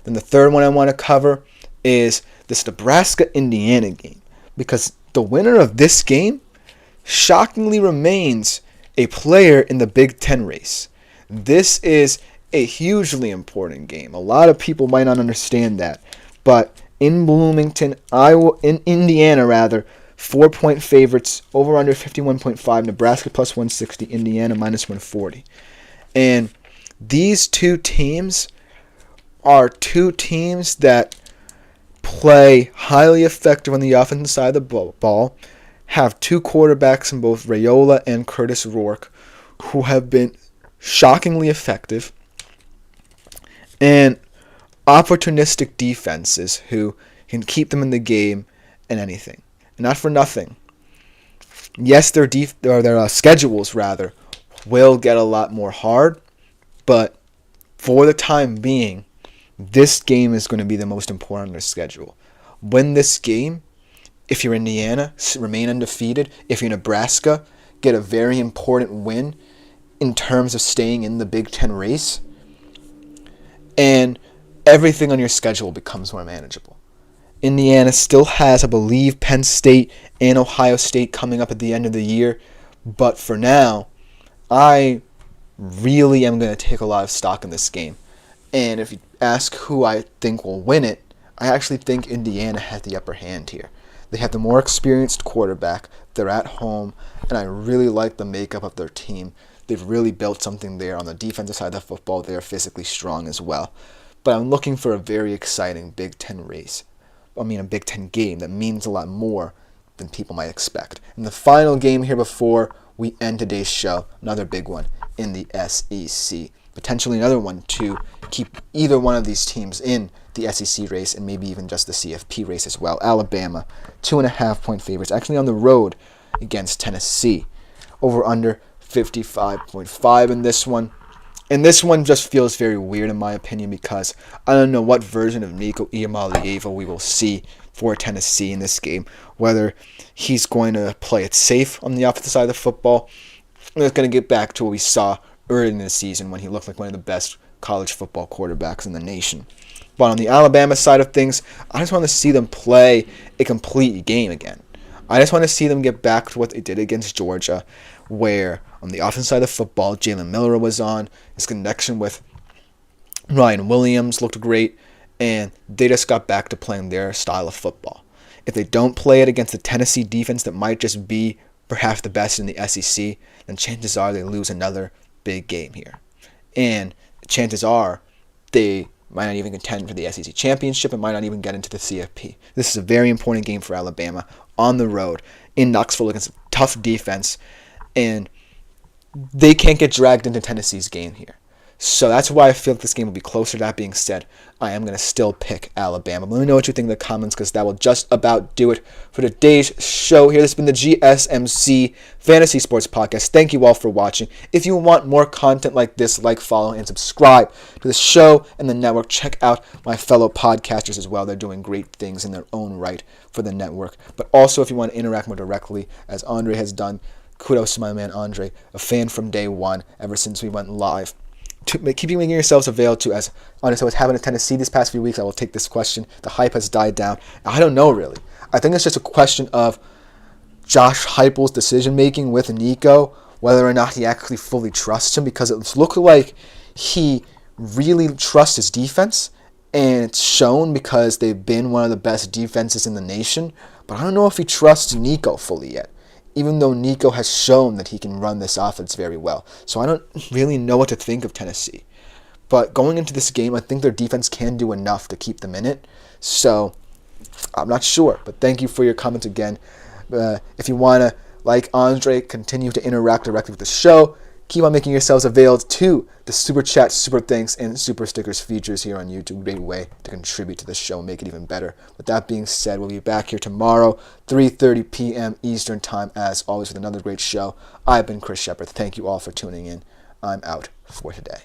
Then the third one I want to cover is this Nebraska-Indiana game. Because the winner of this game shockingly remains a player in the Big Ten race. This is a hugely important game. A lot of people might not understand that. But in Bloomington, in Indiana, 4-point favorites, over under 51.5, Nebraska plus 160, Indiana minus 140. And these two teams are two teams that play highly effective on the offensive side of the ball, have two quarterbacks in both Raiola and Curtis Rourke who have been shockingly effective, and opportunistic defenses who can keep them in the game and anything. Not for nothing. Yes, their schedules will get a lot more hard, but for the time being, this game is going to be the most important on their schedule. Win this game. If you're Indiana, remain undefeated. If you're Nebraska, get a very important win in terms of staying in the Big Ten race. And everything on your schedule becomes more manageable. Indiana still has, I believe, Penn State and Ohio State coming up at the end of the year. But for now, I really am going to take a lot of stock in this game. And if you ask who I think will win it, I actually think Indiana has the upper hand here. They have the more experienced quarterback. They're at home, and I really like the makeup of their team. They've really built something there on the defensive side of the football. They're physically strong as well. But I'm looking for a very exciting Big Ten a Big Ten game that means a lot more than people might expect. And the final game here before we end today's show, another big one in the SEC. Potentially another one to keep either one of these teams in the SEC race and maybe even just the CFP race as well. Alabama, 2.5-point favorites, actually on the road against Tennessee. Over under 55.5 in this one. And this one just feels very weird in my opinion because I don't know what version of Nico Iamaleava we will see for Tennessee in this game. Whether he's going to play it safe on the offensive side of the football. It's going to get back to what we saw early in the season when he looked like one of the best college football quarterbacks in the nation. But on the Alabama side of things, I just want to see them play a complete game again. I just want to see them get back to what they did against Georgia, where on the offensive side of football, Jalen Miller was on. His connection with Ryan Williams looked great, and they just got back to playing their style of football. If they don't play it against the Tennessee defense that might just be perhaps the best in the SEC, then chances are they lose another big game here. And chances are they might not even contend for the SEC championship and might not even get into the CFP. This is a very important game for Alabama on the road in Knoxville against a tough defense, and they can't get dragged into Tennessee's game here. So that's why I feel like this game will be closer. That being said, I am going to still pick Alabama. Let me know what you think in the comments, because that will just about do it for today's show here. This has been the GSMC Fantasy Sports Podcast. Thank you all for watching. If you want more content like this, like, follow, and subscribe to the show and the network. Check out my fellow podcasters as well. They're doing great things in their own right for the network. But also, if you want to interact more directly, as Andre has done, kudos to my man Andre, a fan from day one, ever since we went live. Keep making yourselves available to, as honestly what's happened in Tennessee these past few weeks. I will take this question. The hype has died down. I don't know, really. I think it's just a question of Josh Heupel's decision making with Nico, whether or not he actually fully trusts him, because it looked like he really trusts his defense, and it's shown because they've been one of the best defenses in the nation. But I don't know if he trusts Nico fully yet, even though Nico has shown that he can run this offense very well. So I don't really know what to think of Tennessee. But going into this game, I think their defense can do enough to keep them in it. So I'm not sure. But thank you for your comments again. If you want to, like Andre, continue to interact directly with the show, keep on making yourselves available to the Super Chat, Super Thanks, and Super Stickers features here on YouTube. Great way to contribute to the show and make it even better. With that being said, we'll be back here tomorrow, 3:30 p.m. Eastern Time, as always, with another great show. I've been Chris Shepard. Thank you all for tuning in. I'm out for today.